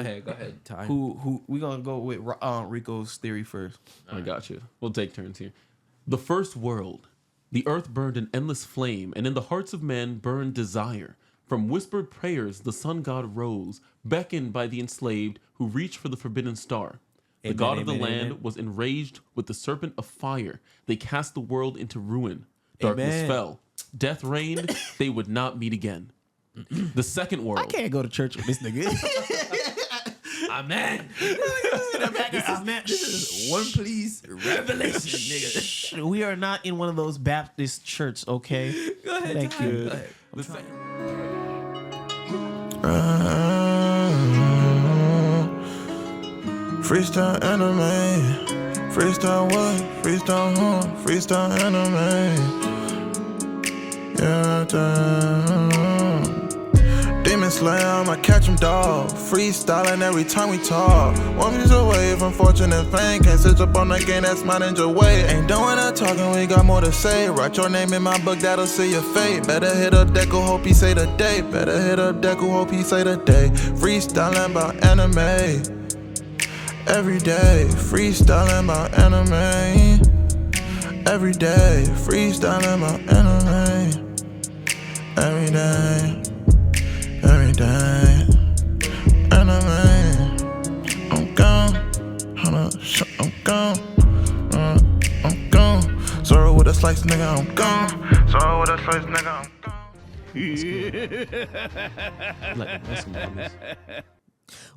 ahead, Ty. Who we gonna go with Rico's theory first? I got you. We'll take turns here. The first world. The earth burned an endless flame, and in the hearts of men burned desire. From whispered prayers, the sun god rose, beckoned by the enslaved who reached for the forbidden star. The god of the land was enraged with the serpent of fire. They cast the world into ruin. Darkness fell. Death reigned. They would not meet again. The second world. I can't go to church with this nigga. Amen. This is one please revelation, nigga. We are not in one of those Baptist churches, okay? Go ahead, Thank Ty. you. Go ahead. Freestyle anime. Freestyle what? Freestyle Freestyle anime. Demon Slayer, I'ma catch him, dog. Freestyling every time we talk. 1 piece away from fortune and fame. Can't switch up on the game, that's my ninja way. Ain't doing that talking, we got more to say. Write your name in my book, that'll see your fate. Better hit up Deku, hope he say the date. Better hit up Deku, hope he say the day. Freestyling about anime. Every day, freestyling about anime. Every day, freestyling about anime. Every day. Every day, anime. I'm gone, I'm gone, I'm gone. Sorry with a slice, nigga, I'm gone. Sorry with a slice, nigga, I'm gone.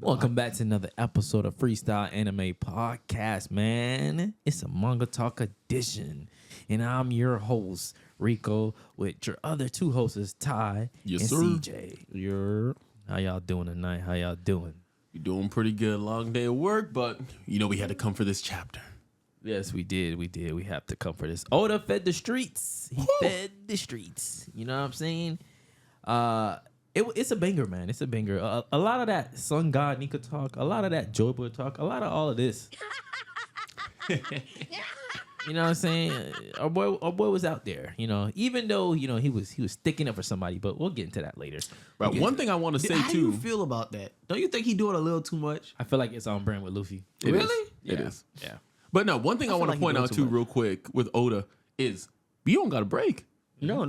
Welcome back to another episode of Freestyle Anime Podcast, man. It's a Manga Talk edition. And I'm your host, Rico, with your other two hosts, Ty and CJ. How y'all doing tonight? How y'all doing? You're doing pretty good. Long day of work, but you know we had to come for this chapter. Yes, we did. We have to come for this. Oda fed the streets. He fed the streets. You know what I'm saying? It's a banger, man. It's a banger. A lot of that Sun God Nika talk, a lot of that Joyboy talk, a lot of all of this. You know what I'm saying? Our boy was out there, you know, even though, you know, he was sticking up for somebody, but we'll get into that later. Right. One thing I want to say, How too. do you feel about that? Don't you think he doing a little too much? I feel like it's on brand with Luffy. Really? It is. Yeah. But no, one thing I want to point out, too, much. real quick with Oda is you don't got a break. No.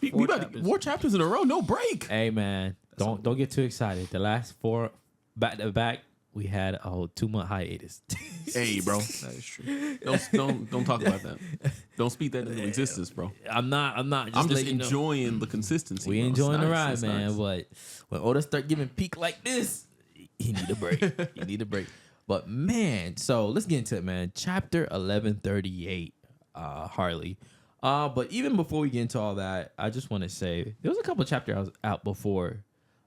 We got 4 chapters in a row, no break. Hey, man, don't get too excited. The last 4 back to back, we had a whole 2-month hiatus. Hey, bro. That is true. Don't talk about that. Don't speak that into existence, bro. I'm not. I'm just enjoying the consistency. We bro. enjoying the ride, It's man. nice. But when Oda start giving peak like this, he need a break. He need a break. But man, so let's get into it, man. Chapter 1138, Harley. But even before we get into all that, I just want to say there was a couple of chapters out before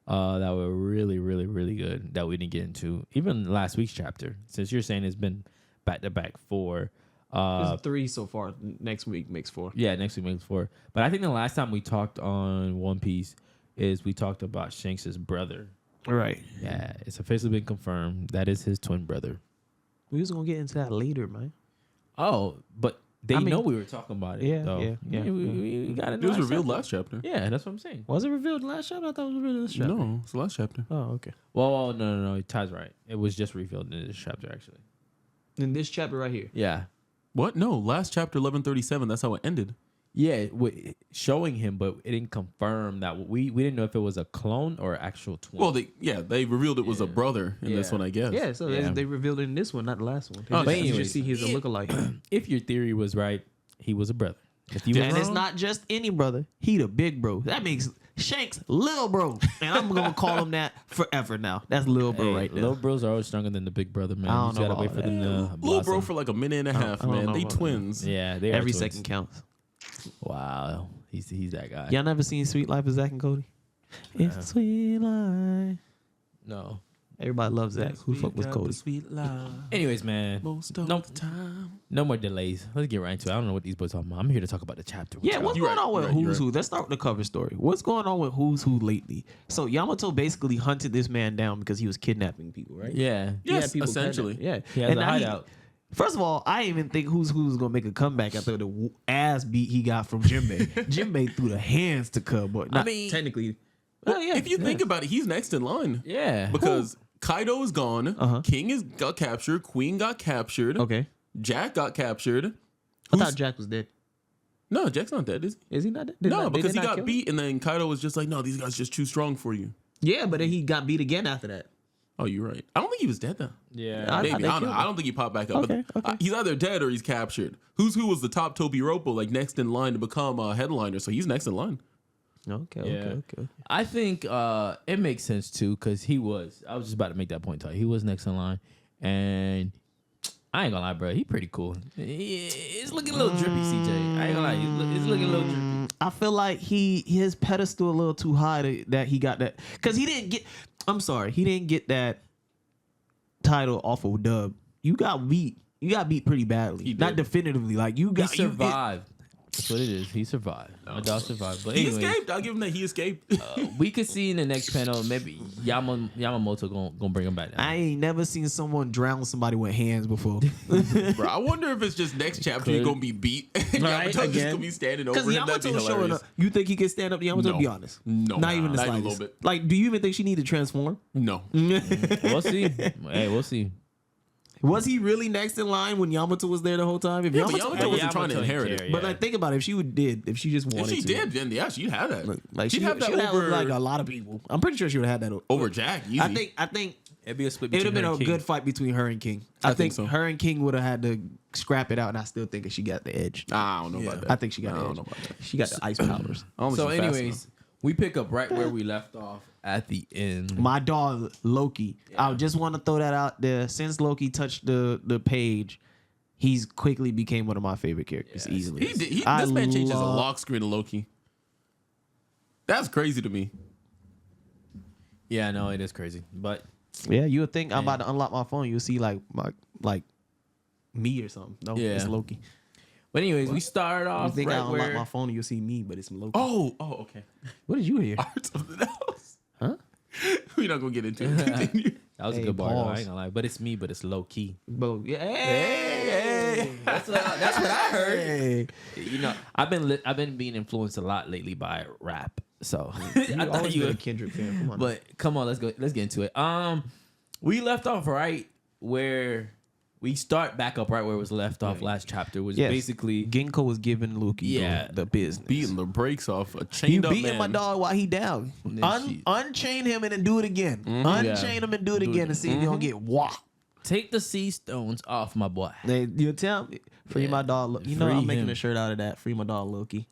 that were really, really, really good that we didn't get into. Even last week's chapter, since you're saying it's been back to back 4. There's 3 so far. Next week makes 4. Yeah, next week makes 4. But I think the last time we talked on One Piece is we talked about Shanks' brother. Right. Yeah, it's officially been confirmed. That is his twin brother. We was gonna get into that later, man. Oh, but they know we were talking about it. Yeah, though. yeah. We got it. It was revealed last chapter. Yeah, that's what I'm saying. Was it revealed last chapter? I thought it was revealed this chapter. No, it's the last chapter. Oh, okay. Well, no. Ty's right. It was just revealed in this chapter, actually. In this chapter right here. Yeah. What? No, last chapter 1137. That's how it ended. Yeah, showing him, but it didn't confirm that we didn't know if it was a clone or actual twin. Well, they revealed it was a brother in this one, I guess. Yeah, so Yeah. they revealed it in this one, not the last one. but You anyways, just see he's a lookalike. if your theory was right, he was a brother. If you were And it's wrong, not just any brother. He the big bro. That makes Shanks little bro. And I'm going to call him that forever now. That's little bro right there. Little bros are always stronger than the big brother, man. I You don't just know gotta wait about for them to Little bro blossom. for like a minute and a half, I don't man. know They about twins. Yeah, they are Every twins. second counts. Wow, he's that guy. Y'all never seen Sweet Life of Zach and Cody? It's a sweet life. No. Everybody loves Zach. Who the fuck was Cody? Sweet love. Anyways, man, Most of no, the time. no more delays. Let's get right into it. I don't know what these boys are talking about. I'm here to talk about the chapter. Yeah, what's You're going right, on with you're right, Who's you're Who? Let's start with the cover story. What's going on with Who's Who lately? So Yamato basically hunted this man down because he was kidnapping people, right? Yeah. He had Yes, people essentially. kidnapped. He Yeah. has a now hideout. First of all, I didn't even think Who's Who's gonna make a comeback after the ass beat he got from Jinbei. Jinbei threw the hands to Cub, but I mean- technically. If you think about it, he's next in line. Yeah. Because Kaido is gone. King got captured. Queen got captured. Okay. Jack got captured. I thought Jack was dead. No, Jack's not dead, is he? Is he not dead? No, because he got beat, and then Kaido was just like, no, these guys just too strong for you. Yeah, but then he got beat again after that. Oh, you're right. I don't think he was dead, though. Yeah. Maybe. I don't know. I don't think he popped back up. Okay, but he's either dead or he's captured. Who was the top Toby Roppo, like next in line to become a headliner? So he's next in line. Okay. I think it makes sense too, because I was just about to make that point, Ty. He was next in line, and I ain't gonna lie, bro. He pretty cool. It's looking a little drippy, CJ. I ain't gonna lie. It's looking a little drippy. I feel like his pedestal a little too high that he got that, because he didn't get that title off of dub. You got beat pretty badly. Not definitively. Like he survived. That's what it is. He survived. My dog survived. But He anyway, escaped. I'll give him that. He escaped. we could see in the next panel, maybe Yamamoto gonna bring him back down. I ain't never seen someone drown somebody with hands before. Bro, I wonder if it's just next chapter you're gonna be beat. And Right, Yamato's just again. gonna be standing over Because him. That'd be Yamato showing hilarious. up. You think he can stand up to Yamato? No. Be honest. No. Not even the Not even a slightest. little bit. Like, do you even think she need to transform? No. We'll see. Hey, we'll see. Was he really next in line when Yamato was there the whole time? If Yeah, but Yamato, Yamato wasn't trying to Yamato inherit didn't it. care, but yeah. like, think about it. If she just wanted If she to. did, then yeah, she'd have that. Like she'd have that would over like a lot of people. I'm pretty sure she would have had that over Jack. Easy. I think It'd be a split it between would have been her a and King. good fight between her and King. I I think think so. her and King would have had to scrap it out, and I still think that she got the edge. I don't know about that. I think she got I the don't edge. know about that. She got the ice powers. I don't So, think she's fast anyways, enough. we pick up right where we left off at the end. My dog Loki. I just want to throw that out there. Since Loki touched the page, he's quickly became one of my favorite characters easily. This man changes a lock screen to Loki. That's crazy to me. Yeah, no, it is crazy, but Yeah, you would think I'm about to unlock my phone. You'll see like me or something. No, Yeah. it's Loki. But anyways, we started You off think I right unlock where my phone and you'll see me, but it's Loki. Oh, okay. What did you hear? I heard something else. Huh? We're not gonna get into it. Continue. that was a Hey, good bar. Though, I pause. ain't gonna lie, but it's me, but it's low key. Bro, yeah, hey. That's what I heard. Hey. You know, I've been being influenced a lot lately by rap. So You I thought always you been a would. Kendrick fan. Come on. But come on, let's get into it. We left off right where we start back up right where it was left off last chapter, was Yes. basically Ginkgo was giving Loki Yeah. the business. Beating the brakes off a You chained up beating man. my dog while he down. then she- Unchain him and then do it again. Unchain him and do it again and see if you don't get whopped. take the sea stones off my boy. You tell me. Free my dog. You know Free I'm making him. a shirt out of that. Free my dog Loki.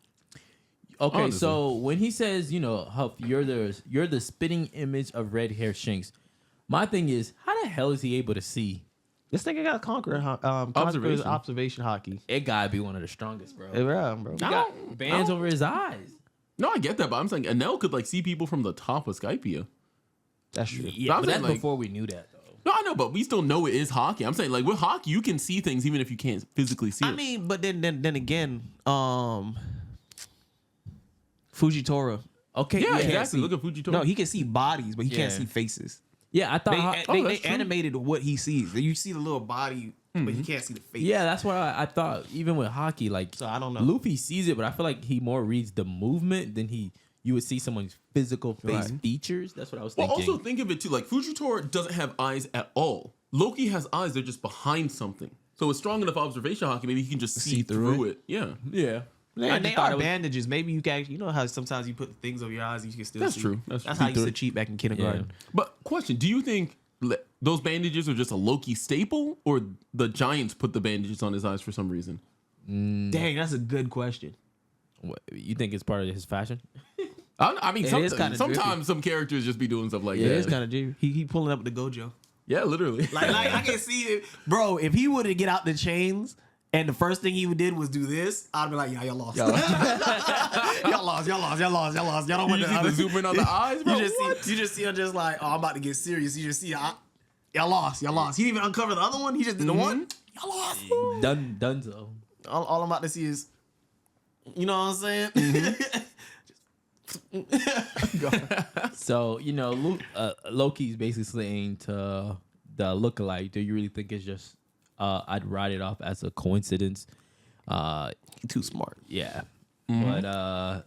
Okay, Honestly. so when he says, Huff, you're the spitting image of red hair Shanks. My thing is, how the hell is he able to see? This nigga got conquer observation hockey. It gotta be one of the strongest, bro. Yeah, bro. He got bands over his eyes. No, I get that, but I'm saying Anel could like see people from the top of Skypia. That's true. Yeah, I'm but that's saying, like- before we knew that, though. No, I know, but we still know it is hockey. I'm saying like with hockey, you can see things even if you can't physically see it. I mean, but then again, Fujitora. Okay, yeah, yeah, exactly. Look at Fujitora. No, he can see bodies, but he can't Yeah. see faces. yeah. I thought, They that's true. animated what he sees. You see the little body, but you can't see the face. yeah, that's why I thought even with hockey, like So I don't know. Luffy sees it, but I feel like he more reads the movement than you would see someone's physical face Right. features. That's what I was Well, thinking. also think of it too. Like Fujitora doesn't have eyes at all. Loki has eyes; they're just behind something. So it's strong enough observation hockey. Maybe he can just see through it. Yeah, yeah, Yeah, I they just thought are it was- bandages. Maybe you can actually, you know how sometimes you put things over your eyes and you can still That's see. true. That's That's true. how I used to cheat back in kindergarten. But question: do you think those bandages are just a Loki staple, or the Giants put the bandages on his eyes for some reason? Dang, that's a good question. What, you think it's part of his fashion? I mean, It is kinda sometimes some characters just be doing stuff like Yeah, that. it's kind of G. He pulling up with the Gojo. Yeah, literally. Like I can see it, bro. If he would have get out the chains and the first thing he did was do this, I'd be like, yeah, y'all lost. y'all lost. Y'all don't want You see the zoom in on the eyes, bro? You just see him just like, oh, I'm about to get serious. You just see, y'all lost. He didn't even uncover the other one. He just did the one. Y'all lost. Dunzo. All I'm about to see is, you know what I'm saying? So Loki's basically saying to the lookalike, "Do you really think it's just? I'd write it off as a coincidence." Too smart. Yeah, but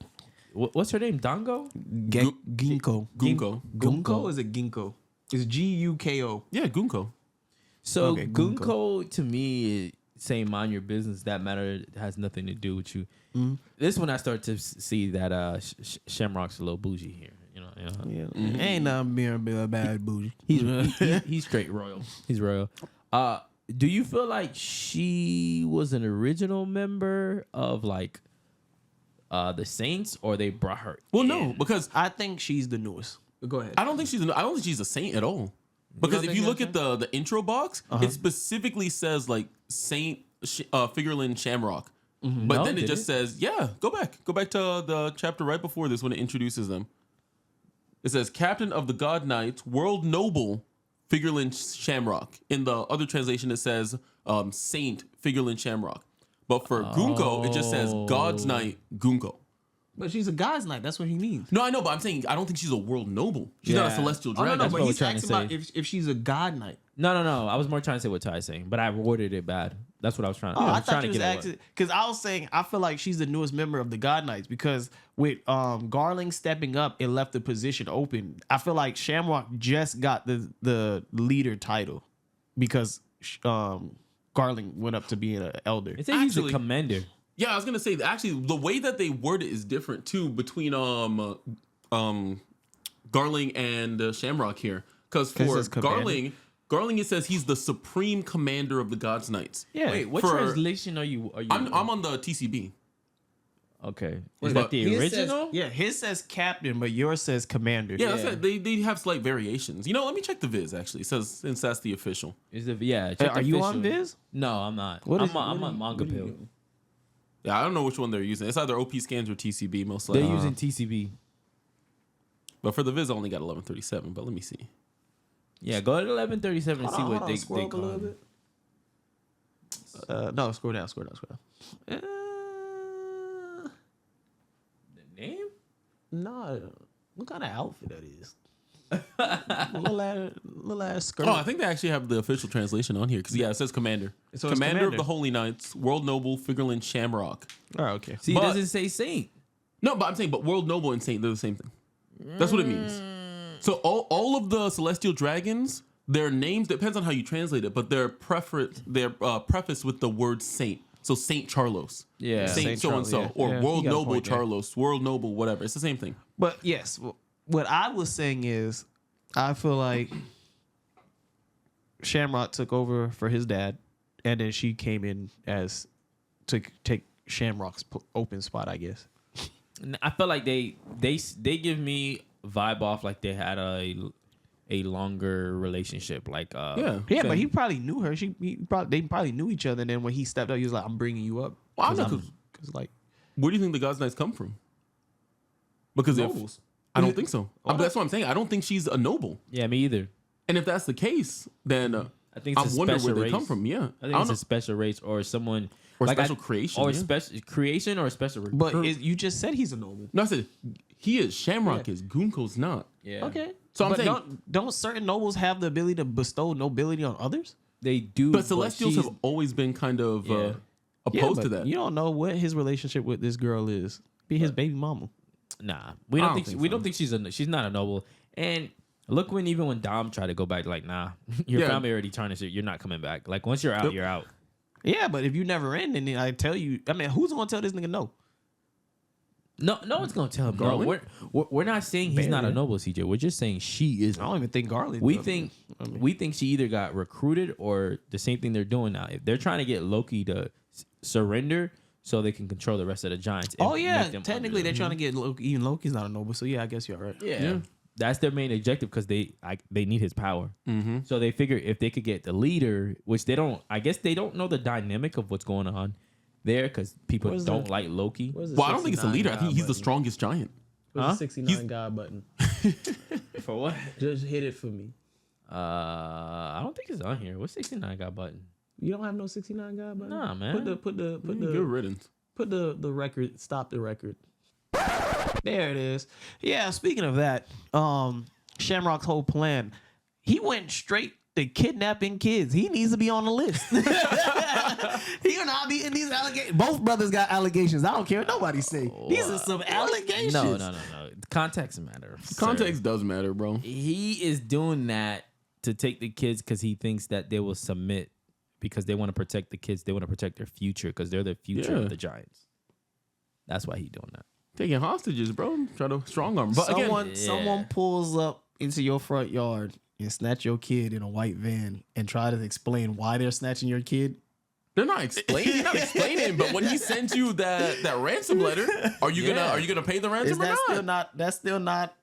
what's her name? Dango? Ginkgo. Gunko. Gunko? Is it Ginkgo? It's Guko. Yeah, Gunko. So Okay, Gunko to me, saying mind your business, that matter has nothing to do with you. This one I start to see that Shamrock's a little bougie here. You know. Yeah. Ain't nothing being bad bougie. He's straight royal. He's royal. Do you feel like she was an original member of like the Saints, or they brought her? Well, no, because I think she's the newest. Go ahead. I don't think she's a saint at all. Because if you look at the intro box, it specifically says like Saint Figurlin Shamrock. But then it just says, go back to the chapter right before this when it introduces them. It says Captain of the God Knights, World Noble Figurlin Shamrock. In the other translation, it says Saint Figurlin Shamrock. But for Gunko, it just says God's Knight Gunko. But she's a God's Knight. That's what he means. No, I know, but I'm saying I don't think she's a world noble. She's not a celestial dragon. No, That's but what he's we're trying asking to about if she's a God Knight. No. I was more trying to say what Ty's saying, but I worded it bad. That's what I was trying to. Oh, I I was trying thought to you was get at asking because I was saying I feel like she's the newest member of the God Knights because with Garling stepping up, it left the position open. I feel like Shamrock just got the leader title because Garling went up to being an elder. It says he's a Actually- commander. Yeah, I was gonna say actually the way that they word it is different too between Garling and Shamrock here. Because for says commander. Garling it says he's the supreme commander of the God's Knights. Yeah. Wait, what For- translation are you? I'm on the TCB. Okay. But Is that the His original? his says captain, but yours says commander. Yeah, that's right. They have slight variations. You know, let me check the Viz actually. It says since that's the official. Is the check Are the you official. on Viz? No, I'm not. What I'm is- on what are you- Manga what are you Tape. doing? Yeah, I don't know which one they're using. It's either OP scans or TCB most likely. They're using TCB. But for the Viz, I only got 1137. But let me see. Yeah, go to 1137 and see Hold what on, they scroll up a call little it. bit. No, scroll down. The name? No, what kind of outfit that is? little ass skirt. Oh, I think they actually have the official translation on here because it says commander. So it's Commander of commander. the Holy Knights, World Noble, Figurlin Shamrock. Oh, okay. See, But- it doesn't say Saint. No, but I'm saying, but World Noble and Saint, they're the same thing. That's what it means. So all of the celestial dragons, their names depends on how you translate it, but they're prefaced with the word Saint. So Saint Charlos, Yeah. Saint Saint so and so, Charles, or yeah. You World got a Noble point there. Charlos, World Noble, whatever. It's the same thing. But yes, what I was saying is, I feel like Shamrock took over for his dad, and then she came in as to take Shamrock's open spot, I guess. I feel like they give me vibe off like they had a longer relationship. Like Yeah. Yeah, but he probably knew her. They probably knew each other. And then when he stepped up, he was like, "I'm bringing you up." Well, I don't know, 'Cause like Where do you think the God's Knights come from? Because nobles. I don't think so. That's what I'm saying. I don't think she's a noble. Yeah, me either. And if that's the case, then I think it's I a wonder special where they race. come from. Yeah, I think it's a special race or someone Or like special creation, or yeah. special creation or a special. But recruit. you just said he's a noble. No, I said he is. Shamrock is. Gunko's not. yeah, Okay. So I'm but saying- don't certain nobles have the ability to bestow nobility on others? they do. But Celestials she's- have always been kind of Yeah. opposed to but that. You don't know what his relationship with this girl is. Be his baby mama. Nah, we I don't don't think, think we so. don't think she's not a noble. And look, even when Dom tried to go back, like nah, your Yeah. family already tarnished it. You're not coming back. Like once you're out, Yep. you're out. Yeah, but if you never end, then I tell you, I mean, who's gonna tell this nigga no? No one's gonna tell him. Bro, Garland? we're not saying he's not a Barely. noble, CJ. We're just saying she is. I don't even think Garland. We I think mean- we think she either got recruited or the same thing they're doing now. If they're trying to get Loki to surrender so they can control the rest of the giants. and Oh yeah, make them technically under they're them. trying to get Loki. Even Loki's not a noble, so yeah, I guess you're right. Yeah. That's their main objective because they need his power. Mm-hmm. So they figure if they could get the leader, which they don't, I guess they don't know the dynamic of what's going on there because people Where's don't the- like Loki. Well, I don't think it's a leader. I think he's the strongest giant. Where's Huh? the 69 God button? For what? Just hit it for me. I don't think it's on here. What's 69 got button? You don't have no 69 God button? Nah, man. Put the Good riddance. put the record. Stop the record. There it is. Yeah. Speaking of that, Shamrock's whole plan, he went straight the kidnapping kids. He needs to be on the list. He will not be in these allegations. Both brothers got allegations. I don't care what nobody say. These are some allegations. No. Context matters. Context does matter, bro. He is doing that to take the kids because he thinks that they will submit because they want to protect the kids. They want to protect their future because they're the future of the Giants. That's why he's doing that. Taking hostages, bro. Try to strong arm. But Someone pulls up into your front yard and snatch your kid in a white van and try to explain why they're snatching your kid. they're not explaining. But when he sends you that ransom letter, are you gonna pay the ransom or not? That's still not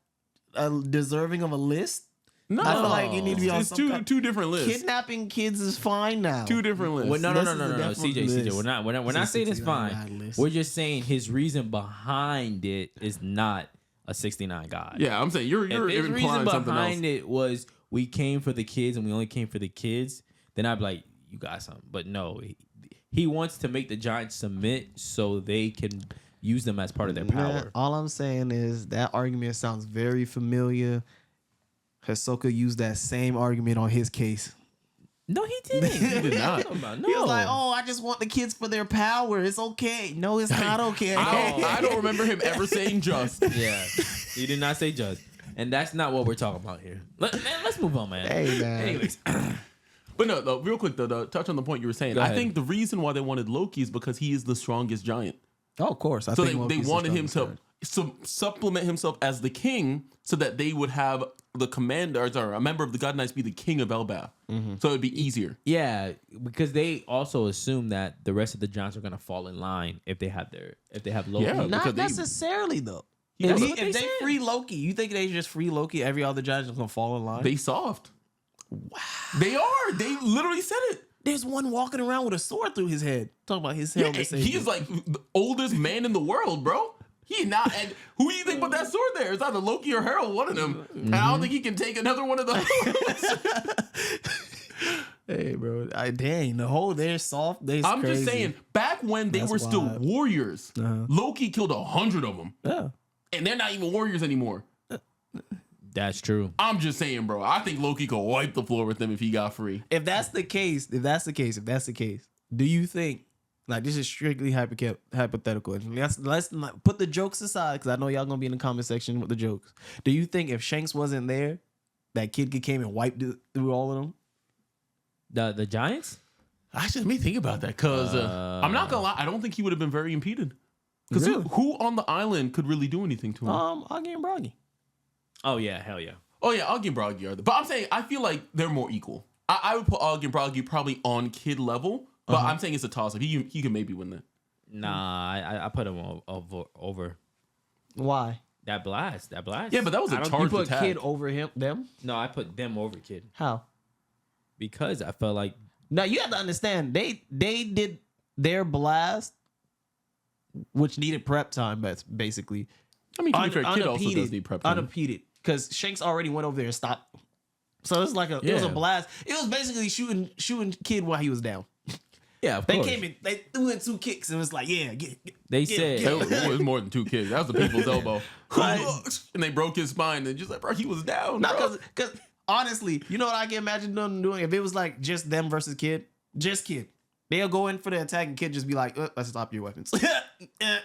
deserving of a list. No, I feel like you need to be on it's two different lists. Kidnapping kids is fine now. Two different lists. Well, no. This is a different CJ, list. we're not saying it's fine. list. We're just saying his reason behind it is not a 69 God. Yeah, I'm saying you're If his reason implying something else. behind it was we came for the kids and we only came for the kids, then I'd be like, you got something. But no, he wants to make the Giants submit so they can use them as part of their power. All I'm saying is that argument sounds very familiar. Hisoka used that same argument on his case. No, he didn't. He did not. No. He was like, "Oh, I just want the kids for their power. It's okay." No, it's not okay. I don't remember him ever saying just. Yeah, he did not say just, and that's not what we're talking about here. Let's move on, man. Hey, man. Anyways, But no, real quick though, touch on the point you were saying. Go I ahead. think the reason why they wanted Loki is because he is the strongest giant. Oh, of course. So they wanted him to supplement himself as the king, so that they would have the commander or a member of the God Knights be the king of Elbaf. So it'd be easier. yeah, because they also assume that the rest of the Giants are gonna fall in line if they have Loki. Yeah. Not because they- necessarily though. That's If what they they said. free Loki, you think they just free Loki? Every other giant is gonna fall in line. They soft. Wow. They are. They literally said it. There's one walking around with a sword through his head. Talking about his helmet. He's like the oldest man in the world, bro. He not. And who do you think put that sword there? It's either Loki or Harold, one of them. And I don't think he can take another one of those. Hey, bro. Dang, they're soft. I'm crazy. just saying, back when they That's were still wild. warriors, Loki killed 100 of them. Yeah. And they're not even warriors anymore. That's true. I'm just saying, bro. I think Loki could wipe the floor with them if he got free. If that's the case, do you think, like, this is strictly hypothetical? And let's not put the jokes aside, because I know y'all gonna be in the comment section with the jokes. Do you think if Shanks wasn't there, that kid came and wiped it through all of them? The Giants? Actually, let me think about that, because I'm not gonna lie, I don't think he would have been very impeded. Because Really? who on the island could really do anything to him? Augie and Broggy. Oh yeah, hell yeah. Oh yeah, Augie and Broggy are but I'm saying I feel like they're more equal. I would put Augie and Broggy probably on kid level, but I'm saying it's a toss up. He can maybe win that. Nah, I put him over Why? that blast. Yeah, but that was a I don't- You charged put attack. kid over them? No, I put them over Kid How? because I felt like Now you have to understand they did their blast, which needed prep time. That's basically I mean, to be fair, kid also does need prep time. unimpeded, because Shanks already went over there and stopped. So it's like it was a Yeah. blast. It was basically shooting kid while he was down. yeah, of They course. came in, they threw in 2 kicks, and it was like, yeah, They said It was more than 2 kids. That was the people's elbow. Right. And they broke his spine. And just like, bro, he was down. Bro. because honestly, you know what I can imagine them doing if it was like just them versus kid, just kid. They'll go in for the attack and kid just be like, let's stop your weapons.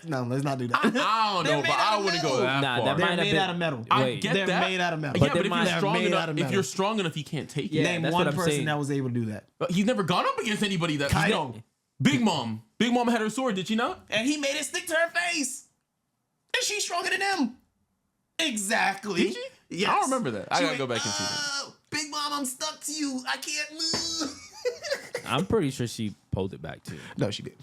No, let's not do that. I don't They're know, made but out I of wouldn't go metal. that Nah, far. that They're might have made been- out of metal. I Wait. get They're that. made out of metal. Yeah, But but if they're you're strong made enough, out of if metal. you're strong enough, you can't take Yeah, it. Name that's one what I'm person saying. that was able to do that. But he's never gone up against anybody that. Kaido. Big Mom. Big Mom had her sword, did she not? And he made it stick to her face. And she's stronger than him. Exactly. Did she? Yes. I don't remember that. I She gotta went, go back and see that. "Oh, Big Mom, I'm stuck to you. I can't move." I'm pretty sure she pulled it back too. No, she did.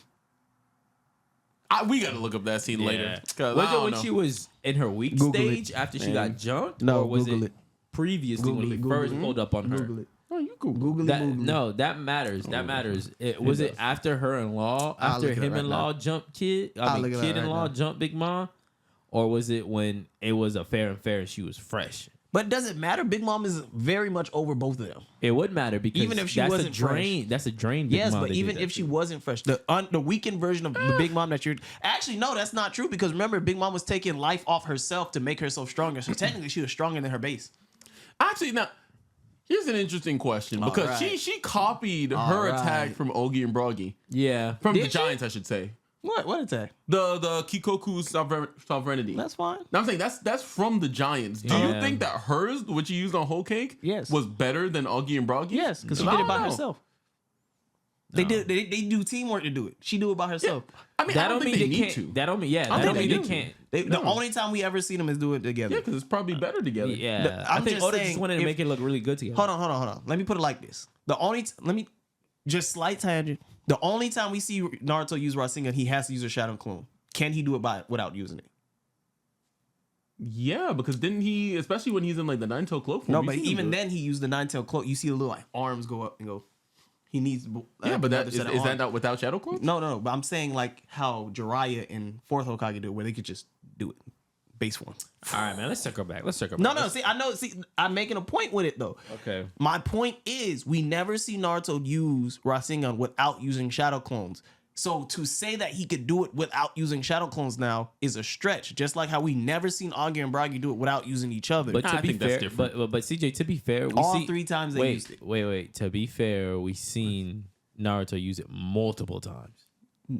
We gotta look up that scene later. 'Cause Was I it don't when know. she was in her weak Google stage it. after she got jumped? No, or was Google it it. previously when Google we it, first Google pulled up on her? Google it. Oh, you Google. Google That, it. Google it. no, that matters. That matters. Was it after her-in-law, I'll after look it up right him-in-law jumped kid-in-law right now. jumped Big Mom? Or was it when it was a fair and fair and she was fresh? But does it matter? Big Mom is very much over both of them. It would matter because Even if she that's wasn't a drain. That's a drain. Big Yes, Mom but they even did that if she to. wasn't fresh, the weakened version of the Big Mom that you're actually no, that's not true, because remember, Big Mom was taking life off herself to make herself stronger. So technically, she was stronger than her base. Actually, now, Here's an interesting question because right. she copied her attack from Ogi and Brogy. Yeah. From the Did she? Giants, I should say. What attack? The Kikoku's sovereignty. That's fine. Now I'm saying that's from the Giants. Do you Yeah. think that hers, which you used on Whole Cake, Yes. was better than Augie and Broggy? Yes, because she I did it don't by know. herself. They do teamwork to do it. She do it by herself. I mean, I don't think they need to. That don't mean that think don't they mean they do. can't. The only time we ever seen them is do it together. Yeah, because it's probably better together. Yeah. I'm I think just Oda saying, just wanted to if- make it look really good together. Hold on. Let me put it like this. Let me just slight tangent. The only time we see Naruto use Rasengan, he has to use a shadow clone. Can he do it without using it? Yeah, because didn't he, especially when he's in like the Nine-Tail Cloak form? No, you but see him even do it. then he used the nine-tail cloak. You see the little like arms go up and go. He needs. Yeah, but that another is set of that arms. not without Shadow Clone? No. But I'm saying like how Jiraiya and Fourth Hokage do it, where they could just do it base form. All right, man. Let's circle back. No. See, I know. See, I'm making a point with it though. Okay. My point is, we never see Naruto use Rasengan without using shadow clones. So to say that he could do it without using shadow clones now is a stretch. Just like how we never seen Augie and Bragi do it without using each other. But I to be think that's fair, different. but CJ, to be fair, we All see 3 times they used it. Wait. To be fair, we seen Naruto use it multiple times.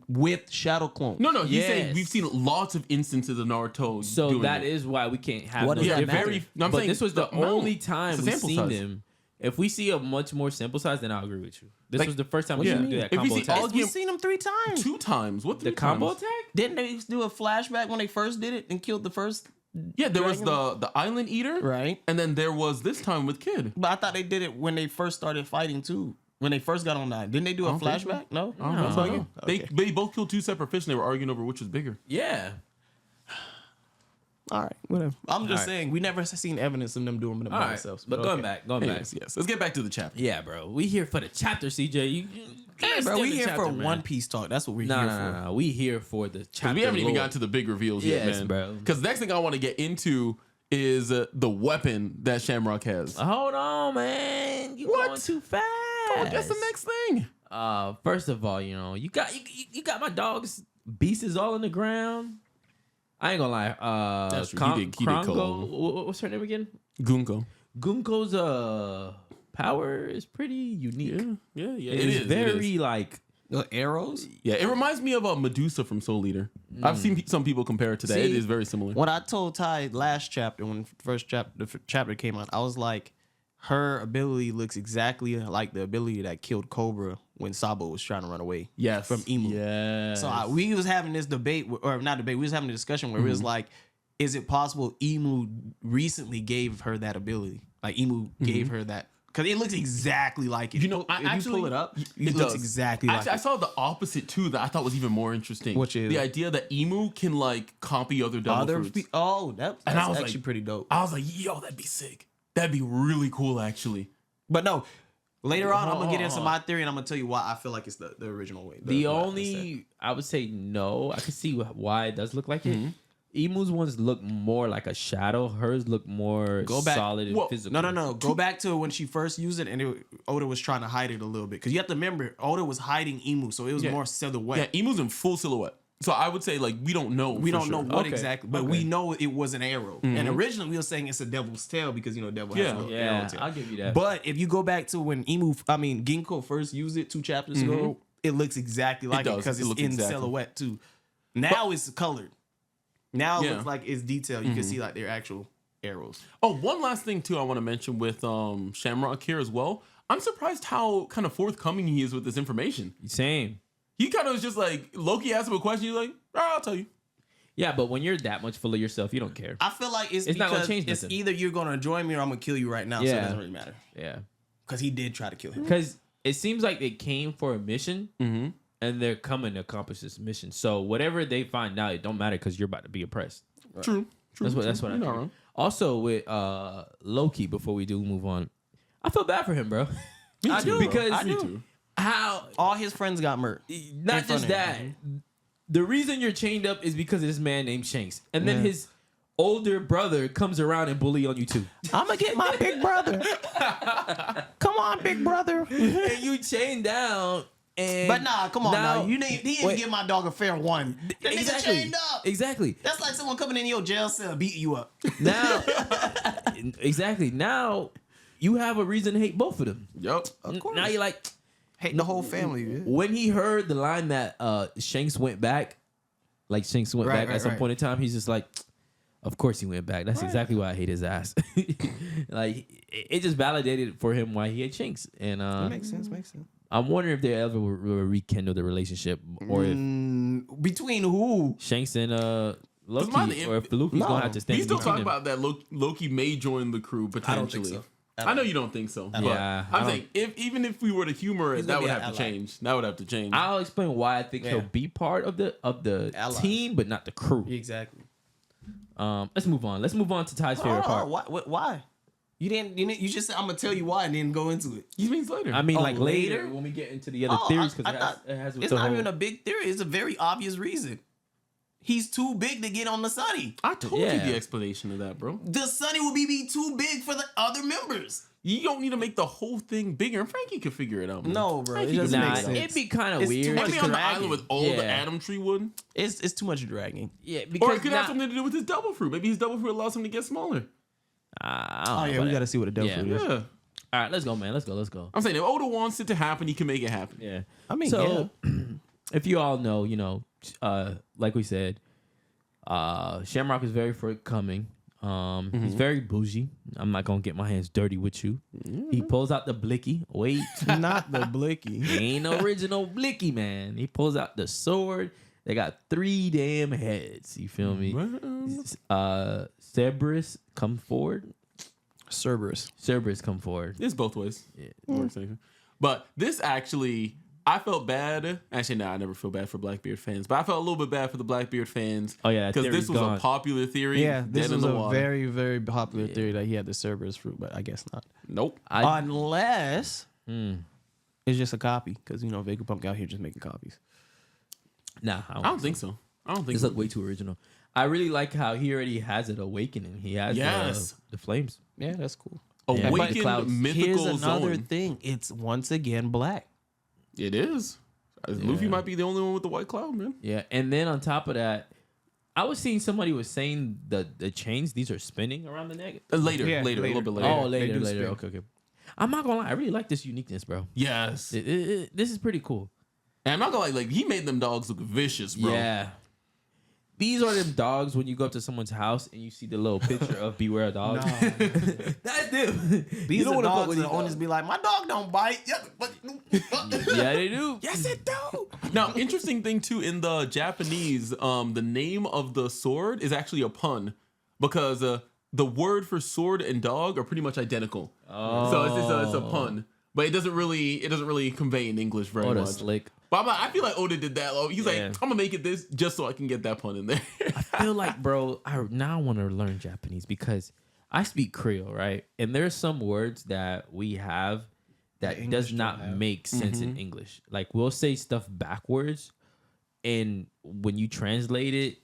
With shadow clones. No. He's saying Yes. we've seen lots of instances of Naruto. So doing that it. is why we can't have. What does yeah, that matter? very. No, I'm but saying this was the no, only time it's a we've sample seen size. them. If we see a much more sample size, then I'll agree with you. This Like, was the first time we yeah. should do that If we combo see attack. all- We've seen them 3 times. 2 times. What? The 3 combo times? attack? Didn't they do a flashback when they first did it and killed the first? Yeah, there was Dragon? the Island Eater, Right. And then there was this time with Kid. But I thought they did it when they first started fighting too. When they first got on 9. Didn't they do a don't think so. flashback? No? I don't know. Okay. They both killed 2 separate fish, and they were arguing over which was bigger. Yeah. All right, whatever. I'm just All right. saying we never seen evidence of them doing it All by right. themselves. But going back. Yes. Let's get back to the chapter. Yeah, bro. We here for the chapter, CJ. Hey, bro, we here for One Piece talk. That's what we're here for. No. We here for the chapter. We haven't even lore. gotten to the big reveals yet, Yes, man. bro. Because the next thing I want to get into is the weapon that Shamrock has. Hold on, man. You What? going too fast. That's the next thing. First of all, you got my dog's beasts all in the ground. I ain't gonna lie. That's true. He did Krongo, cold. what's her name again? Gunko. Gunko's power is pretty unique. Yeah. It is very like The arrows. Yeah, it reminds me of Medusa from Soul Eater. I've seen some people compare it to that. See, It is very similar. When I told Ty last chapter, when the chapter came out, I was like, her ability looks exactly like the ability that killed Cobra when Sabo was trying to run away. Yes. From Emu. Yes. So we was having this debate, or not debate, we was having a discussion where it was like, is it possible Emu recently gave her that ability? Like Emu gave her that. Because it looks exactly like it. You know, if you pull it up, it looks does. exactly Actually, like I saw the opposite too that I thought was even more interesting. Which is? the idea that Emu can like copy other devil fruits. That's And I was actually like- pretty dope. I was like, yo, that'd be sick. That'd be really cool, actually. But no, later on, I'm going to get into my theory and I'm going to tell you why I feel like it's the original way. the what I said. only I would say no. I could see why it does look like Mm-hmm. it. Emu's ones look more like a shadow. Hers look more Go back. solid and Well, physical. No. Go back to when she first used it and Oda was trying to hide it a little bit. Because you have to remember, Oda was hiding Emu, so it was Yeah. more silhouette. Yeah, Emu's in full silhouette. So I would say like we don't know. We for don't know sure. what Okay. exactly, but we know it was an arrow. And originally we were saying it's a devil's tail because devil has Yeah. no arrow Yeah, tail. I'll give you that. But if you go back to when Ginkgo first used it 2 chapters ago, it looks exactly like it does. because It it's looks in exactly. silhouette too. Now it's colored. Now it Yeah. looks like it's detailed. You can see like their actual arrows. Oh, one last thing too I want to mention with Shamrock here as well. I'm surprised how kind of forthcoming he is with this information. Same. He kind of was just like, Loki asked him a question, he's like, all right, I'll tell you. Yeah, but when you're that much full of yourself, you don't care. I feel like it's It's not because gonna change it's nothing. either you're gonna join me or I'm gonna kill you right now. So it Yeah. doesn't really matter Yeah. because he did try to kill him. Because it seems like they came for a mission Mm-hmm. and they're coming to accomplish this mission. So whatever they find out, it don't matter because you're about to be oppressed. True. That's what I You're think. not wrong. Also with Loki, before we do move on, I feel bad for him, bro. Me I too, do bro. because Me too. how All his friends got murked. not front just of that. him. The reason you're chained up is because of this man named Shanks, and then Yeah. his older brother comes around and bully on you too, I'm gonna get my big brother. Come on, big brother. and you chained down. And But nah, come on now. He didn't Wait. give my dog a fair one. That nigga chained up. Exactly. That's like someone coming in your jail cell beating you up. Now, exactly. Now, you have a reason to hate both of them. Yep. Of course. Now you're like, Hate the whole family. Yeah. when he heard the line that Shanks went back, at some point in time, he's just like, of course he went back. That's exactly why I hate his ass. Like, it just validated for him why he had Shanks. And Makes sense. I'm wondering if they ever will rekindle the relationship, or if Between who? Shanks and Loki, my- or if Luffy's gonna have to stand. He's still between talking them. about that Loki may join the crew potentially. so. I know you don't think so. But Yeah, I I'm don't- saying even if we were to humor it, He's that gonna would be have an to ally. change. That would have to change. I'll explain why I think he'll Yeah. be part of the Allies. team, but not the crew. Exactly. Let's move on. Let's move on to Ty's favorite part. Why? You didn't. You just said I'm gonna tell you why and then go into it. He means later. I mean, Oh, like later later? when we get into the other Oh, theories, I because thought- it has with It's the not whole. even a big theory. It's a very obvious reason. He's too big to get on the Sunny. I told you Yeah. the explanation of that, bro. The Sunny will be too big for the other members. You don't need to make the whole thing bigger. And Frankie could figure it out. Man. No, bro. It Frankie doesn't could make figure it out. sense. It'd be kind of It's too weird. much Maybe on the dragging. island with all the Yeah. Adam tree wood. It's too much dragging. Yeah, Or because it could have something to do with his double fruit. Maybe his double fruit allows him to get smaller. Oh yeah, we gotta see what a devil Yeah. is. Yeah. All right, let's go, man. Let's go. I'm saying if Oda wants it to happen, he can make it happen. Yeah. I mean, so if you all know, like we said, Shamrock is very forthcoming. He's very bougie. I'm not gonna get my hands dirty with you. He pulls out the blicky. Wait, not the blicky. ain't no original blicky, man. He pulls out the sword. They got 3 damn heads. You feel me? Cerberus come forward. Cerberus come forward. It's both ways. Yeah. It works like that. But this actually, I felt bad. Actually, no, I never feel bad for Blackbeard fans. But I felt a little bit bad for the Blackbeard fans. Oh, yeah, that because this theory's was gone. a popular theory. Yeah, this dead in was the a water. very, very popular theory that he had the Cerberus fruit, but I guess not. Nope. Unless it's just a copy, because Vegapunk out here just making copies. Nah, I don't think so. I don't think This so. look way too original. I really like how he already has it awakening. He has Yes. the flames. Yeah, that's cool. Yeah. Awakened The clouds. mythical Here's another zone. thing. It's once again black. It is. Luffy might be the only one with the white cloud, man. Yeah, and then on top of that, I was seeing somebody was saying the chains, these are spinning around the neck. Later, Yeah, a little bit later. Oh, They later. do spin. Okay. I'm not gonna lie, I really like this uniqueness, bro. Yes. This is pretty cool. And I'm not gonna like he made them dogs look vicious, bro. Yeah. These are them dogs when you go up to someone's house and you see the little picture of Beware a Dog. That's them. These are wanna fuck dogs with that these owners dogs. be like, my dog don't bite. Yeah, but Yeah, they do. yes, it do. Now, interesting thing too, in the Japanese, the name of the sword is actually a pun because the word for sword and dog are pretty much identical. Oh. So it's a pun, but it doesn't really convey in English very What a much. slick. But I feel like Oda did that. He's like, Yeah. I'm gonna make it this just so I can get that pun in there. I feel like, bro, I now want to learn Japanese because I speak Creole, right? And there's some words that we have that does not make sense in English. Like we'll say stuff backwards, and when you translate it,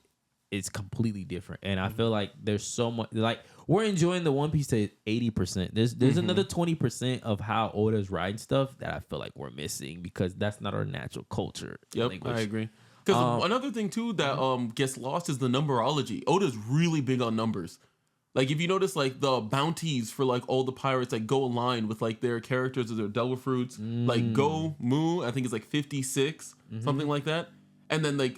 it's completely different. And I feel like there's so much. Like we're enjoying the One Piece to 80%. There's another 20% of how Oda's writing stuff that I feel like we're missing because that's not our natural culture. Yep, language. I agree. Because another thing too that gets lost is the numberology. Oda's really big on numbers. Like if you notice, like the bounties for like all the pirates like go aligned with like their characters or their devil fruits. Like Go Mu, I think it's like 56, something like that. And then like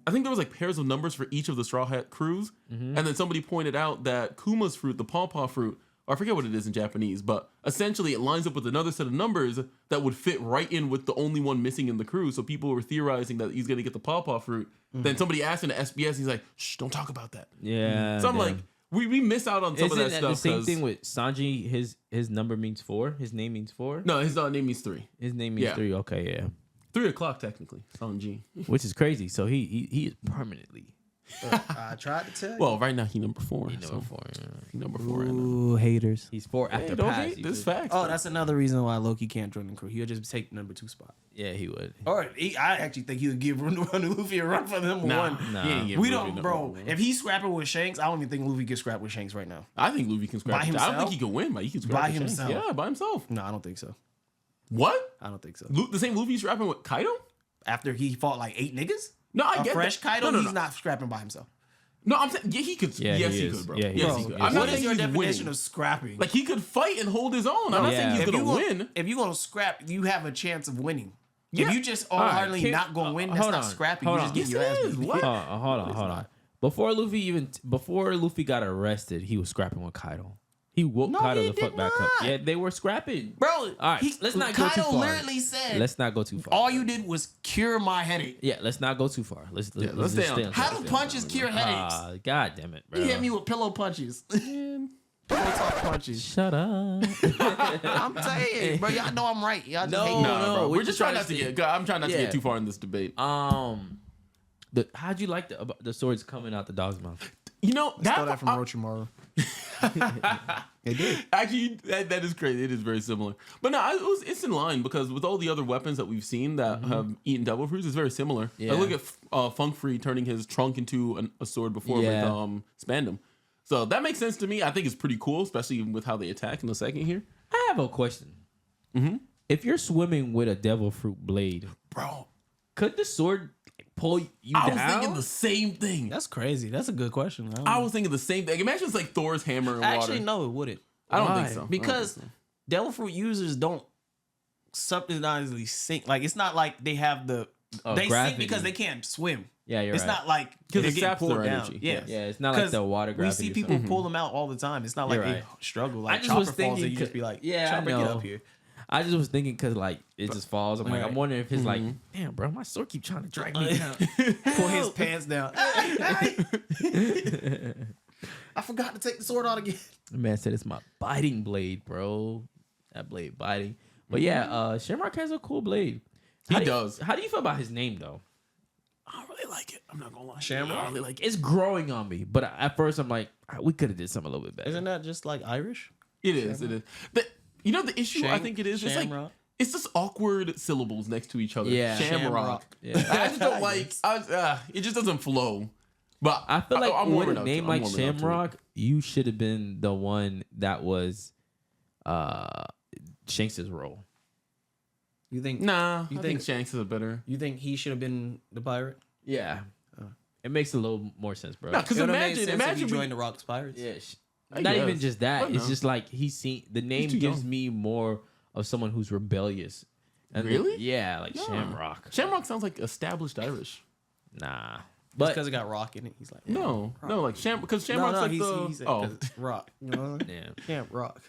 I think there was like pairs of numbers for each of the Straw Hat crews. And then somebody pointed out that Kuma's fruit, the pawpaw fruit, or I forget what it is in Japanese, but essentially it lines up with another set of numbers that would fit right in with the only one missing in the crew. So people were theorizing that he's gonna get the pawpaw fruit. Then somebody asked in the SBS, he's like, "Shh, don't talk about that." Yeah. So I'm like, we miss out on some Isn't of that that stuff. the same 'cause- thing with Sanji? His number means 4. His name means 4. No, his name means 3. His name means Yeah. 3. Okay, yeah. 3 o'clock technically. Sanji. Which is crazy. So he is permanently I tried to tell you. Well, right now he number 4. number so 4. Yeah. he number 4 right now. Ooh, haters. He's 4 after Hey, don't pass. hate you this feel? fact. Oh, that's another reason why Loki can't join the crew. He'll just take number 2 spot. Yeah, he would. Or I actually think he would give Luffy a run for number one. Nah. He ain't getting We Luffy don't, number bro. 1. If he's scrapping with Shanks, I don't even think Luffy gets scrapped with Shanks right now. I think Luffy can scrap. By I don't think himself? he can win, but he can scrap By with Shanks. himself? Yeah, by himself. No, I don't think so. What? I don't think so. The same Luffy scrapping with Kaido? After he fought like 8 niggas? No, I A get fresh that. Kaido, No, he's not scrapping by himself. No, I'm saying he could. Yeah, yes, he he is. could, bro. Yeah, he yes, is. he could. Yes, I'm he not What is. is saying your he's definition winning. of scrapping? Like he could fight and hold his own. I'm not saying he's if gonna win. If you're gonna scrap, you have a chance of winning. Yeah. If you just All right, wholeheartedly Kid- not gonna win, that's hold not on, scrapping. hold You're just on. getting your Yes, ass it is. beat. What? Hold on. Before Luffy got arrested, he was scrapping with Kaido. He woke No, Kaido he the fuck did back up. not. Yeah, they were scrapping. Bro, All right, let's not go too Kaido far. literally said, Let's not go too far. all you did was cure my headache. Yeah, let's not go too far. Let's let's just stay on- on How topic. do punches cure headaches? God damn it, bro. He hit me with pillow punches. Pillow talk punches. Shut up. I'm saying, bro, y'all know I'm right. Y'all just No. hate me. No, bro. we're We're just trying not to get. I'm trying not to Yeah. get too far in this debate. How'd you like the swords coming out the dog's mouth? You know Stole that from Orochimaru. It did. Actually, that is crazy. It is very similar. But no, it's in line because with all the other weapons that we've seen that have eaten devil fruits, it's very similar. Yeah. Like, look at Funk Free turning his trunk into a sword before Yeah. with Spandam. So that makes sense to me. I think it's pretty cool, especially with how they attack in a second here. I have a question. If you're swimming with a devil fruit blade, Bro, could the sword pull you I down? was thinking the same thing. That's crazy. That's a good question. I was thinking the same thing. Imagine it's like Thor's hammer in Actually, water. no, it wouldn't. I don't Why? think so. Because devil fruit users don't substantially sink. Like, it's not like they have the... they gravity. sink because they can't swim. Yeah, you're It's right. not like 'Cause they're it getting saps pulled their down. energy. Yeah. Yeah, it's not like the water We gravity see or people something. pull them out all the time. It's not like You're they right. struggle. I Like just Chopper was falls thinking, and you just be like, yeah, I Chopper, get know. up here. I just was thinking because like it just falls. I'm like, Right. I'm wondering if it's like, damn, bro, my sword keep trying to drag me down. Pull his pants down. I forgot to take the sword out again. The man said it's my biting blade, bro. That blade biting. But yeah, Shamrock has a cool blade. He How do you- does. How do you feel about his name though? I don't really like it. I'm not gonna lie. Shamrock? I don't really like it. It's growing on me, but at first I'm like, we could have did something a little bit better. Isn't that just like Irish? It is. You know the issue I think it is. It's like Shamrock? it's just awkward syllables next to each other. Yeah. Shamrock. Yeah. I just don't like. It just doesn't flow. But I feel like I'm with warming a up name to- I'm like warming up to it. Shamrock, you should have been the one that was Shanks' role. You think? Nah, You I think- think Shanks is a better. You think he should have been the pirate? Yeah. It makes a little more sense, bro. No, because It would've made sense imagine if he we- joined the Rock's Pirates. Yeah, I not guess. even just that. But It's no. just like he's seen the name too gives young. me more of someone who's rebellious. And Really? yeah, like Yeah. Shamrock. Shamrock sounds like established Irish. Nah, But but because it got rock in it, he's like, No, like because Shamrock's like he's the. Oh, rock. You know, yeah. yeah, rock.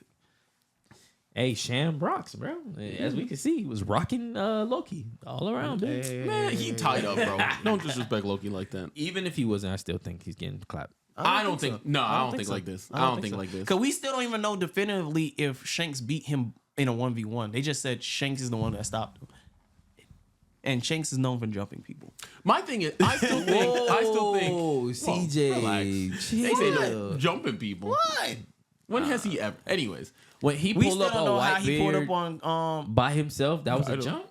Hey, Sham rocks, bro. As we can see, he was rocking Loki all around, dude. man, he tied up, bro. Don't disrespect Loki like that. Even if he wasn't, I still think he's getting clapped. I don't think. so. No, I don't think so. like this. I don't think like this. Because we still don't even know definitively if Shanks beat him in a 1v1. They just said Shanks is the one that stopped him. And Shanks is known for jumping people. My thing is, I still think. Oh, CJ, relax. They say no jumping people. What? When has he ever? Anyways, when he We pulled still up don't a know how white he pulled beard up on. by himself, that was I a don't- jump.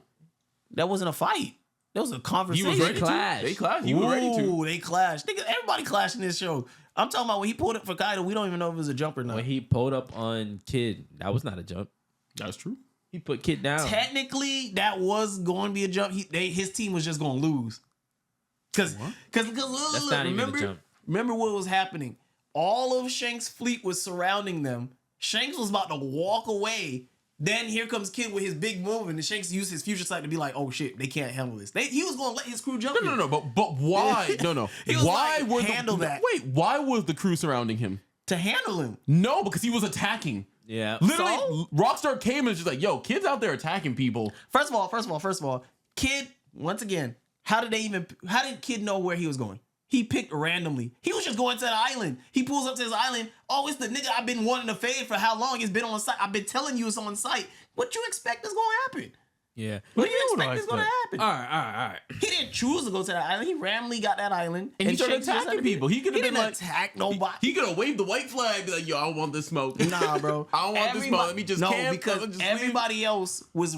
That wasn't a fight. That was a he conversation. was ready to. clashed. They clashed. He was ready to. Ooh, they clashed. Nigga, everybody clashed in this show. I'm talking about when he pulled up for Kaido. We don't even know if it was a jump or not. When he pulled up on Kid, that was not a jump. That's true. He put Kid down. Technically, that was going to be a jump. His team was just going to lose. Because That's not even a jump. remember what was happening. All of Shanks' fleet was surrounding them. Shanks was about to walk away. Then here comes Kid with his big move, and Shanks used his future sight to be like, "Oh shit, they can't handle this." He was going to let his crew jump. No. But why? No. He was Why like, were handle the, that. Wait, why was the crew surrounding him? To handle him. No, because he was attacking. Yeah. Literally, So? Rockstar came and was just like, "Yo, kids out there attacking people." First of all, Kid, once again, how did Kid know where he was going? He picked randomly. He was just going to the island. He pulls up to his island. Oh, it's the nigga I've been wanting to fade for how long? It's been on site. I've been telling you it's on site. What you expect is going to happen? Yeah. What do you What do expect I is going to happen? All right. He didn't choose to go to that island. He randomly got that island. And he started Shanks just attacking had to be- people. He could have been didn't like, attack nobody. he could have waved the white flag, be like, "Yo, I don't want this smoke." Nah, bro. I don't want this smoke. Let me just camp. because Just leave. everybody else was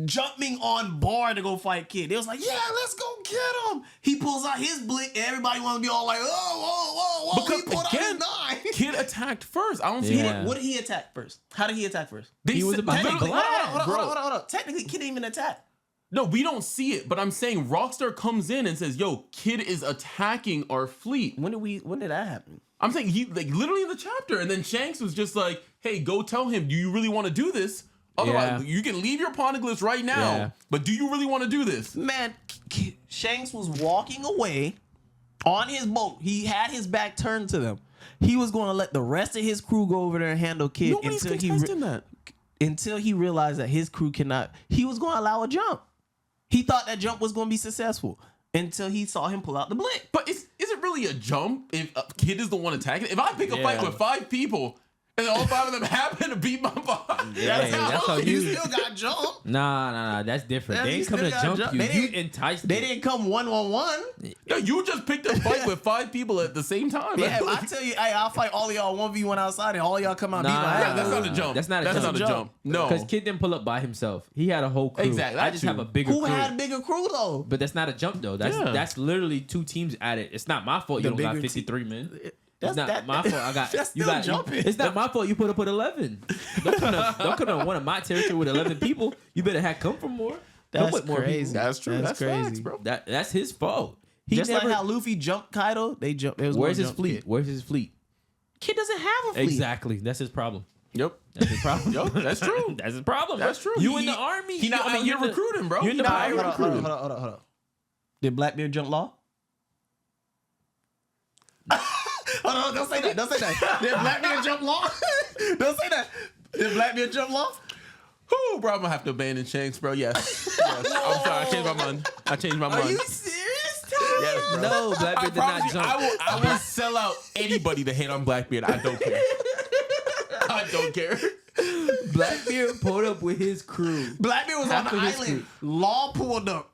jumping on board to go fight Kid. They was like, "Yeah, let's go get him." He pulls out his blick. Everybody want to be all like, "Oh, whoa!" Because he pulled out again, his knife. Kid attacked first. I don't see. Yeah. What did he attack first? How did he attack first? They He was said- about to literally- glide. Hold on. Technically, Kid didn't even attack. No, we don't see it, but I'm saying Rockstar comes in and says, "Yo, Kid is attacking our fleet." When did that happen? I'm saying he like literally in the chapter, and then Shanks was just like, "Hey, go tell him. Do you really want to do this? Otherwise, you can leave your poneglyphs right now. But do you really want to do this?" Man, Shanks was walking away on his boat. He had his back turned to them. He was going to let the rest of his crew go over there and handle Kid Nobody's contesting that. Until he realized that his crew cannot. He was going to allow a jump. He thought that jump was going to be successful until he saw him pull out the blick. But is it really a jump if a Kid is the one attacking? If I pick a fight with 5 people and all 5 of them happen to beat my boss, that's how you still got jump. Nah. That's different. They ain't come to jump you. You enticed They them. didn't come 1-on-1. Yo, you just picked a fight with 5 people at the same time. Yeah, if I tell you, hey, I'll fight all of y'all 1v1 outside, and all y'all come out and beat my Yeah, ass. that's not a jump. That's not a jump. No. Because Kid didn't pull up by himself. He had a whole crew. Exactly, I that just too. have a bigger Who crew. had a bigger crew though? But that's not a jump though. That's literally 2 teams at it. It's not my fault you don't got bigger 53 men. That's It's not my fault. I got that's you still got jumping. It's not my fault you put up with 11. Don't come to one of my territory with 11 people. You better have come from more. Come That's with more crazy. people. That's true. That's crazy. facts, bro. That's his fault. He Just never, like how Luffy jumped Kaido, they jumped. where's his fleet? Where's his fleet? Kid doesn't have a fleet. Exactly. That's his problem. Yep. That's his problem. Yo, that's true. That's his problem. That's true. You He- in the army. He not out here in the- recruiting, bro. You're in the Nah, pirate hold on, recruiting. Hold on. Did Blackbeard jump Law? Hold on, don't say that. Did Blackbeard jump Law? Don't say that. Did Blackbeard jump Law? Whew, bro, I'm gonna have to abandon Shanks, bro. Yes. I'm sorry. I changed my mind. Are you serious, Tyler? Yes, bro. No, Blackbeard did not promise you, jump. I will sell out anybody to hate on Blackbeard. I don't care. I don't care. Blackbeard pulled up with his crew. Blackbeard was on Half the of his island. Law pulled up.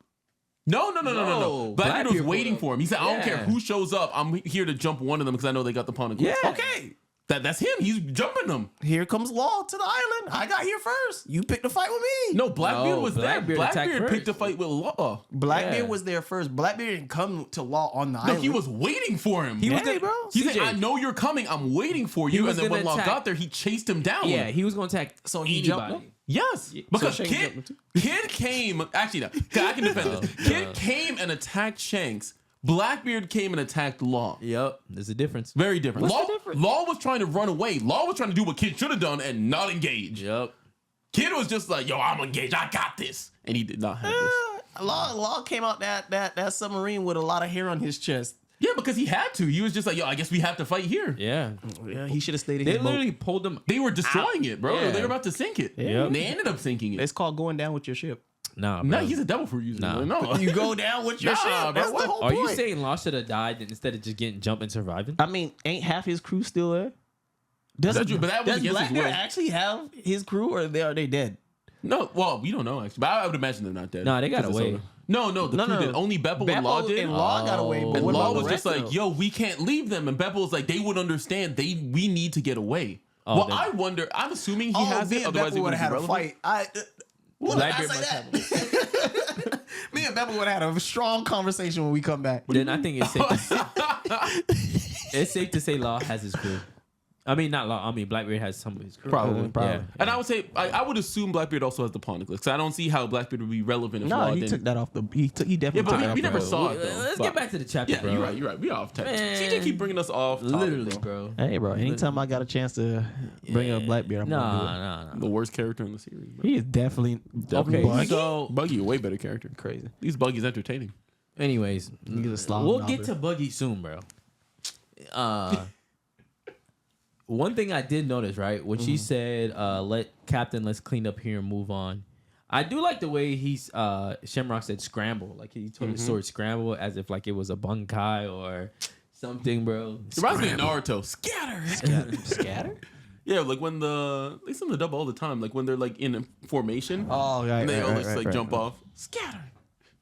No. No, Blackbeard was Blackbeard waiting pulled for him. He said, "I don't care Yeah. who shows up. I'm here to jump one of them because I know they got the poneglyphs." Yeah. Okay. That's him. He's jumping them. Here comes Law to the island. I got here first. You picked a fight with me. No, Blackbeard No, was Blackbeard there. attacked Blackbeard picked a first. fight with Law. Blackbeard Yeah. was there first. Blackbeard didn't come to Law on the No, island. he was waiting for him. He was Hey, gonna, bro. He CJ, said, "I know you're coming. I'm waiting for you." was And then when gonna Law attack- got there, he chased him down. Yeah, he was going to attack. So he jumped anybody. him? Yes, because Shanks jumped him Kid came. Actually, no. I can defend this. Kid came and attacked Shanks. Blackbeard came and attacked Law. Yep, there's a difference. Very different. What's the difference? Law was trying to run away. Law was trying to do what Kid should have done and not engage. Yep. Kid was just like, "Yo, I'm engaged. I got this," and he did not have this. Law came out that submarine with a lot of hair on his chest. Yeah, because he had to. He was just like, "Yo, I guess we have to fight here." Yeah. Yeah, he should have stayed in They his boat. literally pulled him. They were destroying it, bro. Yeah. They were about to sink it. Yep. And they ended up sinking it. It's called going down with your ship. Nah, No, bro. he's a devil fruit user. Nah. No, You go down with your Nah, ship. bro, That's what? the whole Are point. you saying Law should have died instead of just getting jumped and surviving? I mean, ain't half his crew still there? Does That's true, but that was does against his Blackbeard will. actually have his crew, or are they dead? No, well, we don't know actually, but I would imagine they're not dead. Nah, they got 'Cause it's away. over. No, the crew did. Only Beppo and Law did. And Law got away. But And what Law about was the just rest of like, them? "Yo, we can't leave them." And Beppo was like, "They would understand. We need to get away." Oh, well, then- I wonder. I'm assuming he has me it. and Otherwise, Beppo it would would have have had a fight. Look, I Blackbeard say must that. Me and Beppo would have had a strong conversation when we come back. Then I think it's safe to say, it's safe to say Law has his crew. I mean, not Law. I mean, Blackbeard has some of his crew. Probably. Yeah. And I would say, I would assume Blackbeard also has the poneglyphs. Because I don't see how Blackbeard would be relevant if Law No, he didn't. took that off the. He definitely Yeah, but took we that never off the- saw it though. Let's But- get back to the chapter, Yeah, bro. you're right. We off topic. Man. CJ keep bringing us off topic, Literally, bro. bro. Hey, bro. Anytime I got a chance to bring up Blackbeard, I'm gonna do it. Nah. The worst character in the series, bro. He is definitely Okay, Buggy? so Buggy, a way better character. crazy. These Buggy's entertaining. anyways, He's a slob we'll knobber. get to Buggy soon, bro. One thing I did notice, right, when she said, let's clean up here and move on. I do like the way Shamrock said scramble. Like he told his sword scramble as if like it was a bunkai or something, bro. It reminds me of Naruto. Scatter. Scatter? Yeah, like when they send the dub all the time. Like when they're like in formation. Oh, right. And they right, always right, like right, jump right. off. Scatter.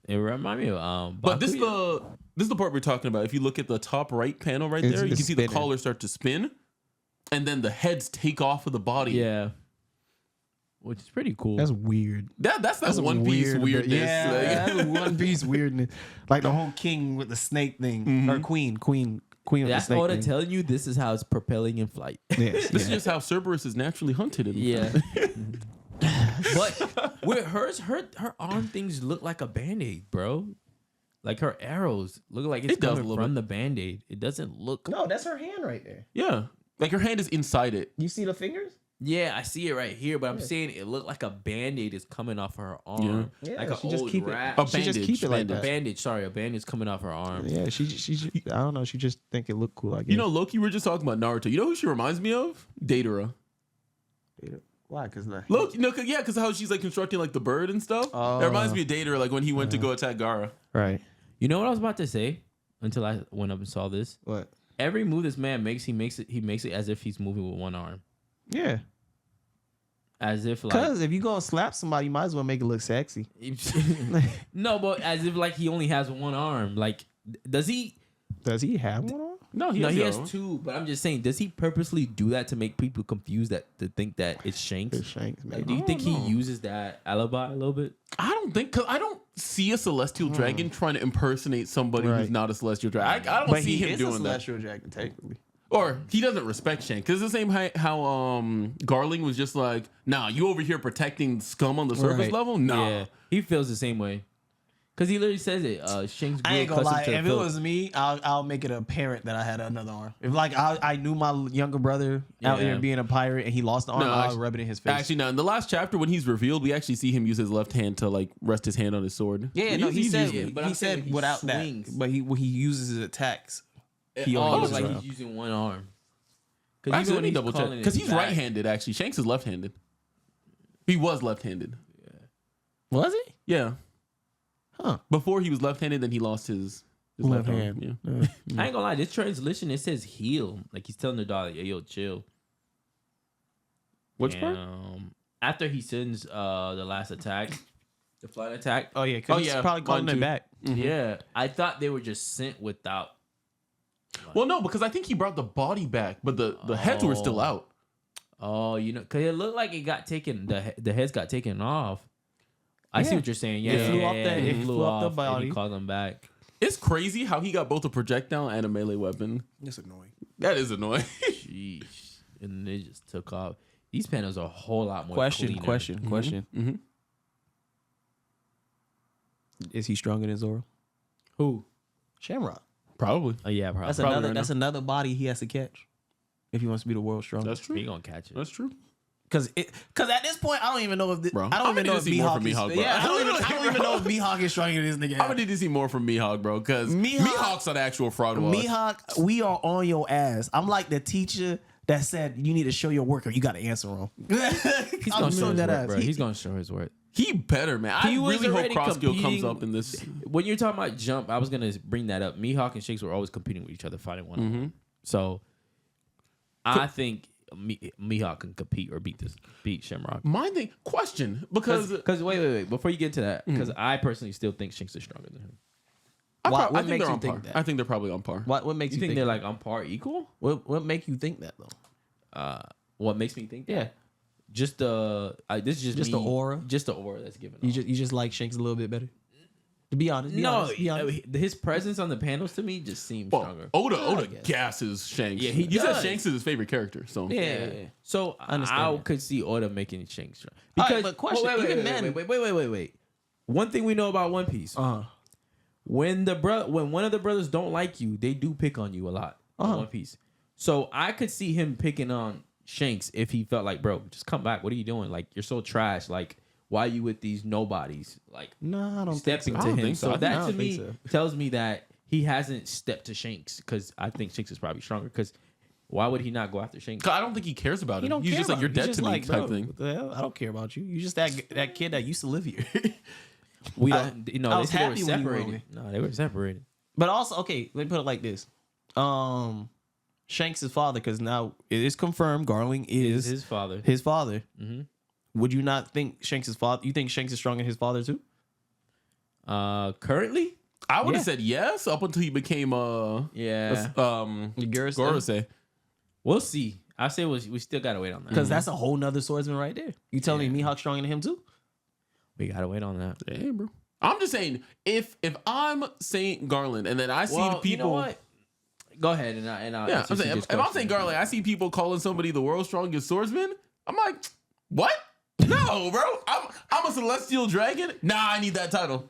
It remind me of But this Bakuya. is the part we're talking about. If you look at the top right panel right It's- there, you it's can see the spinning. collar start to spin, and then the heads take off of the body. Yeah. Which is pretty cool. That's weird. That's That's One Piece weird, weirdness. Yeah, Like- that's One Piece weirdness. Like the whole king with the snake thing, or queen with the That's snake all thing. to telling you this is how it's propelling in flight. Yes, This is yeah. just how Cerberus is naturally hunted. Yeah. But with hers, her arm things look like a Band-Aid, bro. Like her arrows look like it's coming from the Band-Aid. It doesn't look. No, that's her hand right there. Yeah. Like her hand is inside it. You see the fingers? Yeah, I see it right here, but I'm saying it looked like a Band-Aid is coming off her arm. Yeah, Like she an just old keep it. rat. A She just keep it like A that. bandage, sorry, a bandage coming off her arm. Yeah, she I don't know. She just think it looked cool. I guess. You know, Loki, we're just talking about Naruto. You know who she reminds me of? Datara. why? Because Loki, no, because how she's like constructing like the bird and stuff. Oh. It reminds me of Datara, like when he went to go attack Gaara. right. You know what I was about to say until I went up and saw this? What? Every move this man makes, he makes it as if he's moving with one arm. Yeah. As if like Because if you go and slap somebody, you might as well make it look sexy. no, but as if like he only has one arm. Like, does he? Does he have one on? No, he No, has, he the has other one. two. But I'm just saying, does he purposely do that to make people confused to think that it's Shanks? It's Shanks, man. Like, do you think he uses that alibi a little bit? I don't think, because I don't see a celestial dragon trying to impersonate somebody who's Right. not a celestial dragon. I don't But see he him is a doing that. celestial dragon, technically. Or he doesn't respect Shanks. Because it's the same how Garling was just like, nah, you over here protecting scum on the surface Right. level? Nah. Yeah, he feels the same way. Because he literally says it. Shanks I ain't grew gonna lie. accustomed to If the it filth. was me, I'll make it apparent that I had another arm. If like I knew my younger brother out Yeah. there being a pirate and he lost the arm, No, I'll actually- rub it in his face. Actually, no. In the last chapter, when he's revealed, we actually see him use his left hand to like rest his hand on his sword. yeah, no, he He's said using it. but he I'm saying said when he without swings. that, but when he uses his attacks, he Oh, only it uses looks like one. he's using one arm. Actually, let me double check. calling it Because he's back- right-handed, actually. Shanks is left-handed. He was left-handed. Was he? Yeah. Huh. Before he was left-handed, then he lost his left Left hand. hand. Yeah. I ain't gonna lie, this translation it says heal. Like he's telling the dog, like, hey, yo, chill. Which part? After he sends the last attack, the flight attack. Oh yeah, because Oh, he's yeah, probably calling mine it too. back. Yeah, I thought they were just sent without. Well, no, because I think he brought the body back, but the heads were still out. Oh, you know, because it looked like it got taken. The heads got taken off. I see Yeah. what you're saying. Yeah, It flew yeah, off yeah, the- it it flew flew off off the and body. he called them back. It's crazy how he got both a projectile and a melee weapon. It's annoying. That is annoying. Jeez, and they just took off. These panels are a whole lot more. Question. Mhm. Is he stronger than Zoro? Who? Shamrock. Probably. Oh yeah, probably. That's Probably another. right That's another body he has to catch if he wants to be the world's strongest. That's true. He gonna catch it. That's true. Because at this point, I don't even know if Bro, I don't I'm even know gonna if see more Mihawk from is. Mihawk, bro. Yeah, I don't even know if Mihawk is stronger than this nigga. I'm gonna need to see more from Mihawk, bro, because Mihawk's an actual fraud watch. Mihawk, we are on your ass. I'm like the teacher that said you need to show your work or you got to answer wrong. He's I'm gonna show showing his that work, ass. bro. He's gonna show his work. He better, man. I He was really hope already cross skill comes competing- up in this. When you're talking about jump, I was gonna bring that up. Mihawk and Shakes were always competing with each other, fighting one another. So I think Mihawk can compete or beat Shamrock. My thing, question, because Because wait, before you get to that, because I personally still think Shanks is stronger than him. What I think makes they're you on par. think that? I think they're probably on par. What makes You think they're like on par, equal? what make you think that though? What makes me think that? Yeah. Just this is just the me- aura? just the aura that's given. You off. just like Shanks a little bit better. To be honest, be honest. his presence on the panels to me just seems Well, stronger. Oda gasses Shanks. Yeah, he said does. Shanks is his favorite character. So Yeah. So understand I that. could see Oda making Shanks strong. All right, Because but question, wait, even wait, then- wait. One thing we know about One Piece: when one of the brothers don't like you, they do pick on you a lot. in One Piece. So I could see him picking on Shanks if he felt like, bro, just come back. What are you doing? Like, you're so trash. Like, why are you with these nobodies? Like, No, I don't stepping think I to don't him. think so. So I that don't to think me so. tells me that he hasn't stepped to Shanks, because I think Shanks is probably stronger. Because why would he not go after Shanks? 'Cause I don't think he cares about He him. don't He's care just like, about you're it. dead He's to just me like, type bro, thing. What the hell? I don't care about you. You just that kid that used to live here. We don't. You know, I they was said they happy were when you were separated. No, they were separated. But also, okay, let me put it like this. Shanks' father, because now it is confirmed Garling is His father. his father. Mm-hmm. Would you not think Shanks' father? You think Shanks is stronger than his father too? Currently, I would Yeah. have said yes up until he became yeah. Gorosei. We'll see. I say we still gotta wait on that. Because that's a whole nother swordsman right there. You telling me Mihawk's stronger than him too? We gotta wait on that. Hey, bro. I'm just saying, if I'm Saint Garland and then I see people, you know what? Go ahead and I'll yeah, answer I'm saying, CJ's if I'm question. Saint Garland, I see people calling somebody the world's strongest swordsman. I'm like, what? No, bro. I'm a celestial dragon. Nah, I need that title.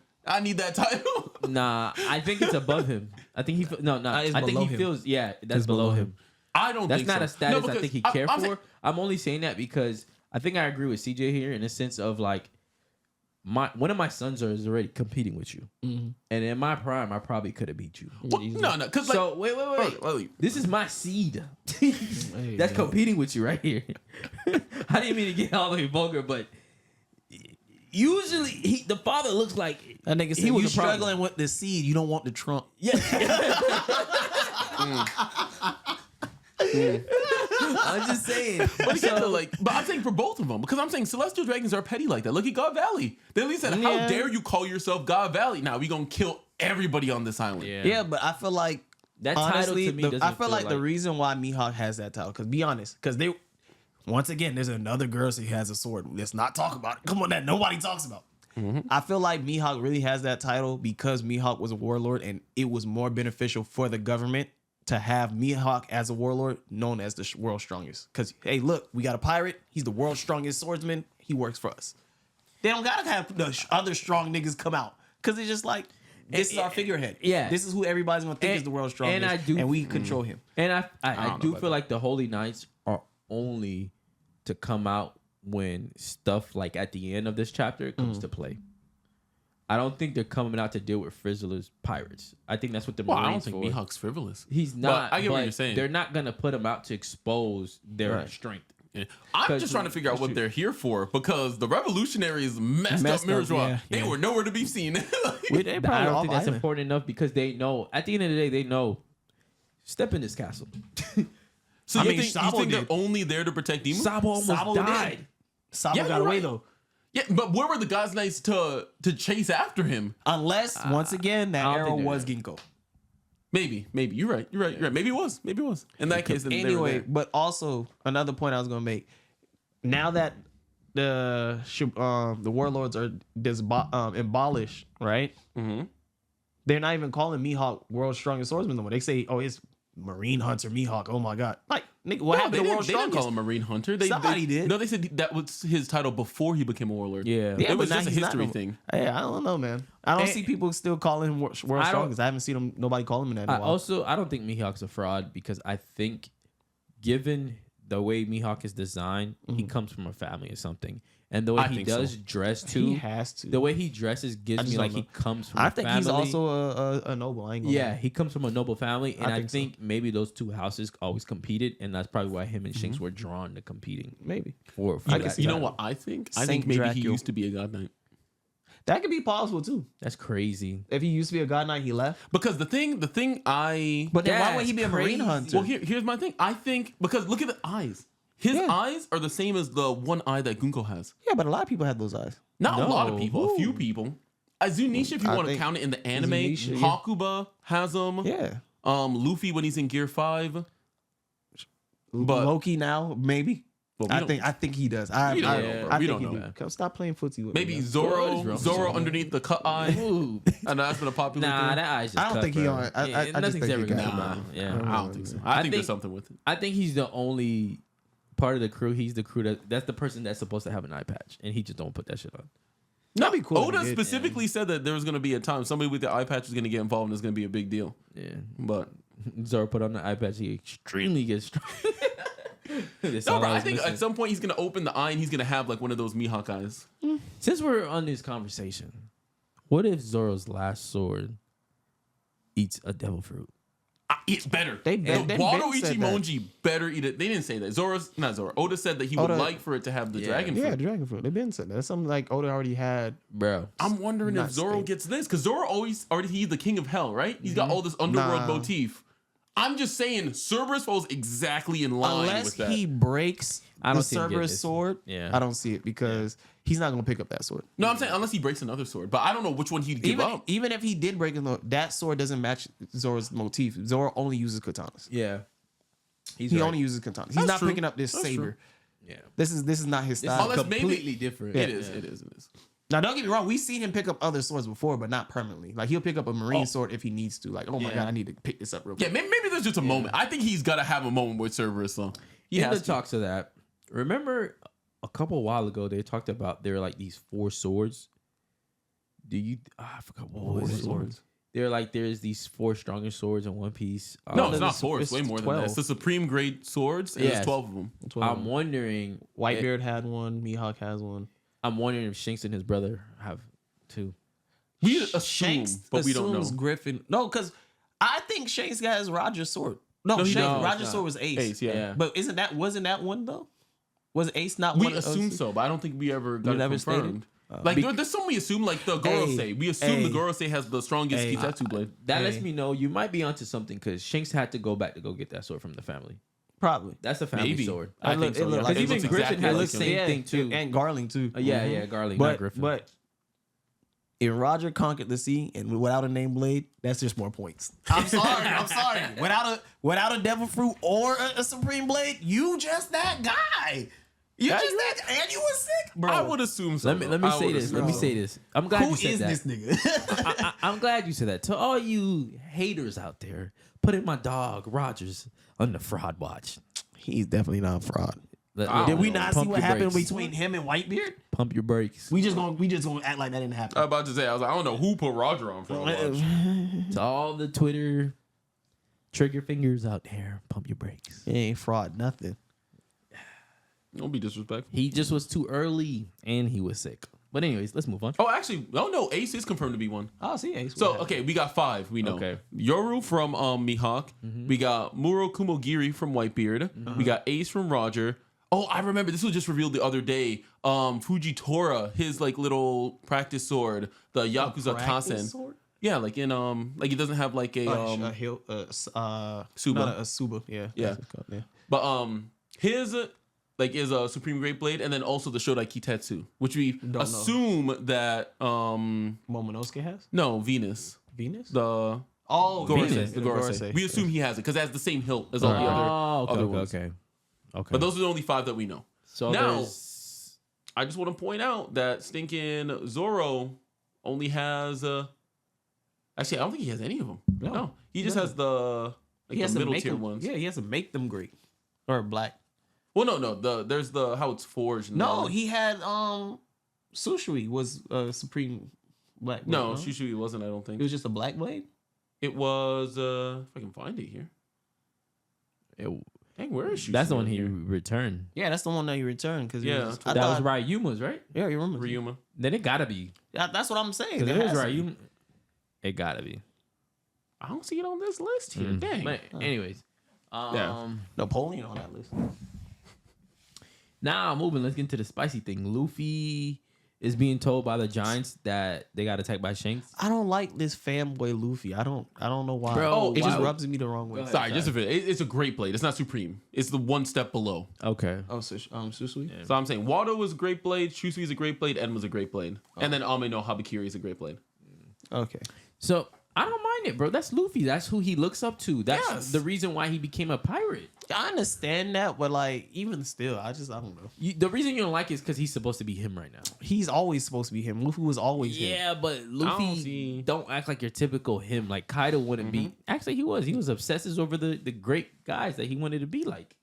Nah, I think it's above him. I think he I think he feels that's below him. I don't That's think not so. a status No, I think he because cared I'm for. saying- I'm only saying that because I think I agree with CJ here in the sense of like one of my sons is already competing with you, and in my prime, I probably could have beat you. Well, no, because like, So wait. This is my seed that's competing with you right here. I didn't mean to get all the way vulgar, but usually the father looks like That nigga said, he was you a problem. struggling with the seed. You don't want the trunk. Yeah. I'm just saying. but I'm saying for both of them because I'm saying celestial dragons are petty like that. Look at God Valley. They at least said, "How dare you call yourself God Valley? Now we gonna kill everybody on this island." Yeah, but I feel like That title honestly, to me doesn't I feel feel like the like- reason why Mihawk has that title, because be honest, because they once again, there's another girl who has a sword. Let's not talk about it. Come on, that nobody talks about. I feel like Mihawk really has that title because Mihawk was a warlord, and it was more beneficial for the government to have Mihawk as a warlord, known as the world's strongest. Because hey, look, we got a pirate. He's the world's strongest swordsman. He works for us. They don't gotta have the other strong niggas come out because it's just like this is our figurehead. Yeah. This is who everybody's gonna think is the world's strongest, and we control him. And I don't do know feel like the Holy Knights are only to come out when stuff like at the end of this chapter comes to play. I don't think they're coming out to deal with Frizzler's pirates. I think that's what the Well, I don't Marines think for. Mihawk's frivolous. He's not. But I get what but you're saying. They're not gonna put him out to expose their strength. Yeah. I'm 'Cause just trying to figure out what they're here for because the revolutionaries messed Messed up Mirror's up, Rock. yeah, They yeah. were nowhere to be seen. They I probably don't off think that's island. important enough because they know at the end of the day they know step in this castle. So I you mean, think Sabo they're did. only there to protect Demu? Sabo almost Sabo did. died. Sabo Yeah, got you're away right. though. Yeah, but where were the God's Knights to chase after him? Unless once again that I don't arrow think they're was there. Ginkgo. Maybe. You're right. Maybe it was. In that case, then they were Anyway, there. but also another point I was gonna make. Now that the warlords are abolished, right? Mm-hmm. They're not even calling Mihawk world's strongest swordsman no more. They say, "Oh, it's Marine Hunter Mihawk." Oh my god! Like, nigga, what No, happened they to didn't, world's they didn't strongest? call him Marine Hunter. Somebody did. No, they said that was his title before he became a warlord. Yeah. Yeah, it was but now just a he's not history no- thing. Hey, I don't know, man. I don't And- see people still calling him world's don't- strongest. I haven't seen him. Nobody call him in that in a while. I don't think Mihawk's a fraud because I think given the way Mihawk is designed, he comes from a family or something. And the way I he think does so. dress too, He has to. the way he dresses gives just me like don't he comes from I a think family. he's also a noble. I ain't gonna Yeah, lie. he comes from a noble family, and I think so. think maybe those two houses always competed, and that's probably why him and Shanks were drawn to competing Maybe for I that can see You know title. what I think? I Saint think maybe he Dracula. used to be a God Knight. that could be possible too. That's crazy. If he used to be a god knight, he left. Because the thing I But then why That's would he be a marine crazy. hunter? well here's my thing. I think because look at the eyes. His Yeah. eyes are the same as the one eye that Gunko has. Yeah, but a lot of people have those eyes. Not a lot of No. people, a few people. Zunisha, if you I want to think count it in the anime, Zunisha, yeah. Hakuba has them. Yeah. Luffy when he's in Gear 5. But Loki now, maybe. Well, we don't- I think he does. We don't know, bro. I We think don't he know. do. Come, stop playing footsie with maybe me. man. Zoro underneath the cut eye. Ooh. I know that's been a popular Nah, thing. that eye's just I don't cut, think he bro. on- I just nothing's think ever he gonna got come it. out. Yeah. I don't think so. I I think think- there's something with it. I think he's the only part of the crew. He's the crew that's the person that's supposed to have an eye patch, and he just don't put that shit on. No, be cool if Oda he did. specifically said that there was going to be a time somebody with the eye patch was going to get involved and it's going to be a big deal. Yeah, But Zoro put on the eye patch. He extremely gets strong. That's no, all bro, I was think missing. at some point he's going to open the eye and he's going to have like one of those Mihawk eyes. Since we're on this conversation, what if Zoro's last sword eats a devil fruit? It's better. They the been Wado said that. Ichimonji better eat it. They didn't say that. Not Zoro. Oda said that he would Oda- like for it to have the Yeah. dragon Yeah, fruit. dragon fruit. They've been said that. That's something like Oda already had. Bro, I'm wondering Not if Zoro stable. gets this because Zoro he's the king of hell, right? He's got all this underworld Nah. motif. I'm just saying Cerberus falls exactly in line Unless with that. he breaks I don't the see him getting Cerberus this. sword, Yeah. I don't see it because he's not going to pick up that sword. No, I'm saying unless he breaks another sword, but I don't know which one he'd give up. Even if he did break that sword doesn't match Zoro's motif. Zoro only uses katanas. yeah, He right. only uses katanas. He's That's not true. picking up this That's saber. Yeah, This is not his style. Unless maybe- completely different. It is. It is. Now, don't get me wrong. We've seen him pick up other swords before, but not permanently. Like, he'll pick up a marine sword if he needs to. Like, oh my Yeah. God, I need to pick this up real Yeah, quick. maybe there's just a moment. I think he's got to have a moment with Cerberus, though. In the talks of that, remember a couple while ago they talked about there are like these 4 swords. I forgot what was it. Swords. They're like there's these 4 strongest swords in One Piece. No, it's not 4. It's way more 12. than that. It's the supreme grade swords, and Yes. there's 12 of them. I'm wondering Whitebeard had one. Mihawk has one. I'm wondering if Shanks and his brother have 2. We assume, Shanks but we don't know. assumes Griffin. No, because I think Shanks has Roger's sword. No, he Shanks, don't. Roger's sword was Ace. Ace, yeah. But wasn't that one though? Was Ace not We one? assume so, but I don't think we ever got it never confirmed. stated? Like there's some we assume, like the Gorosei. We assume the Gorosei has the strongest Kitetsu blade. That lets me know you might be onto something because Shanks had to go back to go get that sword from the family. Probably. That's a family Maybe. sword. I think so. looked Yeah. like- Because even looks Griffin exactly has the like same him. thing too. And Garling too. Yeah, Garling, not Griffin. But if Roger conquered the sea and without a name blade, that's just more points. I'm sorry. Without a devil fruit or a supreme blade, you just that guy. You Yeah, just you- that, and you was sick, bro. I would assume so. let me I say would this. assume Let me so. say this. I'm glad Who you said is that. this nigga? I'm glad you said that. To all you haters out there, putting my dog Rogers on the fraud watch. He's definitely not a fraud. Let- Did we let- not see pump what your happened brakes. between him and Whitebeard? Pump your brakes. We just gonna act like that didn't I happen. was about to say, I was like, I don't know who put Roger on for a watch. To all the Twitter trigger fingers out there, pump your brakes. He ain't fraud, nothing. Don't be disrespectful. He just was too early and he was sick. But anyways, let's move on. Oh, actually, no, Ace is confirmed to be one. Oh, see, Ace. So, okay, we got 5, we know. Okay. Yoru from Mihawk. We got Muro Kumogiri from Whitebeard. We got Ace from Roger. Oh, I remember, this was just revealed the other day. Fujitora, his like little practice sword, the Yakuza Kasen. Yeah, like in like he doesn't have like a Suba. Not a Suba. Yeah. Yeah. That's what it's called, yeah. but his like is a Supreme Great Blade, and then also the Shodai Kitetsu, which we know. assume that Momonosuke has no, Venus. Venus. The Oh, Gorosei. Venus. The Gorosei. We assume he has it because it has the same hilt as all the Oh, other ones. okay. But those are the only 5 that we know. So Now- there's- I just want to point out that stinking Zoro only has actually I don't think he has any of them. No, he just has the like He has the to middle make tier them. ones. Yeah, he has to make them great or black. Well, no. There's the how it's forged. And No, then- he had Sushui was supreme black. Blade, no, Shushui wasn't. I don't It think was just a black blade. it was. If I can find it here. Dang, where is Shushui? that's the one he here? returned. Yeah, that's the one that you returned because Yeah, That was Ryuma's, right? Yeah, you remember? Ryuma. Then it gotta be. That's what I'm saying. Because It it was has to be. Ryuma. It gotta be. I don't see it on this list here. Dang. But anyways. Napoleon on that list. Now moving, let's get into the spicy thing. Luffy is being told by the Giants that they got attacked by Shanks. I don't like this fanboy Luffy. I don't know why. Bro, it just why- rubs me the wrong way. Sorry, just a bit. It's a great blade. It's not supreme. It's the one step below. Okay. Oh, so Susui. So I'm saying Wado was a great blade, Shusui is a great blade, Ed was a great blade, and then Ame no Habakiri is a great blade. Okay. So I don't mind it, bro. That's Luffy. That's who he looks up to. That's Yes. the reason why he became a pirate. I understand that, but like even still, I don't know. The reason you don't like it is because he's supposed to be him right now. He's always supposed to be him. Luffy was always him. Yeah, but don't Luffy see- don't act like your typical him. Like Kaido wouldn't be. Actually, he was. He was obsesses over the great guys that he wanted to be like.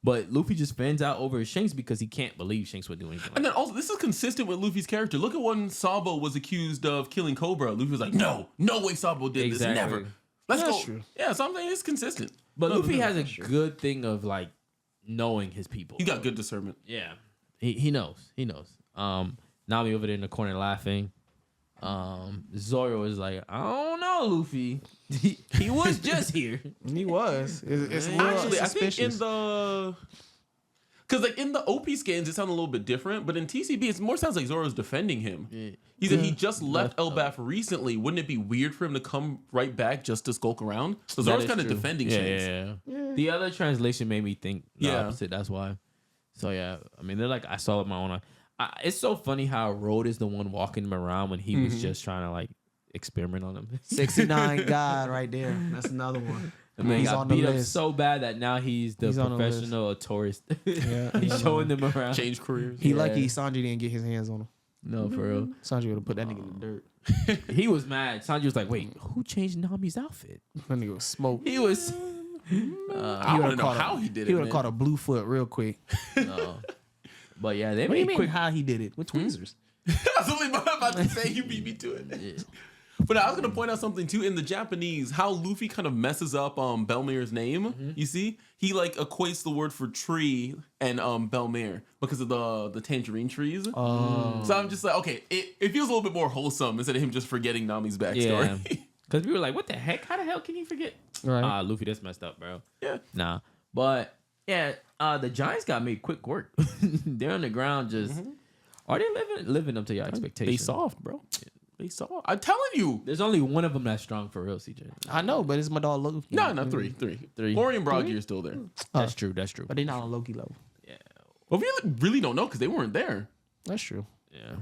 But Luffy just fans out over Shanks because he can't believe Shanks would do anything like And then also, this is consistent with Luffy's character. Look at when Sabo was accused of killing Cobra. Luffy was like, no way Sabo did Exactly. this. Never. Let's That's go. true. Yeah, so I'm saying it's consistent. But No, Luffy no, has a that's true. good thing of like knowing his people. He got good discernment. Yeah. He knows. He knows. Nami over there in the corner laughing. Zoro is like, I don't know, Luffy. he was just here. He was. It's a little Actually, I think in suspicious. the... Because like in the OP scans, it sounded a little bit different, but in TCB, it more sounds like Zoro's defending him. He said he just left Elbaf recently. Wouldn't it be weird for him to come right back just to skulk around? So That Zoro's is kind of true. defending Yeah, Shanks. yeah. The other translation made me think the Yeah. opposite. That's why. So yeah, I mean, they're like, I saw it with my own eye. It's so funny how Road is the one walking him around when he was just trying to like experiment on him. 69 God right there. That's another one. And then he He's got on the beat up list. so bad that now he's the He's on the list. professional tourist. Yeah. He's showing them around. Change careers. He lucky Sanji didn't get his hands on him. No, for real. Sanji would have put that nigga in the dirt. He was mad. Sanji was like, "Wait, who changed Nami's outfit?" That nigga was smoked. He was. I want to know how he did He it, would have man. caught a blue foot real quick. No. But yeah, they What do you made mean quick. how he did it with tweezers? I was only about to say you beat me to it. Yeah. But I was gonna point out something too in the Japanese, how Luffy kind of messes up Belmir's name. You see, he like equates the word for tree and Belmir because of the tangerine trees. So I'm just like, okay, it feels a little bit more wholesome instead of him just forgetting Nami's backstory. Yeah. Because we were like, what the heck? How the hell can he forget? Right. Luffy, that's messed up, bro. Yeah. Nah. But yeah, the Giants got made quick work. They're on the ground just. Are they living up to your expectations? They soft, bro. They soft. I'm telling you. There's only one of them that's strong for real, CJ. I know, but it's my dog Loki. No, not three. Ori and Brogy are still there. That's true. That's true. But they're not on Loki level. Yeah. Well, we really don't know because they weren't there. That's true. Yeah.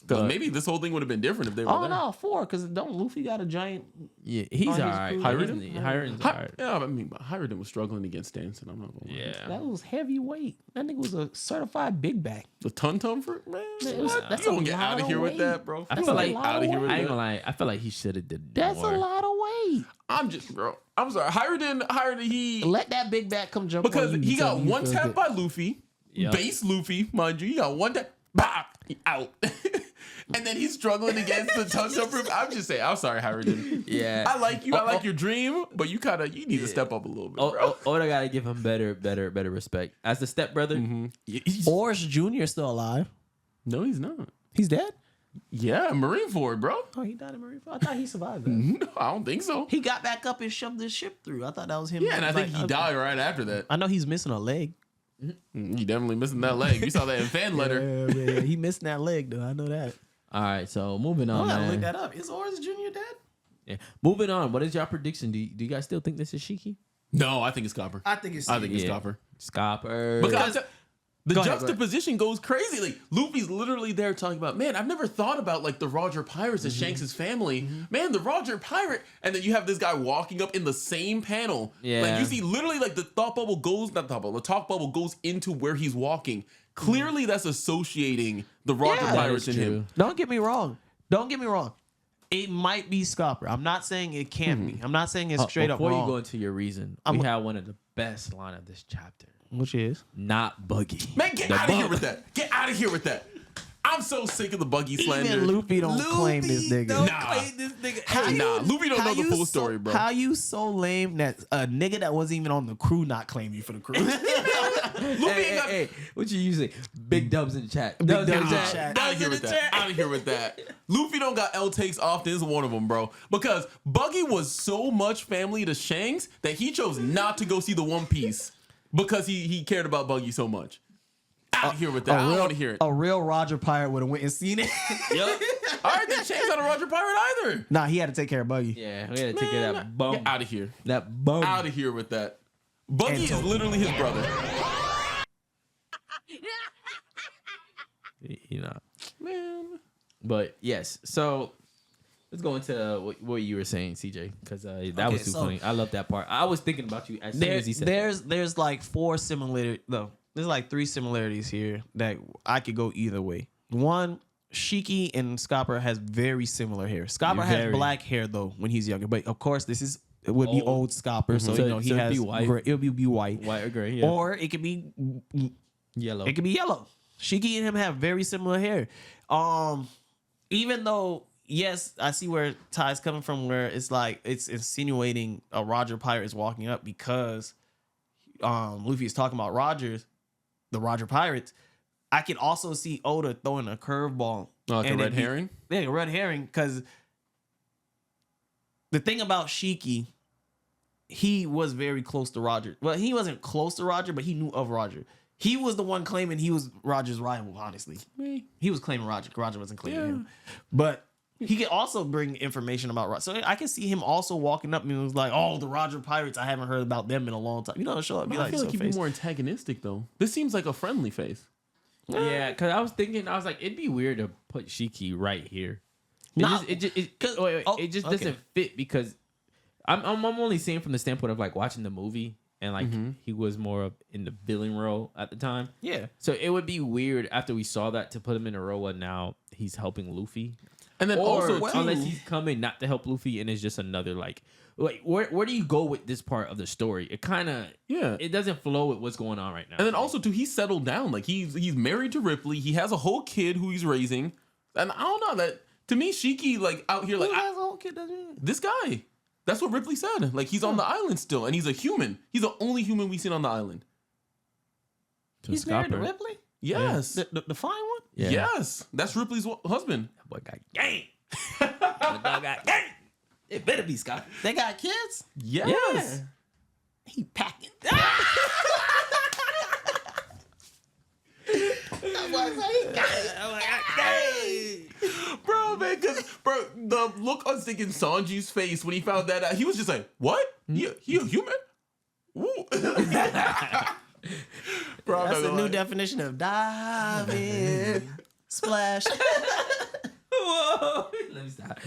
Because But- maybe this whole thing would have been different if they were Oh there. no, 4 because don't Luffy got a giant. Yeah, he's Oh, all he's right. cool. Hiren's all right. Yeah, I mean, but Hiruden was struggling against Stanson. I'm not gonna lie. Yeah. That was heavyweight. That nigga was a certified big back. The ton fruit, man. That's That's you gonna a get lot out of of here with weight. that, bro. I That's feel a like lot out of of here with I ain't that. gonna lie. I feel like he should have did That's more. a lot of weight. I'm just, bro. I'm sorry. Hiruden, he Let that big back come jump because on you he got until you one feel tap good. by Luffy, Yep. base Luffy, mind you. He got one tap, bah, he out, and then he's struggling against the touchdown proof. I'm just saying. I'm sorry, Hiruden. Yeah. I like you. I like your dream, but you need to step up a little bit, bro. Oda gotta give him better respect as the stepbrother. Orange Jr. still alive. No, he's not. He's dead? Yeah, Marineford, bro. Oh, he died in Marineford. I thought he survived that. No, I don't think so. He got back up and shoved his ship through. I thought that was him. Yeah, and I think Like, he died right after that. I know he's missing a leg. You definitely missing that leg. You saw that in fan letter. Yeah, he missing that leg though. I know that. All right, so moving I on, gotta man. look that up. Is Orange Jr. dead? Yeah. Moving on. What is your prediction? Do you guys still think this is Shiki? No, I think it's Copper. I think it's. I think it's Yeah. Copper. Scopper. Because the Go ahead, juxtaposition goes crazy. Like Luffy's literally there talking about, man, I've never thought about like the Roger Pirates as Shanks' family. Man, the Roger Pirate, and then you have this guy walking up in the same panel. Yeah. Like you see literally like the thought bubble goes, not the thought bubble, the talk bubble goes into where he's walking. Clearly that's associating the Roger Yeah, Pirates that in is him. Don't get me wrong. It might be Scopper. I'm not saying it can't be. I'm not saying it's straight up Before wrong. you go into your reason, we had one of the best line of this chapter. Which is? Not Buggy. Man, get The out of here bug. with that. Get out of here with that. I'm so sick of the buggy slander. Even Luffy don't claim this nigga. Nah. claim this nigga. Luffy don't know the full story, bro. How you so lame that a nigga that wasn't even on the crew not claim you for the crew? Luffy ain't got Hey, what you using? Big dubs in the chat. Big Dubs in dubs the in the chat. chat. Out of here with that. Out of here with that. Luffy don't got L takes often is one of them, bro. Because Buggy was so much family to Shanks that he chose not to go see the One Piece because he cared about Buggy so much. Out of here with that. I don't want to hear it. A real Roger Pirate would have went and seen it. Yup. All right, then Shanks not a Roger Pirate either. Nah, he had to take care of Buggy. Yeah, we gotta take care of that bum. Get out of here. That bum. Out of here with that. Buggy is literally his brother. You know. Man. But yes, so let's go into what you were saying, CJ, because that was too so- funny. I love that part. I was thinking about you as soon as he said that. There's like 4 similarities. No, there's like 3 similarities here that I could go either way. One, Shiki and Scopper has very similar hair. Scopper has Very. black hair though when he's younger, but of course it would be old Scopper, so So- you know he so it'd has be white. gray, it'll be white. White or gray, yeah. Or it could be Yellow. It could be yellow. Shiki and him have very similar hair. Even though, yes, I see where Ty's coming from, where it's like it's insinuating a Roger Pirate is walking up because Luffy is talking about the Roger Pirates. I could also see Oda throwing a curveball. Like a and red it'd be- herring? Yeah, a red herring. Because the thing about Shiki, he was very close to Roger. Well, he wasn't close to Roger, but he knew of Roger. He was the one claiming he was Roger's rival, honestly. He was claiming Roger. Roger wasn't claiming him. But he could also bring information about Roger. So I can see him also walking up and it was like, oh, the Roger Pirates, I haven't heard about them in a long time. You know, show up. Be I like, feel like so he'd be face. more antagonistic though. This seems like a friendly face. Yeah, because I was like, it'd be weird to put Shiki right here. It Nah, just okay. doesn't fit because I'm only saying from the standpoint of like watching the movie and like he was more of in the villain role at the time. Yeah. So it would be weird after we saw that to put him in a role where now he's helping Luffy. And then or also, too, unless he's coming not to help Luffy and it's just another like where do you go with this part of the story? It kind of it doesn't flow with what's going on right now. And then also too, he's settled down. Like he's married to Ripley. He has a whole kid who he's raising. And I don't know that to me, Shiki like out here like has a whole kid, doesn't he? this guy. That's what Ripley said. Like he's on the island still, and he's a human. He's the only human we've seen on the island. He's married to Ripley? Yes. The fine one? Yeah. Yes. That's Ripley's husband. That boy got gang. That dog got gang. It better be Scott. They got kids? Yes. He packing. Bro, man, bro, the look on stinking Sanji's face when he found that out, he was just like, what? He a human? Ooh. Bro, That's the new definition of dive in, splash. Whoa. Let me stop.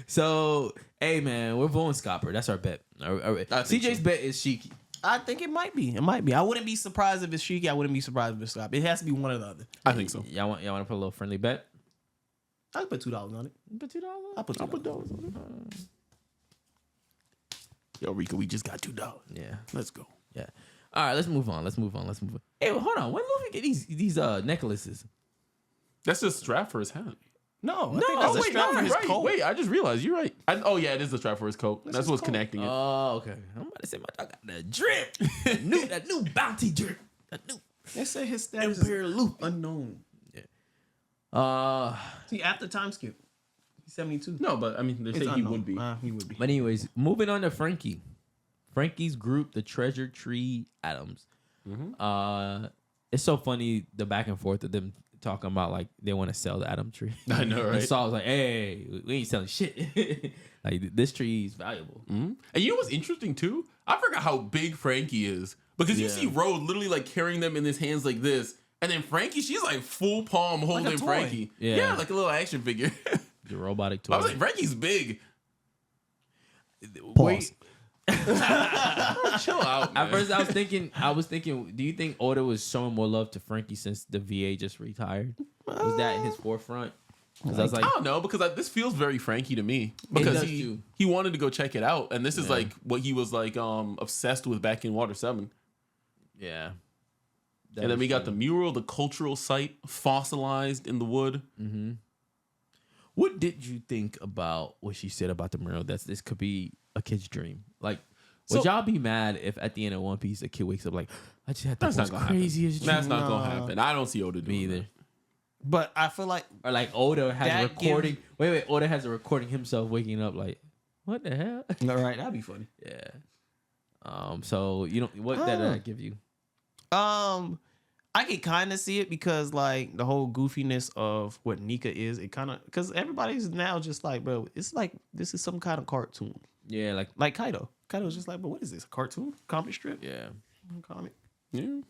So, hey, man, we're voting Scopper. That's our bet. CJ's bet is Shiki. I think it might be. It might be. I wouldn't be surprised if it's Shiki. I wouldn't be surprised if it's Scott. It has to be one or the other. I think so. Y'all want to put a little friendly bet? I could put $2 on it. Put $2? I'll put $2 on it. Yo, Rico, we just got $2. Yeah. Let's go. Yeah. All right, let's move on. Hey, well, hold on. When Luffy get these necklaces? That's just strap for his hat. No, I think that's a strap for his right. coat. Wait, I just realized you're right. Yeah, it is the strap for his coat. That's his what's coat. connecting it. Oh, okay. I'm about to say my dog got the drip. that new bounty drip. That new They say his status Imperial is Luffy. unknown. Yeah. See, after time skip, he's 72. No, but I mean, they It's say he unknown. would be. He would be. But anyways, moving on to Frankie. Frankie's group, the Treasure Tree Atoms. It's so funny the back and forth of them talking about like they want to sell the atom tree. I know, right? And Saul's like, "Hey, we ain't selling shit. Like this tree is valuable." And you know what's interesting too? I forgot how big Frankie is because you see Rose literally like carrying them in his hands like this, and then Frankie, she's like full palm holding toy. Frankie. Yeah. Like a little action figure. The robotic toy. I was like, Frankie's big. Wait, Chill out, man. at first I was thinking, do you think Oda was showing more love to Frankie since the VA just retired? Was that in his forefront? Because I was like, I don't know because this feels very Frankie to me because does too. he wanted to go check it out, and this is like what he was like obsessed with back in Water 7. yeah. And then we got the mural, the cultural site fossilized in the wood. What did you think about what she said about the mural? That this could be a kid's dream. Like, would y'all be mad if at the end of One Piece a kid wakes up like, I just had the most craziest dream? That's not gonna happen. I don't see Oda doing Me either. But I feel like Or like Oda has a That recording. Wait. Oda has a recording himself waking up like, what the hell? all right, that'd be funny. Yeah. So you don't. What did that give you? I can kind of see it because like the whole goofiness of what Nika is, it kind of because everybody's now just like, bro, it's like this is some kind of cartoon. Yeah, Like Kaido. Kaido's just like, but what is this? A cartoon? Comic strip? yeah, Comic. Yeah.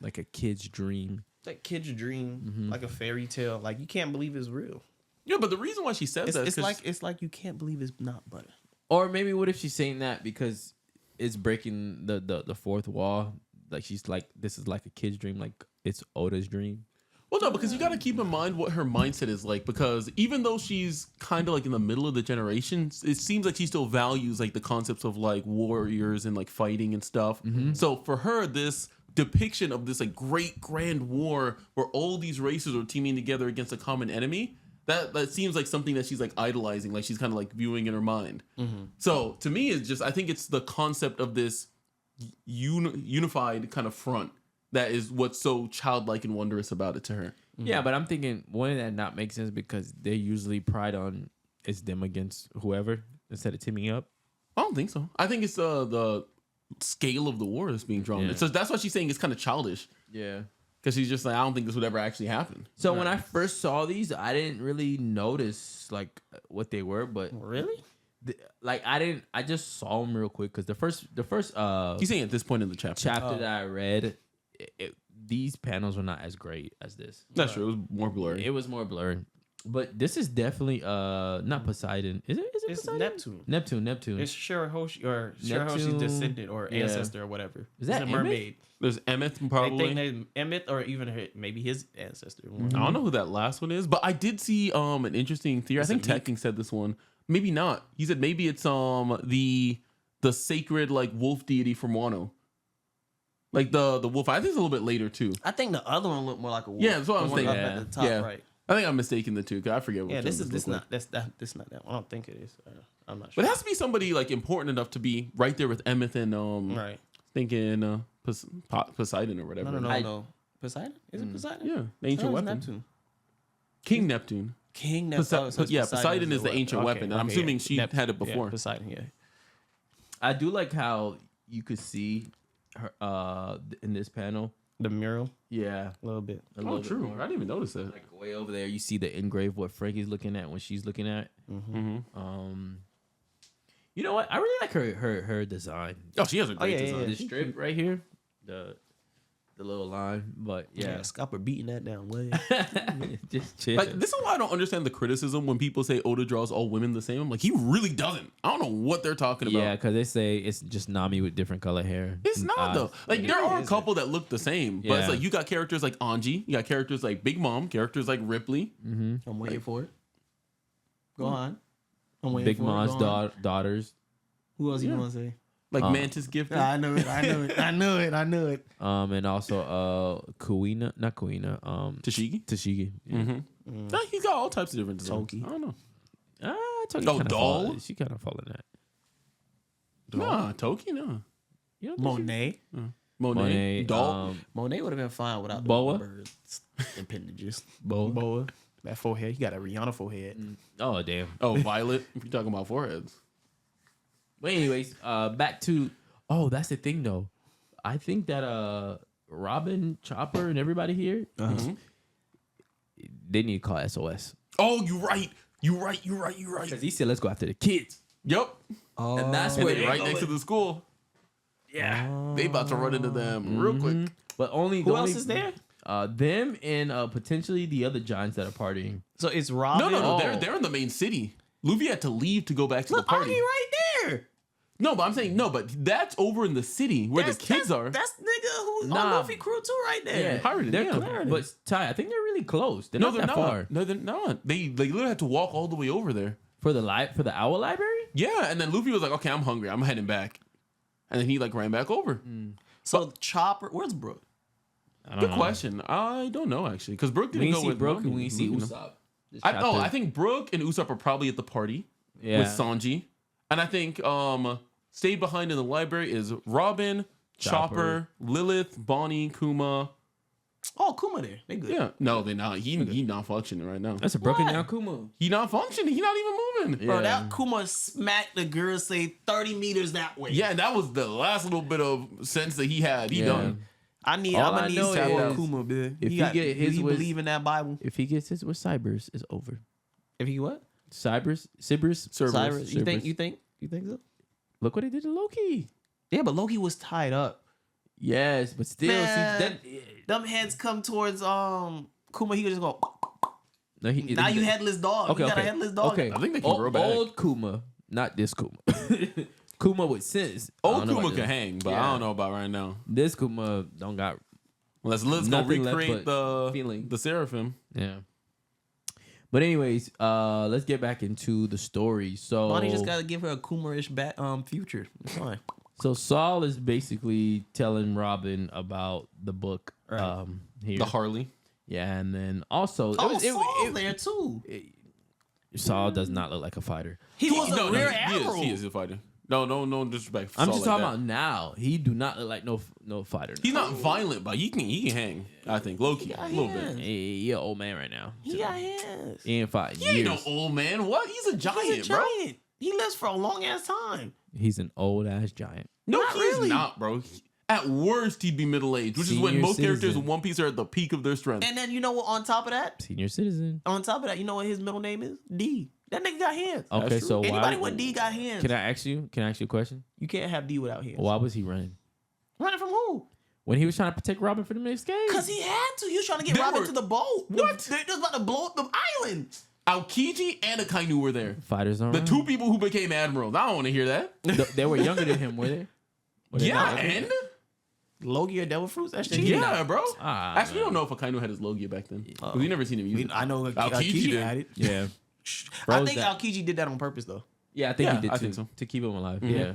like a kid's dream. It's like kid's dream, like a fairy tale. Like you can't believe it's real. Yeah, but the reason why she says that is 'cause- It's like you can't believe it's not butter. Or maybe what if she's saying that because it's breaking the fourth wall? Like she's like, this is like a kid's dream. Like it's Oda's dream. Well, no, because you got to keep in mind what her mindset is like. Because even though she's kind of like in the middle of the generations, it seems like she still values like the concepts of like warriors and like fighting and stuff. So for her, this depiction of this like great grand war where all these races are teaming together against a common enemy, that seems like something that she's like idolizing, like she's kind of like viewing in her mind. So to me, it's just I think it's the concept of this unified kind of front. That is what's so childlike and wondrous about it to her. Yeah, but I'm thinking wouldn't that not make sense because they usually pride on it's them against whoever instead of teaming up. I don't think so. I think it's the scale of the war that's being drawn. Yeah. So that's why she's saying it's kind of childish Yeah. because she's just like I don't think this would ever actually happen. So when I first saw these, I didn't really notice like what they were, but Really? like I just saw them real quick because the first He's saying at this point in the chapter. that I read, these panels were not as great as this. That's true. It was more blurry. It was more blurred, But this is definitely not Poseidon. Is it It's Poseidon? Neptune. Neptune. It's Shirahoshi or Neptune. Shirahoshi's descendant or Yeah. ancestor or whatever. Is that It's a mermaid? There's Emmett They probably. think they Emmett or even maybe his ancestor. I don't know who that last one is, but I did see an interesting theory. I think Tekking said this one. Maybe not. He said maybe it's the sacred like wolf deity from Wano. Like the wolf. I think it's a little bit later too. I think the other one looked more like a wolf. Yeah, that's what I was The one thinking. up at the top Yeah. right. I think I'm mistaken the two. Cause I forget what. Yeah, this one is look like. this not that one. I don't think it is. I'm not But sure. it has to be somebody like important enough to be right there with Emmett and Right. thinking Poseidon or whatever. No. Poseidon? Is it Poseidon? Yeah, the ancient Oh, it's weapon. Neptune. King Neptune. King Neptune. Poseidon is the ancient weapon, and I'm assuming she had it before. Yeah, Poseidon, yeah. I do like how you could see her in this panel. The mural, Yeah, a little bit. a Oh, little bit true. more. I didn't even notice that. Like way over there, you see the engraved what Frankie's looking at when she's looking at. Mm-hmm. You know what? I really like her design. Oh, she has a great yeah, design. yeah. The strip right here, the little line, but yeah, Scalper beating that down way. just chill. Like, this is why I don't understand the criticism when people say Oda draws all women the same. I'm like, he really doesn't. I don't know what they're talking about. Yeah, because they say it's just Nami with different color hair. It's and not eyes. though. Like there are a couple that look the same, but it's Yeah. like you got characters like Anji, you got characters like Big Mom, characters like Ripley. I'm waiting for it. Go on. I'm waiting Big for Mom's it. Go on. daughters. Who else you want to say? Like Mantis Gifted. I knew it. I knew it. And also Kuina, not Kuina. Tashigi. Tashigi. Yeah. Nah, he's got all types of different designs. Toki. I don't know. Toki Oh, kinda Doll? fall- She kind of fall in that. Nah, Toki, no. You don't think Monet. Monet. Doll. Monet would have been fine without Boa? the birds appendages. Boa? Boa. That forehead. He got a Rihanna forehead. Oh damn. Oh, Violet. If you're talking about foreheads. But anyways, back to that's the thing though. I think that Robin, Chopper, and everybody here, they need to call SOS. Oh, you're right. Because he said, let's go after the kids. Yep. And that's And where they right next to the school. Yeah. They about to run into them real quick. But Who else is there? Them and potentially the other giants that are partying. So it's Robin. No. Oh. They're in the main city. Luffy had to leave to go back to the party. Arnie right there. No, but I'm saying no, but that's over in the city where the kids are. That's nigga who's Nah. on Luffy crew too right there. Pirated, They're yeah. but Ty, I think they're really close. They're No, not they're that not. far. No, they're not. They literally had to walk all the way over there. For the owl library? Yeah, and then Luffy was like, "Okay, I'm hungry. I'm heading back," and then he like ran back over. So Chopper, where's Brooke? Good question. I don't know actually, because Brooke We didn't ain't go see with Brooke Nami. and we ain't see Luffy, no. Usopp. This I chapter. think Brooke and Usopp are probably at the party with Sanji, and I think stayed behind in the library is Robin, Chopper, Lilith, Bonnie, Kuma. Oh, Kuma there. They good. Yeah, no, they're not. He not functioning right now. That's a broken What? down Kuma. He not functioning. He not even moving. Bro, Yeah. that Kuma smacked the girl, say 30 meters that way. Yeah, and that was the last little bit of sense that he had. He Yeah. done. I'm All I gonna need know to is Kuma, man. if he get his do you with- believe in that Bible? If he gets his with Cybers, it's over. If he what? Cybers? Cerberus. Cyrus, you Cerberus. think so? Look what they did to Loki. Yeah, but Loki was tied up. Yes, but still, Man. see that. Them heads come towards Kuma. He could just go. No, Now you headless dog. Okay, you got a okay. headless dog. Okay, I think they can grow back. Old Kuma, not this Kuma. Kuma with sense. I Old don't know Kuma about can this. hang, but Yeah. I don't know about right now. This Kuma don't got. Let's go Nothing left recreate but feeling. the Seraphim. Yeah. But anyways, let's get back into the story. So Bonnie just gotta give her a Kuma-ish future. It's fine. So Saul is basically telling Robin about the book. Right. Here. The Harley. Yeah, and then also Saul's there too. Saul does not look like a fighter. He was a rear admiral. He is a fighter. No disrespect. I'm Saul just like talking that. about now. He do not look like no fighter. He's not violent, but he can hang. I think Loki a little bit. He an old man right now. He got hands. He ain't fighting He ain't no years. old man. What? He's a giant, He's a bro. giant. He lives for a long ass time. He's an old ass giant. No, Not he's really. not, bro. At worst, he'd be middle aged, which is when Senior most characters citizen. in One Piece are at the peak of their strength. And then you know what? On top of that, Senior citizen. you know what his middle name is? D. That nigga got hands. Okay, true. so Anybody why? with D got hands. Can I ask you a question? You can't have D without hands. Why was he running? Running from who? When he was trying to protect Robin from the escape? Because he had to. He was trying to get They Robin were- to the boat. What? They was about to blow up the island. Aokiji and Akainu were there. Fighters on The two people who became admirals. I don't want to hear that. They were younger than him, were they? Were they Yeah, not? and Logia Devil Fruits. That shit. yeah, bro. man. Actually, we don't know if Akainu had his Logia back then. We never seen him use it. I know Aokiji Aokiji did. had it. Yeah. I Froze think that. Aokiji did that on purpose though. Yeah, I think Yeah, he did I too. think so. To keep him alive. Yeah.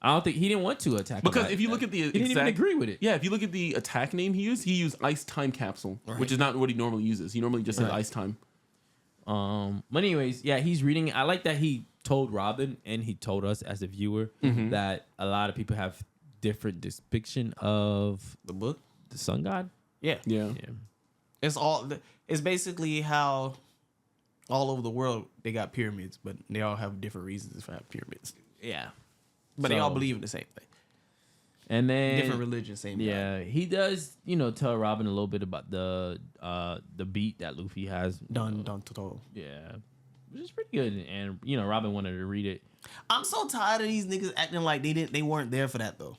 I don't think he didn't want to attack him Because like if you that. look at the he didn't even exact, agree with it. Yeah, if you look at the attack name he used Ice Time Capsule, which is not what he normally uses. He normally just says Ice Time. But anyways, yeah, he's reading it. I like that he told Robin and he told us as a viewer that a lot of people have different depiction of The book. the sun god. Yeah. Yeah. Yeah. It's basically how all over the world they got pyramids, but they all have different reasons for having pyramids. Yeah. But they all So- believe in the same thing. And then Different religions, same God. Yeah, he does, tell Robin a little bit about the beat that Luffy has. Dun dun dun. Yeah. Which is pretty good. And Robin wanted to read it. I'm so tired of these niggas acting like they weren't there for that though.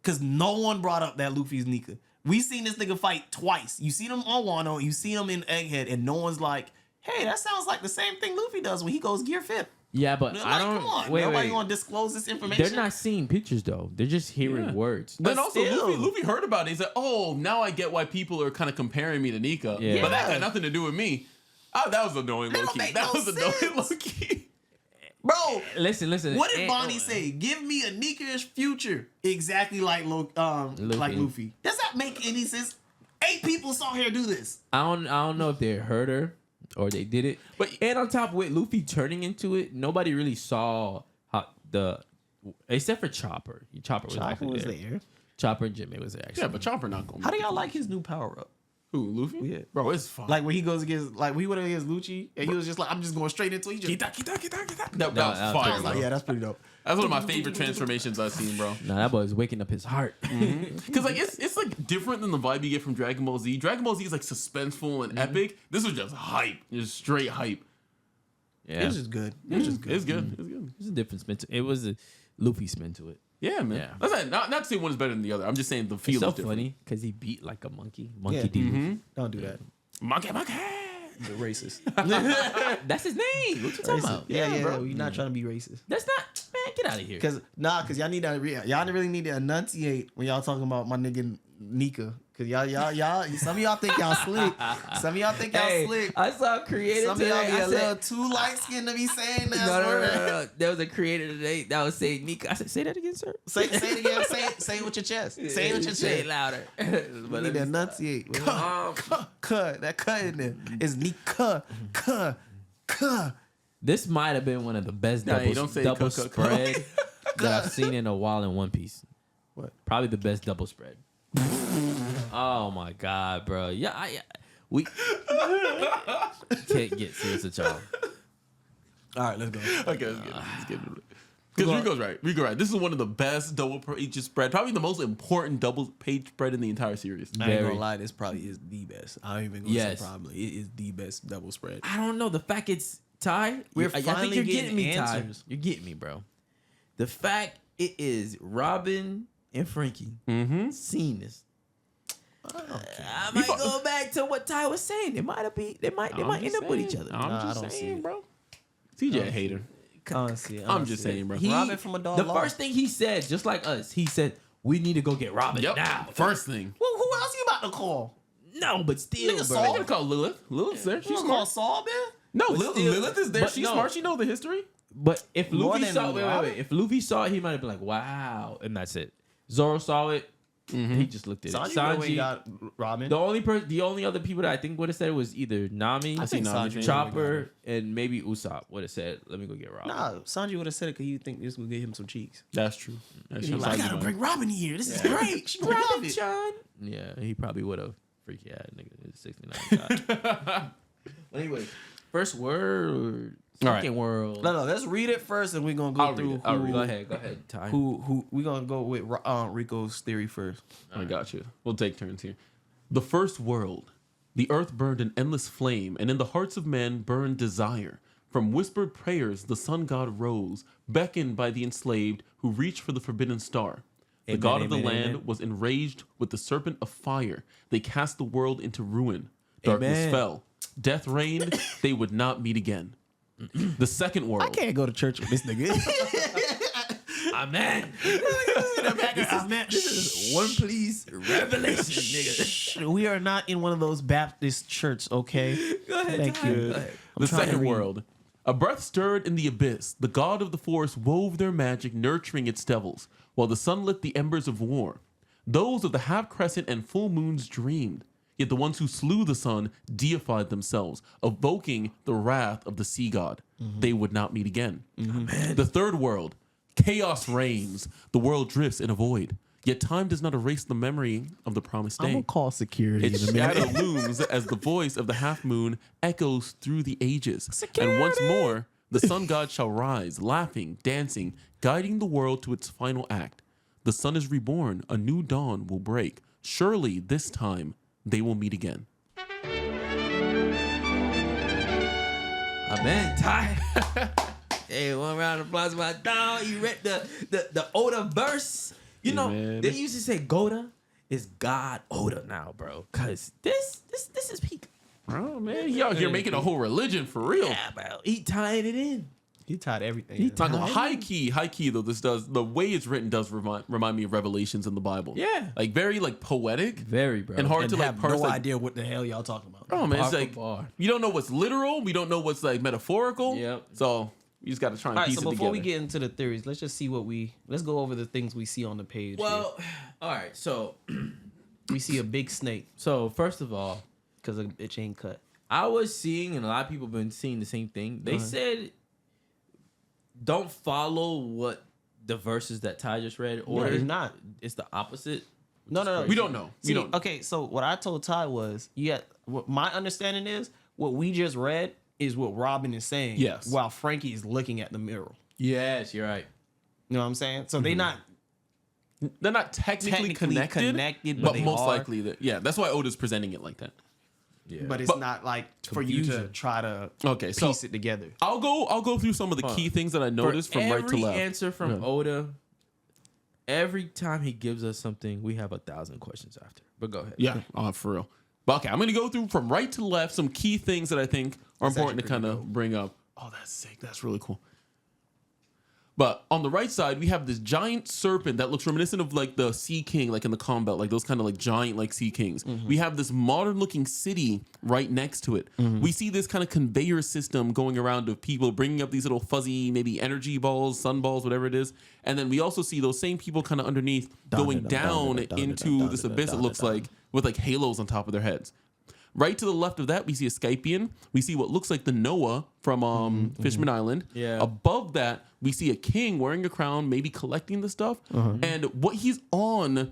Cause no one brought up that Luffy's Nika. We seen this nigga fight twice. You see them on Wano, you see them in Egghead, and no one's like, hey, that sounds like the same thing Luffy does when he goes Gear 5. Yeah, but Like, I don't. come on, wait, nobody wait. gonna disclose this information. They're not seeing pictures though. They're just hearing Yeah. words. Then But also still. Luffy heard about it. He said, "Oh, now I get why people are kind of comparing me to Nika." Yeah. But that got nothing to do with me. Oh, that was annoying, That low don't key. make That no was annoying, sense. low key. Bro, Listen. what did Bonnie say? Give me a Nika-ish future, exactly like Luffy. Does that make any sense? 8 people saw her do this. I don't know if they heard her or they did it. But- And on top with Luffy turning into it, nobody really saw how except for Chopper. Chopper was actually there. Chopper and Jimmy was there actually. Yeah, but Chopper not going. How do y'all like his new power up? Who, Luffy? Yeah. Bro, it's fine. Like when he goes against, like when he went against Lucci, and he was just like, I'm just going straight into it. He just, That was that was fire, pretty bro. yeah, that's pretty dope. That's one of my favorite transformations I've seen, bro. Nah, that boy was waking up his heart. Because like it's like different than the vibe you get from Dragon Ball Z. Dragon Ball Z is like suspenseful and epic. This was just hype, just straight hype. Yeah. It was just good. It was just good. It's good. It's good. There's a different spin to it. It was a Luffy spin to it. Yeah, man. Yeah. That's not to say one is better than the other. I'm just saying the feel It's so is different. funny because he beat like a monkey. Yeah. Monkey D. Don't do that. Monkey. The racist. That's his name. What you talking about? Yeah, bro. We're not trying to be racist. That's not, man, get out of here. Cause y'all need to y'all really need to enunciate when y'all talking about my nigga Nika. Cause y'all some of y'all think y'all slick. Some of y'all think y'all slick. I saw a creator Some of y'all today. be I a little said, too light skinned to be saying that. no. There was a creator today that was saying Nika. I said, say that again, sir. Say it again. Say it with your chest. Say it with your Say it chest. louder. You need to enunciate. That cut in there. It's Nika. This might have been one of the best Nah, you double don't say double cuh. spread that I've seen in a while in One Piece. What? Probably the best double spread. Oh my god, bro! Yeah, we can't get serious with y'all. All right, let's go. Okay, let's get into it. Because Rico's right. This is one of the best double page spread. Probably the most important double page spread in the entire series. I ain't Very. gonna lie, this probably is the best. I ain't even gonna Yes. say probably. It is the best double spread. I don't know. The fact it's Ty, We're I think finally you're getting getting me, Ty. answers. You're getting me, bro. The fact it is Robin and Frankie seen this. I might go back to what Ty was saying. They might end up with each other. I'm Nah, I just don't see saying, it. bro. CJ a hater. I'm just saying, bro. Robin from a dog The law. first thing he said, just like us, he said, "We need to go get Robin Yep. now." First thing. Well, who else you about to call? No, but still, Nigga, bro. Saul? I'm gonna call Lilith. Lilith's there. You She's gonna call smart. Saul, man? No, But still- Lilith is there. but She's no. smart. She knows the history. But if More Luffy than saw, Robin? if Luffy saw it, he might have been like, "Wow," and that's it. Zoro saw it. He just looked at it. Sanji got Robin. The only other people that I think would have said it was either Nami, I think Sanji Chopper, and maybe Usopp would have said, "Let me go get Robin." Nah, Sanji would have said it because you think this would get him some cheeks. That's true. That's He true. was like, I gotta Sanji bring Robin here. This is great. She would love it. John. Yeah, he probably would have. Freaky ass nigga, it's 69 shot. Anyway, first word, All right. second world. No, let's read it first, and we're gonna go I'll read through. it. I'll who- read it. Go ahead, Ty. Who we gonna go with Rico's theory first? I got you. We'll take turns here. The first world. The earth burned an endless flame, and in the hearts of men burned desire. From whispered prayers, the sun god rose, beckoned by the enslaved who reached for the forbidden star. The Amen, god of the amen, land amen. was enraged with the serpent of fire. They cast the world into ruin. Darkness Amen. fell. Death reigned. They would not meet again. The second world. I can't go to church with this nigga. Amen. This is one please revelation, nigga. We are not in one of those Baptist churches, okay? Go ahead. Thank Ty. you. Go ahead. The trying to second read. world. A breath stirred in the abyss. The god of the forest wove their magic, nurturing its devils, while the sun lit the embers of war. Those of the half crescent and full moons dreamed. Yet the ones who slew the sun deified themselves, evoking the wrath of the sea god. They would not meet again. The third world. Chaos reigns. The world drifts in a void. Yet time does not erase the memory of the promised I'm day. gonna call security Its in a minute. shadow looms as the voice of the half moon echoes through the ages. And once more, the sun god shall rise, laughing, dancing, guiding the world to its final act. The sun is reborn, a new dawn will break. Surely this time they will meet again. Amen. Ty. Hey, one round of applause for my dog. You read the Oda verse. You know, Amen. they used to say Goda is God Oda now, bro. Cause this is peak. Oh man, he out here making a whole religion for real. Yeah, bro. He tying it in. He tied everything. Like, high key though, this does the way it's written does remind me of Revelations in the Bible. Yeah. Like very like poetic Very, bro. and hard and to like have parse. no like, idea what the hell y'all talking about. oh man, it's Bar for like bar. you don't know what's literal. We don't know what's like metaphorical. Yep. So you just got to try and All right, piece so it before together. we get into the theories, let's just see let's go over the things we see on the page. Well, all right. So here. We see a big snake first of all, because a bitch ain't cut. I was seeing, and a lot of people have been seeing the same thing. They said, don't follow what the verses that Ty just read, or it's not. It's the opposite. No. we don't know. See, We don't. okay, so what I told Ty was, what my understanding is, what we just read is what Robin is saying. Yes. While Frankie is looking at the mural. Yes, you're right. You know what I'm saying? So they not They're not technically connected, but but they most are. likely that. Yeah, that's why Oda's presenting it like that. Yeah. but it's not like for you to Confusion. try to Okay, so piece it together. I'll go through some of the key things that I noticed from right to every left. answer from Oda, every time he gives us something, we have 1,000 questions after. But go ahead. Yeah, for real. But okay, I'm gonna go through from right to left some key things that I think are important to kind of bring up. Oh, that's sick. That's really cool. But on the right side, we have this giant serpent that looks reminiscent of like the Sea King, like in the combat, like those kind of like giant like Sea Kings. We have this modern looking city right next to it. We see this kind of conveyor system going around of people bringing up these little fuzzy, maybe energy balls, sun balls, whatever it is. And then we also see those same people kind of underneath going down into this abyss, it looks like, with like halos on top of their heads. Right to the left of that, we see a Skypian. We see what looks like the Noah from Fishman Island. Yeah. Above that, we see a king wearing a crown, maybe collecting the stuff. And what he's on,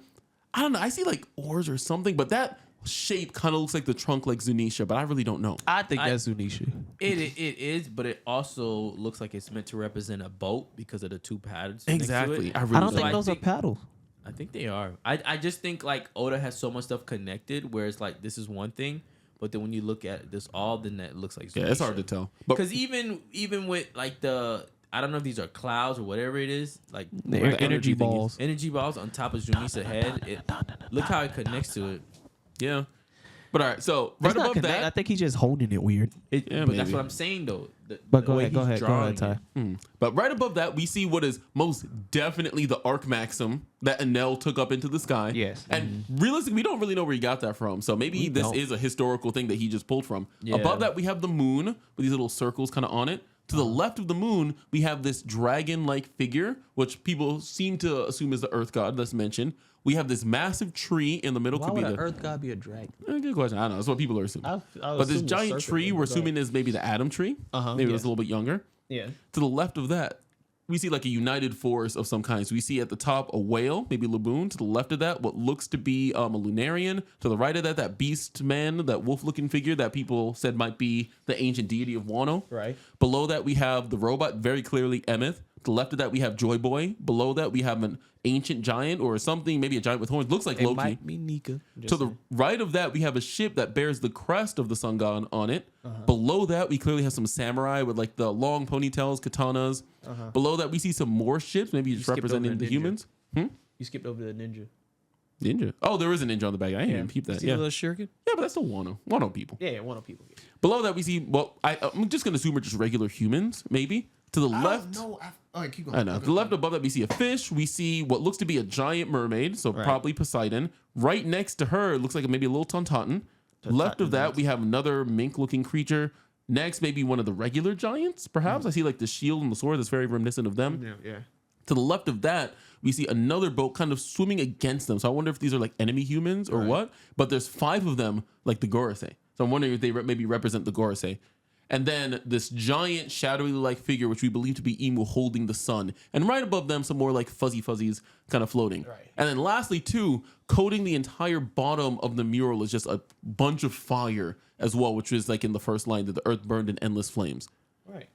I don't know. I see like oars or something, but that shape kind of looks like the trunk like Zunisha, but I really don't know. I think that's Zunisha. It is, but it also looks like it's meant to represent a boat because of the two patterns. next to Exactly. it. I really I don't don't. think those are paddles. I think they are. I just think like Oda has so much stuff connected where it's like this is one thing, but then when you look at this all, then that looks like Yeah, it's hard to tell. But Because even with like I don't know if these are clouds or whatever it is, like The where energy thing is- balls. energy balls on top of Junisa's head. Look how it connects to it. yeah. But all right, so right It's not above connect- I that, think he's just holding it weird. Yeah, But that's maybe. what I'm saying though. But The go way ahead, go he's ahead, drawing Ty. it. but right above that, we see what is most definitely the Arc Maxim that Enel took up into the sky. Yes. And realistically, we don't really know where he got that from. So maybe this is a historical thing that he just pulled from. Yeah. Above that, we have the moon with these little circles kind of on it. To the left of the moon, we have this dragon-like figure, which people seem to assume is the Earth God that's mentioned. We have this massive tree in the middle. Why Could be would the an Earth god be a dragon? Good question. I don't know. That's what people are assuming. I But this assume the giant serpent tree, would we're be assuming is maybe the Adam tree. Maybe it was a little bit younger. Yeah. To the left of that, we see like a united force of some kind. So we see at the top a whale, maybe Laboon. To the left of that, what looks to be a Lunarian. To the right of that beast man, that wolf-looking figure that people said might be the ancient deity of Wano. Right. Below that, we have the robot, very clearly Emeth. To the left of that, we have Joy Boy. Below that, we have an ancient giant or something, maybe a giant with horns. Looks like It Loki. might be Nika. To the right of that, we have a ship that bears the crest of the sun god on it. Below that, we clearly have some samurai with like the long ponytails, katanas. Below that, we see some more ships, maybe just skipped over representing the the ninja. humans. You skipped over the ninja. Ninja. Oh, there is a ninja on the back. I didn't even peep that. See Yeah. the little shuriken? Yeah, but that's still Wano people. Yeah, one of people. Below that, we see, I'm just going to assume we're just regular humans, maybe. To the left. No, all right, keep going. I know. To the left above that, we see a fish. We see what looks to be a giant mermaid, so probably Poseidon. Right next to her, it looks like maybe a little Tontauten. Left of that, we have another mink-looking creature. Next, maybe one of the regular giants, perhaps. I see like the shield and the sword that's very reminiscent of them. Yeah. To the left of that, we see another boat kind of swimming against them. So I wonder if these are like enemy humans or what. But there's 5 of them like the Gorosei. So I'm wondering if they maybe represent the Gorosei. And then this giant shadowy like figure, which we believe to be Emu holding the sun. And right above them, some more like fuzzy fuzzies kind of floating. Right. And then lastly, too, coating the entire bottom of the mural is just a bunch of fire as well, which is like in the first line that the earth burned in endless flames. Right.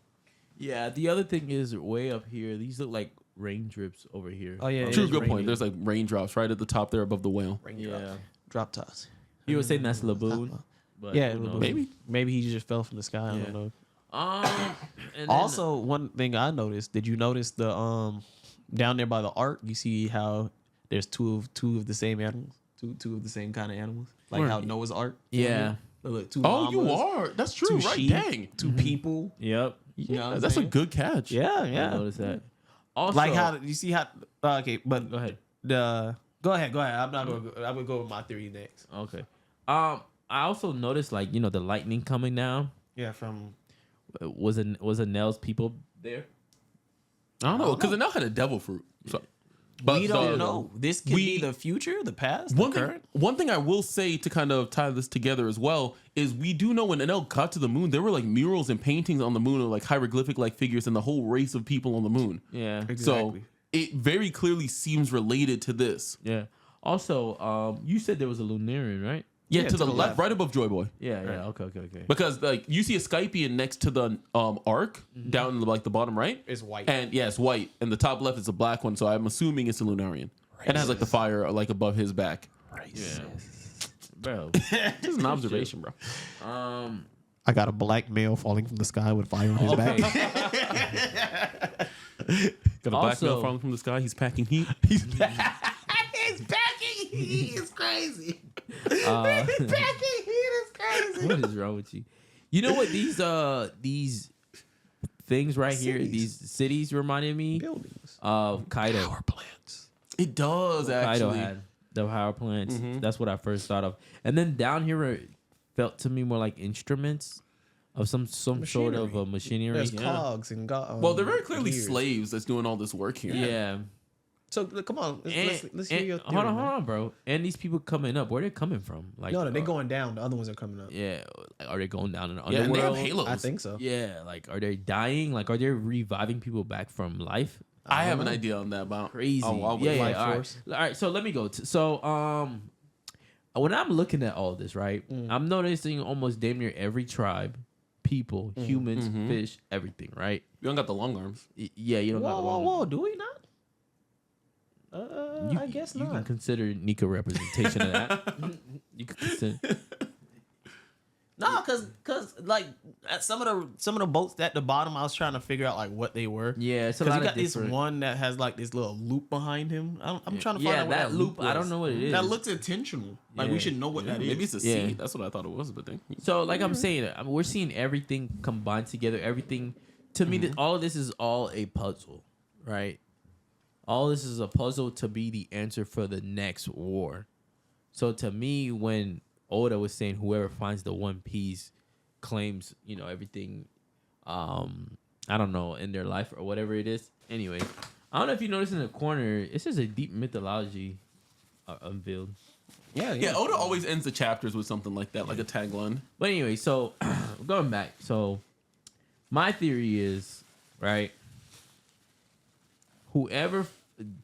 Yeah, the other thing is way up here. These look like rain drips over here. Oh, yeah. True, it's good point. raining. There's like raindrops right at the top there above the whale. Yeah. Drop toss. You were saying that's Laboon. But Yeah, who knows? Maybe. he just fell from the sky. I Yeah. don't know. And then- Also, one thing I noticed. Did you notice the down there by the ark? You see how there's two of the same animals, two of the same kind of animals, like Where? how Noah's Ark. Yeah. Look, 2 Oh, you llamas, are. That's true, 2 right? sheep, Dang. 2 people. Yep. You know what I'm That's a saying? good catch. Yeah, I yeah. noticed that. Also, Like how you see how? Okay, but Go ahead. Go ahead. I'm not going. I'm gonna go with my theory next. Okay. I also noticed like the lightning coming down. Yeah, from Was a Nell's people there? I don't know, because it now had a devil fruit. So, but we don't know. This could be the future, the past, the current. One thing I will say to kind of tie this together as well is we do know when Enel got to the moon, there were like murals and paintings on the moon of like hieroglyphic like figures and the whole race of people on the moon. Yeah. So it very clearly seems related to this. Yeah. Also, you said there was a Lunarian, right? Yeah, to the left, right above Joy Boy. Yeah. Okay. Because like you see a Skypian next to the arc down in like the bottom right. It's white. And yeah, it's white. And the top left is a black one, so I'm assuming it's a Lunarian. And it has like the fire like above his back. Yeah. Bro. Just an observation, bro. I got a black male falling from the sky with fire on his back. Got a black Also- male falling from the sky. He's packing heat. He's packing. He is crazy. Uh, Packing. He is crazy. what is wrong with you? You know what these things right here, these cities reminded me Buildings. of Kaido. Power plants. It does Kaido actually. had the power plants. That's what I first thought of. And then down here it felt to me more like instruments of some sort of machinery. There's Yeah. cogs and Well, they're very clearly gears. slaves that's doing all this work here. Yeah. So come on, let's hear And- your theory. hold on, man. bro. And these people coming up, where they coming from? Like, No, they're going down. The other ones are coming up. Yeah, like, are they going down in the Yeah, and they have underworld? halos. I think so. Yeah, like are they dying? Like are they reviving people back from life? I have an idea on that about Crazy. I'll yeah, wait. yeah. Life All force. right. All right. So let me go. So when I'm looking at all this, right, I'm noticing almost damn near every tribe, people, humans, fish, everything, right? You don't got the long arms. Yeah, you don't got the long- Whoa! Do we not? You, I guess you not. can consider Nika representation of that. You can consider. No, cause like at some of the boats at the bottom, I was trying to figure out like what they were. Yeah, it's a Because lot you of got this different. one that has like this little loop behind him. I'm trying to find Yeah, out what that loop. I don't was. know what it is. That looks intentional. Like we Yeah. should know what that is. Maybe it's a Yeah. seed. That's what I thought it was, but then So, like I'm saying, we're seeing everything combined together. Everything, to me, all of this is all a puzzle, right? All this is a puzzle to be the answer for the next war. So, to me, when Oda was saying whoever finds the One Piece claims, everything, I don't know, in their life or whatever it is. Anyway, I don't know if you notice in the corner, it's just a deep mythology unveiled. yeah, Oda always ends the chapters with something like that, like a tagline. But anyway, so going back, so my theory is, right, whoever,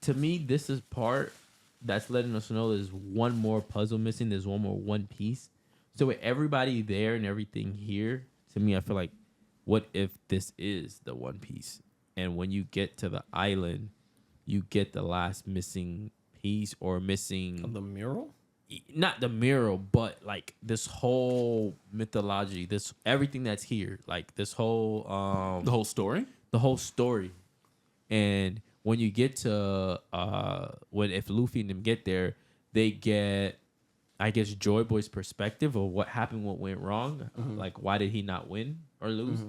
to me, this is part that's letting us know there's one more puzzle missing, there's one more One Piece. So with everybody there and everything here, to me, I feel like, what if this is the One Piece? And when you get to the island, you get the last missing piece or missing... The mural? Not the mural, but like this whole mythology, this everything that's here, like this whole The whole story. And when you get to if Luffy and them get there, they get, I guess, Joy Boy's perspective of what happened, what went wrong. Like, why did he not win or lose?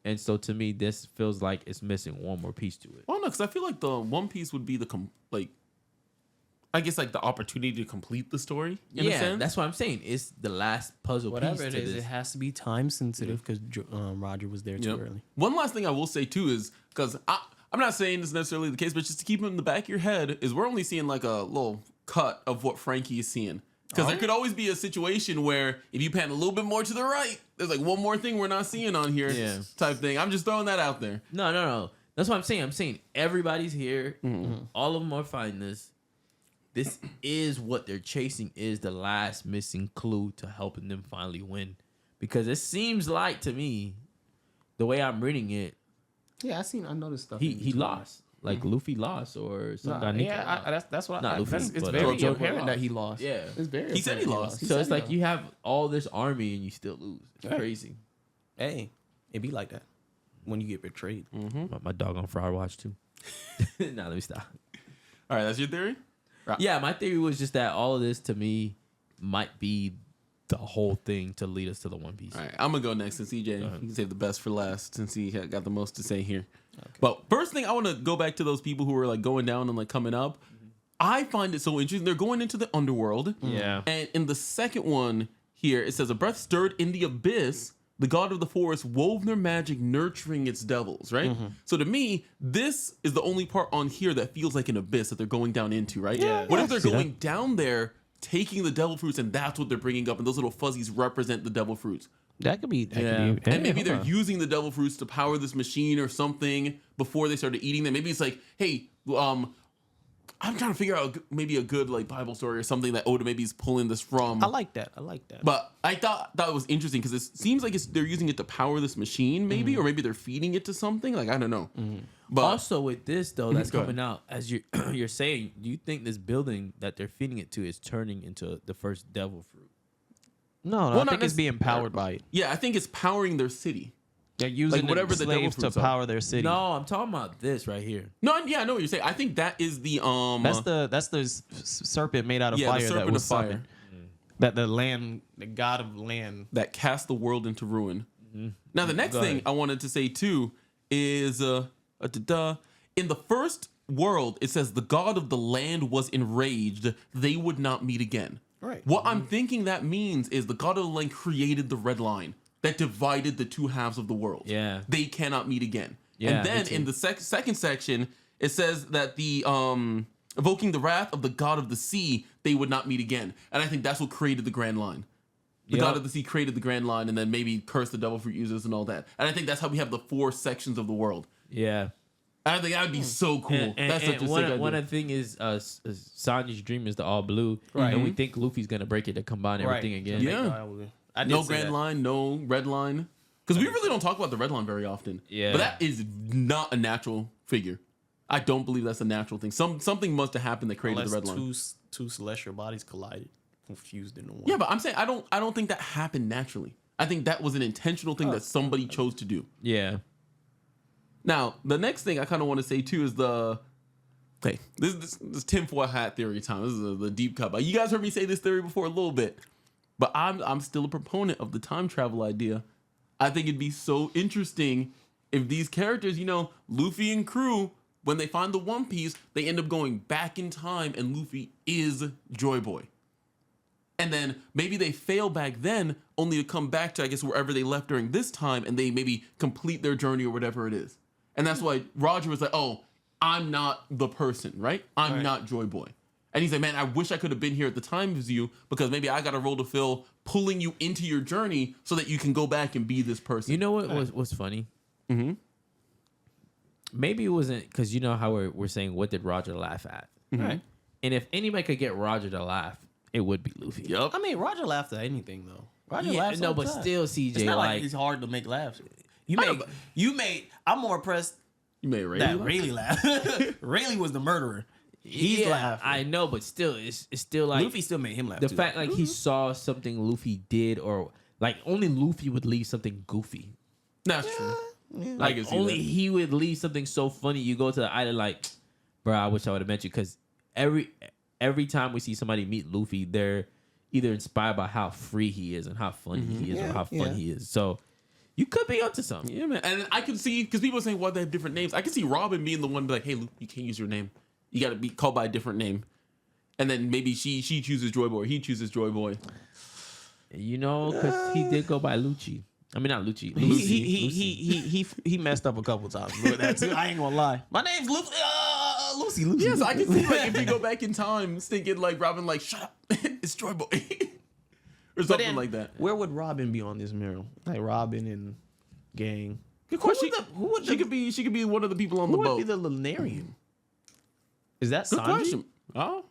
And so to me, this feels like it's missing one more piece to it. Well, no, because I feel like the One Piece would be the I guess like the opportunity to complete the story. In a sense. That's what I'm saying. It's the last puzzle Whatever piece it to is, this. it has to be time sensitive because Roger was there too Yep. early. One last thing I will say too is because I'm not saying this is necessarily the case, but just to keep it in the back of your head is we're only seeing like a little cut of what Frankie is seeing. Because there could always be a situation where if you pan a little bit more to the right, there's like one more thing we're not seeing on here, type thing. I'm just throwing that out there. No. That's what I'm saying. I'm saying everybody's here. All of them are finding this. This is what they're chasing, is the last missing clue to helping them finally win. Because it seems like, to me, the way I'm reading it, Yeah, I noticed stuff. he lost. Like Luffy lost or some guy. That's what Not Luffy, it's but, very Joe apparent lost. that he lost. Yeah. It's very. He said he apparent lost. So it's like you have all this army and you still lose. It's crazy. Hey, it be like that when you get betrayed. My dog on Fraud Watch too. Nah, let me stop. All right, that's your theory? Yeah, my theory was just that all of this to me might be the whole thing to lead us to the One Piece. All right, I'm going to go next and CJ, you can save the best for last since he got the most to say here. Okay. But first thing, I want to go back to those people who were like going down and like coming up. I find it so interesting. They're going into the underworld. Yeah. And in the second one here, it says, a breath stirred in the abyss. The god of the forest wove their magic, nurturing its devils, right? So to me, this is the only part on here that feels like an abyss that they're going down into, right? Yeah. What if they're going down there, taking the devil fruits, and that's what they're bringing up, and those little fuzzies represent the devil fruits? That could be. And maybe they're using the devil fruits to power this machine or something before they started eating them. Maybe it's like, hey, I'm trying to figure out maybe a good like Bible story or something that Oda maybe is pulling this from. I like that. But I thought it was interesting because it seems like they're using it to power this machine, maybe, or maybe they're feeding it to something. Like, I don't know. But also with this though, that's Go coming out as you're saying. Do you think this building that they're feeding it to is turning into the first devil fruit? No, Well, I not think it's being powered by it. yeah, I think it's powering their city. They're using Like, whatever the devil slaves to fruits are. power their city. No, I'm talking about this right here. No, yeah, I know what you're saying. I think that is the that's the serpent made out of yeah, fire the serpent that was of fire summoned. That the god of land. that cast the world into ruin. Now, the next thing I wanted to say too is in the first world, it says the god of the land was enraged; they would not meet again. Right. What I'm thinking that means is the god of the land created the red line that divided the two halves of the world. Yeah. They cannot meet again. Yeah, And then me too. in the second section, it says that the evoking the wrath of the god of the sea, they would not meet again. And I think that's what created the Grand Line. The Yep. god of the sea created the Grand Line and then maybe cursed the devil fruit users and all that. And I think that's how we have the 4 sections of the world. Yeah. I think that would be so cool. That's such a sick one idea. of the thing is Sanji's dream is the all blue, and we think Luffy's gonna break it to combine everything again. Yeah. I did No see Grand that. Line, no Red Line. Because we really don't talk about the Red Line very often. Yeah. But that is not a natural figure. I don't believe that's a natural thing. Something must have happened that created Unless the Red Line. two celestial bodies collided, confused into one. Yeah, but I'm saying I don't think that happened naturally. I think that was an intentional thing that somebody chose to do. Yeah. Now, the next thing I kind of want to say too is this tinfoil hat theory time. This is the deep cut. But you guys heard me say this theory before a little bit, but I'm still a proponent of the time travel idea. I think it'd be so interesting if these characters, Luffy and crew, when they find the One Piece, they end up going back in time, and Luffy is Joy Boy. And then maybe they fail back then, only to come back to, I guess, wherever they left during this time, and they maybe complete their journey or whatever it is. And that's why Roger was like, oh, I'm not the person, right? I'm not Joy Boy. And he's like, man, I wish I could have been here at the time as you, because maybe I got a role to fill pulling you into your journey so that you can go back and be this person. You know what was funny? Mm-hmm. Maybe it wasn't because you know how we're saying, what did Roger laugh at? Right. And if anybody could get Roger to laugh, it would be Luffy. Yup. I mean, Roger laughed at anything though. Roger Yeah, laughs. no, all the but time. still, CJ, it's not like like it's hard to make laughs. know, You made. I'm more impressed You made Ray that laugh? Rayleigh laughed. Rayleigh was the murderer. He's laughing. I know, but still, it's still like Luffy still made him laugh. the too. fact like he saw something Luffy did, or like only Luffy would leave something goofy. That's true. I Like can see only that. he would leave something so funny. You go to the island like, bro, I wish I would have met you because every time we see somebody meet Luffy, they're either inspired by how free he is and how funny he is or how fun he is. So you could be onto something. Yeah, man. And I can see, because people are saying, well, they have different names. I can see Robin being the one to be like, hey, Luke, you can't use your name. You got to be called by a different name. And then maybe she chooses Joy Boy. He chooses Joy Boy. You know, because he did go by Lucci. I mean, not Lucci. He messed up a couple times. But that's, I ain't gonna lie. My name's Lucy. Lucy. Yes, I can see like if you go back in time, thinking like Robin, like shut up, it's Joy Boy, or something like that. Where would Robin be on this mural? Like Robin and gang. Good question. She could be one of the people on the Who boat. would be the Lunarian? Is that Good Sanji? question. Oh,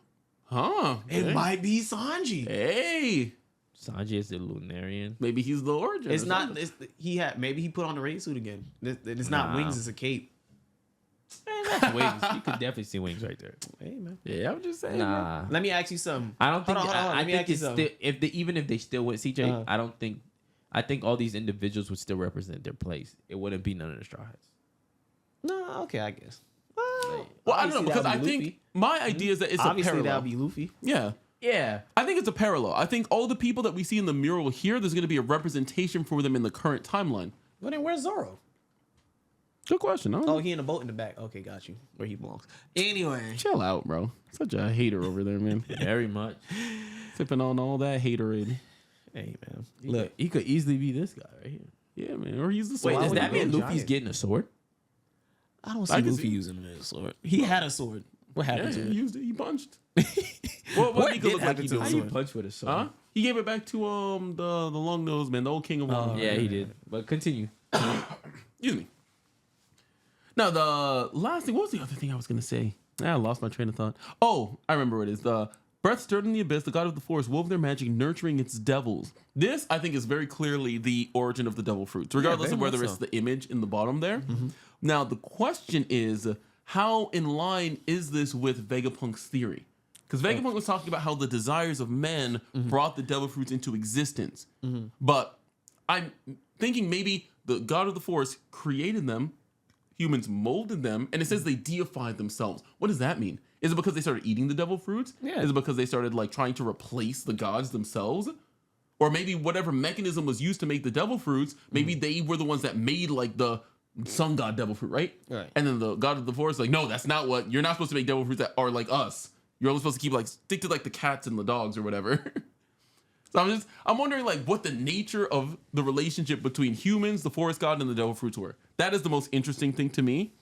huh? It might be Sanji. Hey, Sanji is the Lunarian. maybe he's the origin. It's or not. something. Maybe he put on the raid suit again. It's not wings. It's a cape. That's wings. You could definitely see wings right there. Hey man. Yeah, I'm just saying. Nah. Let me ask you something. I don't think. Hold on. I Let me think ask you it's something. still even if they still went CJ. Uh-huh. I don't think. I think all these individuals would still represent their place. It wouldn't be none of the Straw Hats. No. Okay. I guess. Well, I don't know, Obviously, because that I would be think Luffy. my idea is that it's a Obviously, parallel. that would be Luffy. Yeah. Yeah. I think it's a parallel. I think all the people that we see in the mural here, there's going to be a representation for them in the current timeline. But then where's Zoro? Good question. I don't know. Oh, he in the boat in the back. Okay, got you. Where he belongs. Anyway. Chill out, bro. Such a hater over there, man. Very much. Sipping on all that haterade. Hey man. Look, he could easily be this guy right here. Yeah, man. Or he's the Wait, sword. does would that he mean go Luffy's giant? getting a sword? I don't I see can Luffy see- using a sword. He had a sword. What Yeah, happened he to it? used it. He punched. What What Nico did look like happen he to doing? the How you sword? punch with a sword? Huh? He gave it back to the long nose man, the old king of war. Yeah, he did. But continue. Excuse me. Now the last thing. What was the other thing I was gonna say? I lost my train of thought. Oh, I remember what it is. The breath stirred in the abyss. The god of the forest wove their magic, nurturing its devils. This, I think, is very clearly the origin of the devil fruits, regardless very of whether much it's so. the image in the bottom there. Now the question is, how in line is this with Vegapunk's theory? Because Vegapunk was talking about how the desires of men brought the devil fruits into existence. But I'm thinking maybe the god of the forest created them, humans molded them, and it says they deified themselves. What does that mean? Is it because they started eating the devil fruits? Yeah. Is it because they started like trying to replace the gods themselves? Or maybe whatever mechanism was used to make the devil fruits, maybe they were the ones that made like the sun god devil fruit, right? Right. And then the god of the forest, like, no, that's not what, you're not supposed to make devil fruits that are like us. You're only supposed to keep like, stick to like the cats and the dogs or whatever. So I'm wondering like what the nature of the relationship between humans, the forest god, and the devil fruits were. That is the most interesting thing to me.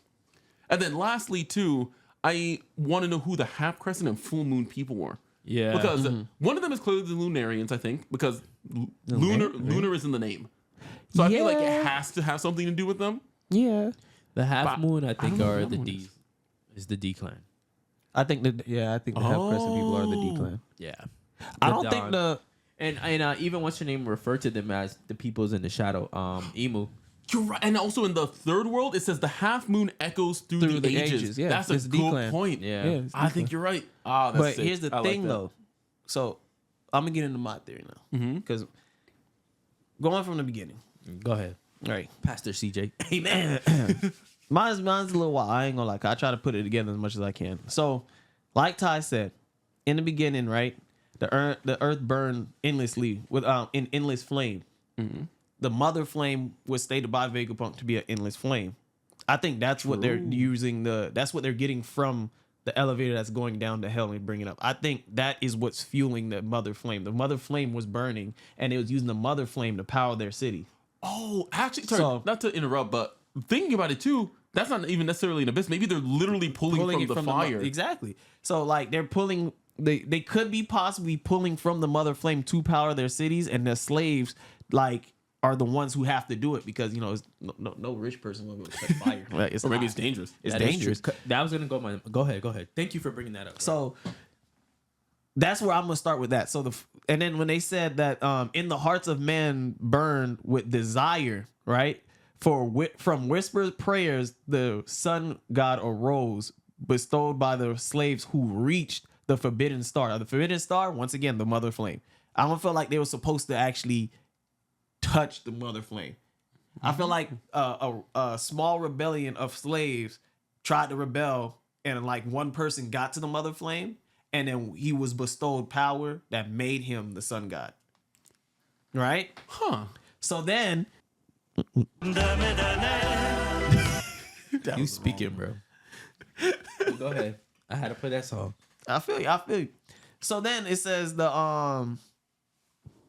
And then lastly too, I want to know who the half crescent and full moon people were. Yeah. Because one of them is clearly the Lunarians, I think, because lunar is in the name. So I feel like it has to have something to do with them. Yeah. The half moon, I don't think, know are what the that one D. Is the D clan. I think the half crescent people are the D clan. Yeah. I The don't think Dawn. the And even what's your name referred to them as the peoples in the shadow. Emu. You're right. And also in the third world, it says the half moon echoes through the ages. Yeah, That's a it's good D-clan. point. Yeah. it's I D think clan. you're right. Ah, that's But sick. here's the I like thing that. though. So I'm gonna get into my theory now. Because going from the beginning. Go ahead. Right. Pastor CJ. Amen. mine's a little wild. I ain't gonna lie. I try to put it together as much as I can. So, like Ty said, in the beginning, right, the earth burned endlessly with in endless flame. The mother flame was stated by Vegapunk to be an endless flame. I think that's what they're using. That's what they're getting from the elevator that's going down to hell and bringing up. I think that is what's fueling the mother flame. The mother flame was burning, and it was using the mother flame to power their city. Oh, actually, sorry, So- not to interrupt, but thinking about it too, that's not even necessarily an abyss. Maybe they're literally pulling it from the fire. Exactly. So like they're pulling. They could be possibly pulling from the mother flame to power their cities, and the slaves like are the ones who have to do it because it's no rich person will touch fire. Like, it's Or maybe hot. it's dangerous. It's That is dangerous. true. That was gonna go. Go ahead. Thank you for bringing that up. So that's where I'm gonna start with that. So and then when they said that in the hearts of men burned with desire, right? From whispered prayers, the sun god arose, bestowed by the slaves who reached the forbidden star. The forbidden star, once again, the mother flame. I don't feel like they were supposed to actually touch the mother flame. I feel like a small rebellion of slaves tried to rebel, and like one person got to the mother flame, and then he was bestowed power that made him the sun god. Right? Huh. So then You speaking, bro. Go ahead. I had to play that song. I feel you. So then it says the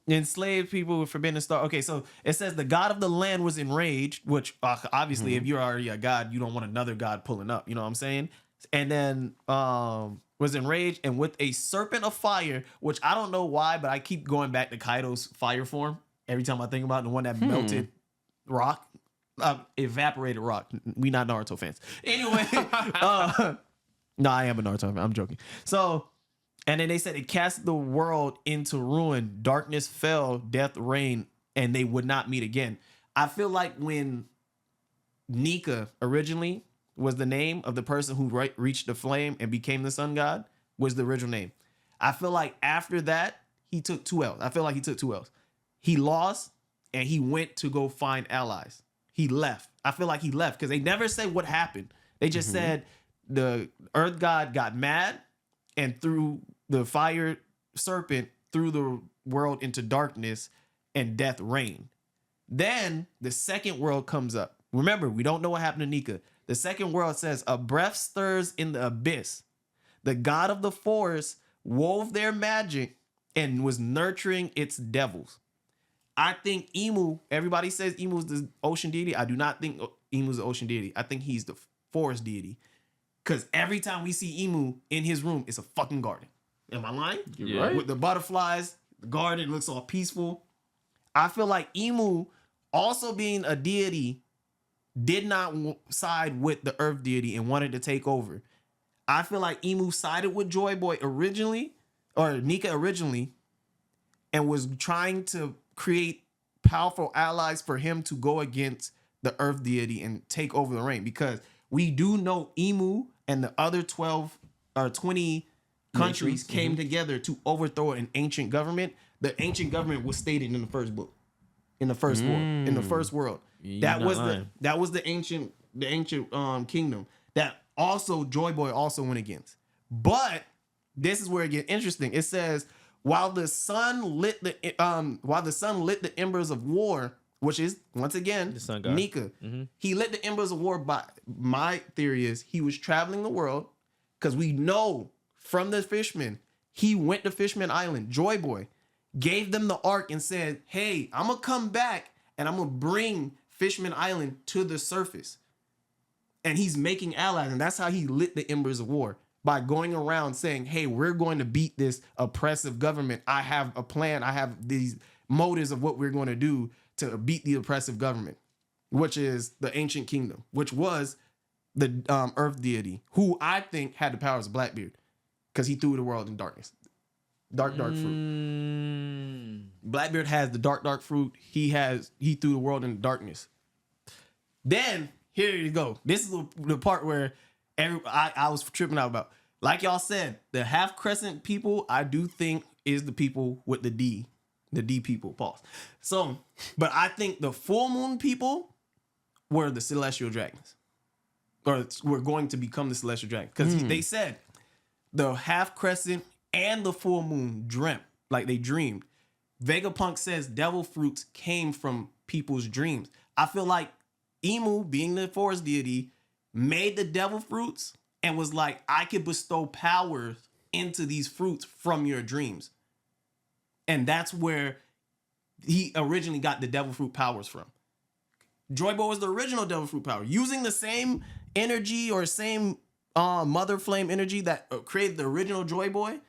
enslaved people were forbidden to start. Okay, so it says the god of the land was enraged, which obviously if you're already a god, you don't want another god pulling up. You know what I'm saying? And then was enraged and with a serpent of fire, which I don't know why, but I keep going back to Kaido's fire form every time I think about it, the one that melted rock, evaporated rock. We not Naruto fans. Anyway, no, I am a Naruto fan. I'm joking. So, and then they said it cast the world into ruin. Darkness fell, death reigned, and they would not meet again. I feel like when Nika originally was the name of the person who reached the flame and became the sun god, was the original name. I feel like after that, he took 2 L's. I feel like he took 2 L's. He lost, and he went to go find allies. He left. I feel like he left because they never said what happened. They just said the earth god got mad and threw the fire serpent threw the world into darkness and death reigned. Then the second world comes up. Remember, we don't know what happened to Nika. The second world says a breath stirs in the abyss. The god of the forest wove their magic and was nurturing its devils. I think Emu, everybody says Emu is the ocean deity. I do not think Emu is the ocean deity. I think he's the forest deity. Because every time we see Emu in his room, it's a fucking garden. Am I lying? You're right. With the butterflies, the garden looks all peaceful. I feel like Emu, also being a deity, did not side with the earth deity and wanted to take over. I feel like Emu sided with Joy Boy originally, or Nika originally, and was trying to create powerful allies for him to go against the earth deity and take over the reign, because we do know Emu and the other 12 or 20 countries came together to overthrow an ancient government. The ancient government was stated in the first book, in the first world, in the first world. That was the ancient kingdom that also Joy Boy also went against. But this is where it gets interesting. It says while the sun lit the embers of war, which is once again the sun god. Nika. He lit the embers of war. By my theory is he was traveling the world, because we know from the fishmen he went to Fishman Island. Joy Boy gave them the ark and said, "Hey, I'm gonna come back and I'm gonna bring Fishman Island to the surface." And he's making allies, and that's how he lit the embers of war, by going around saying, "Hey, we're going to beat this oppressive government. I have a plan. I have these motives of what we're going to do to beat the oppressive government," which is the ancient kingdom, which was the earth deity, who I think had the powers of Blackbeard, because he threw the world in darkness. Dark fruit. Blackbeard has the dark fruit. He threw the world in darkness. Then here you go. This is the part where I was tripping out about. Like y'all said, the half crescent people, I do think is the people with the D people. Pause. So, but I think the full moon people were the celestial dragons, or were going to become the celestial dragons, because they said the half crescent and the full moon dreamt, like they dreamed. Vegapunk says devil fruits came from people's dreams. I feel like Emu, being the forest deity, made the devil fruits and was like, I could bestow powers into these fruits from your dreams. And that's where he originally got the devil fruit powers from. Joy Boy was the original devil fruit power, using the same energy or same mother flame energy that created the original Joy Boy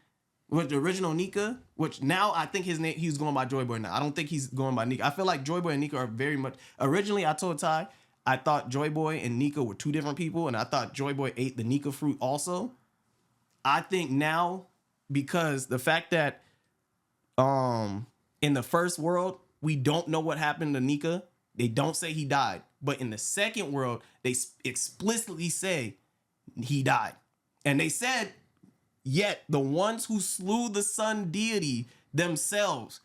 with the original Nika, which now I think his name, he's going by Joy Boy now. I don't think he's going by Nika. I feel like Joy Boy and Nika are very much, originally I told Ty, I thought Joy Boy and Nika were two different people, and I thought Joy Boy ate the Nika fruit also. I think now, because the fact that in the first world, we don't know what happened to Nika. They don't say he died. But in the second world, they explicitly say he died. And they said, yet the ones who slew the sun deity themselves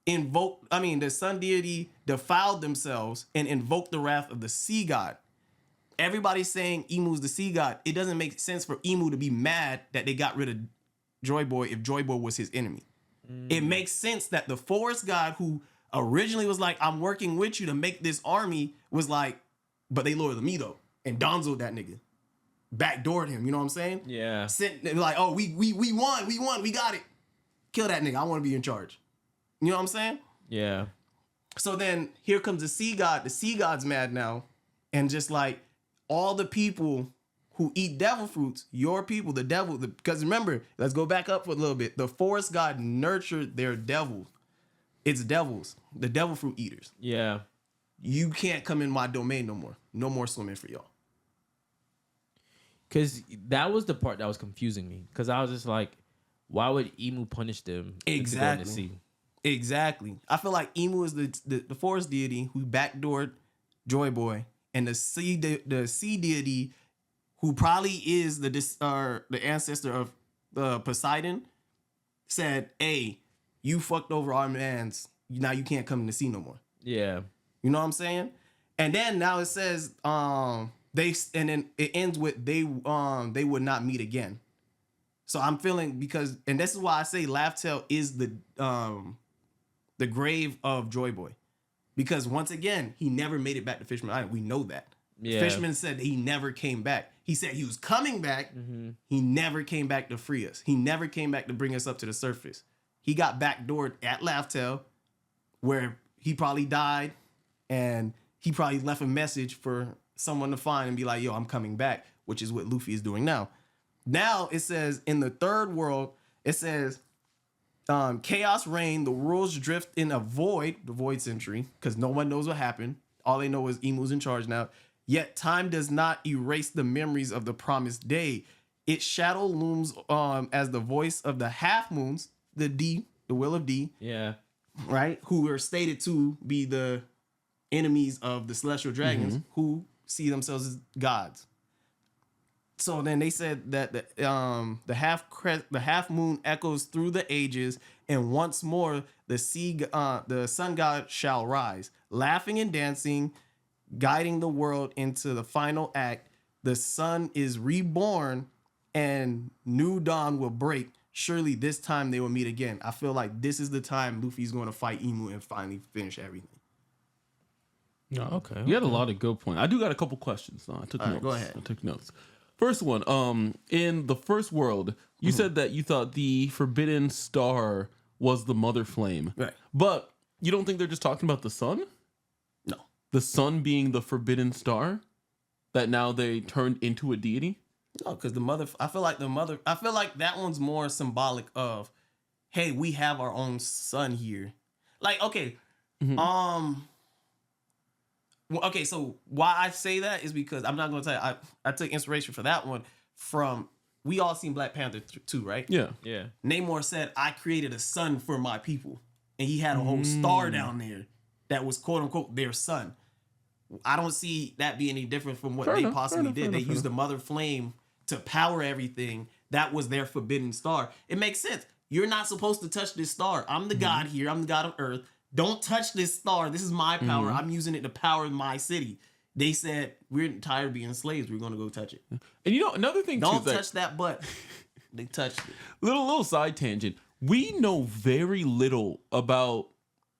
the sun deity defiled themselves and invoked the wrath of the sea god. Everybody's saying Emu's the sea god. It doesn't make sense for Emu to be mad that they got rid of Joy Boy if Joy Boy was his enemy. It makes sense that the forest god who originally was like, I'm working with you to make this army, was like, but they lower the me though. And Donzo that nigga. Backdoored him, you know what I'm saying? Yeah. Sent like, oh, we won, we got it. Kill that nigga. I want to be in charge. You know what I'm saying? Yeah. So then here comes the sea god. The sea god's mad now. And just like all the people who eat devil fruits, your people, the devil, because remember, let's go back up for a little bit. The forest god nurtured their devils. It's devils, the devil fruit eaters. Yeah. You can't come in my domain no more. No more swimming for y'all. Because that was the part that was confusing me. Because I was just like, why would Emu punish them? Exactly. To go in the sea? Exactly. I feel like Emu is the forest deity who backdoored Joy Boy, and the sea deity who probably is the ancestor of Poseidon said, "Hey, you fucked over our mans. Now you can't come in the sea no more." Yeah. You know what I'm saying? And then now it says and then it ends with they would not meet again. So I'm feeling and this is why I say Laugh Tale is the grave of Joy Boy. Because once again, he never made it back to Fishman Island. We know that. Yeah. Fishman said that he never came back. He said he was coming back. Mm-hmm. He never came back to free us. He never came back to bring us up to the surface. He got backdoored at Laugh Tale, where he probably died, and he probably left a message for someone to find and be like, yo, I'm coming back, which is what Luffy is doing now. Now it says in the third world, it says chaos reigned, the worlds drift in a void, the void century, because no one knows what happened. All they know is Emu's in charge now. Yet time does not erase the memories of the promised day. Its shadow looms as the voice of the half moons, the will of D. Yeah. Right? Who are stated to be the enemies of the celestial dragons, who see themselves as gods. So then they said that the half moon echoes through the ages, and once more the sun god shall rise, laughing and dancing, guiding the world into the final act. The sun is reborn, and new dawn will break. Surely this time they will meet again. I feel like this is the time Luffy's going to fight Emu and finally finish everything. No, Okay. You had a lot of good points. I do got a couple questions. I took notes. Right, go ahead. I took notes. First one, in the first world, you said that you thought the forbidden star was the mother flame. Right. But you don't think they're just talking about the sun? No. The sun being the forbidden star that now they turned into a deity? No, because I feel like that one's more symbolic of, hey, we have our own sun here. Like, okay, well, okay, so why I say that is because I'm not going to tell you, I took inspiration for that one from, we all seen Black Panther 2, right? Yeah. Yeah. Namor said, I created a sun for my people. And he had a whole star down there that was quote unquote their sun. I don't see that be any different from what they possibly did. They used the mother flame to power everything. That was their forbidden star. It makes sense. You're not supposed to touch this star. I'm the god here. I'm the god of Earth. Don't touch this star. This is my power. I'm using it to power my city. They said, we're tired of being slaves. We're going to go touch it. And you know, another thing Don't too, touch that butt. They touched it. little side tangent. We know very little about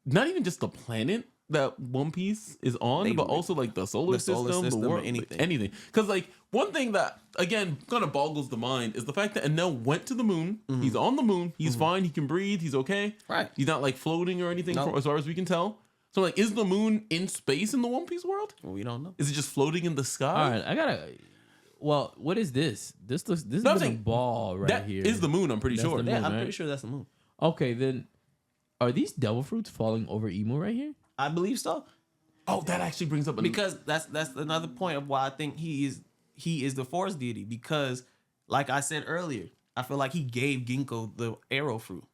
not even just the planet that One Piece is on, but also like the solar system, the world, anything. Because like one thing that again kind of boggles the mind is the fact that Enel went to the moon. He's on the moon. He's fine. He can breathe. He's okay. Right. He's not like floating or anything as far as we can tell. So like, is the moon in space in the One Piece world? Well, we don't know. Is it just floating in the sky? All right. Well, what is this? This is a ball right here. That is the moon. I'm pretty sure. the Yeah, moon, I'm right? pretty sure that's the moon. Okay, then are these devil fruits falling over Emu right here? I believe so. Oh, that actually brings up Because that's another point of why I think he is the forest deity. Because, like I said earlier, I feel like he gave Ginkgo the arrow fruit.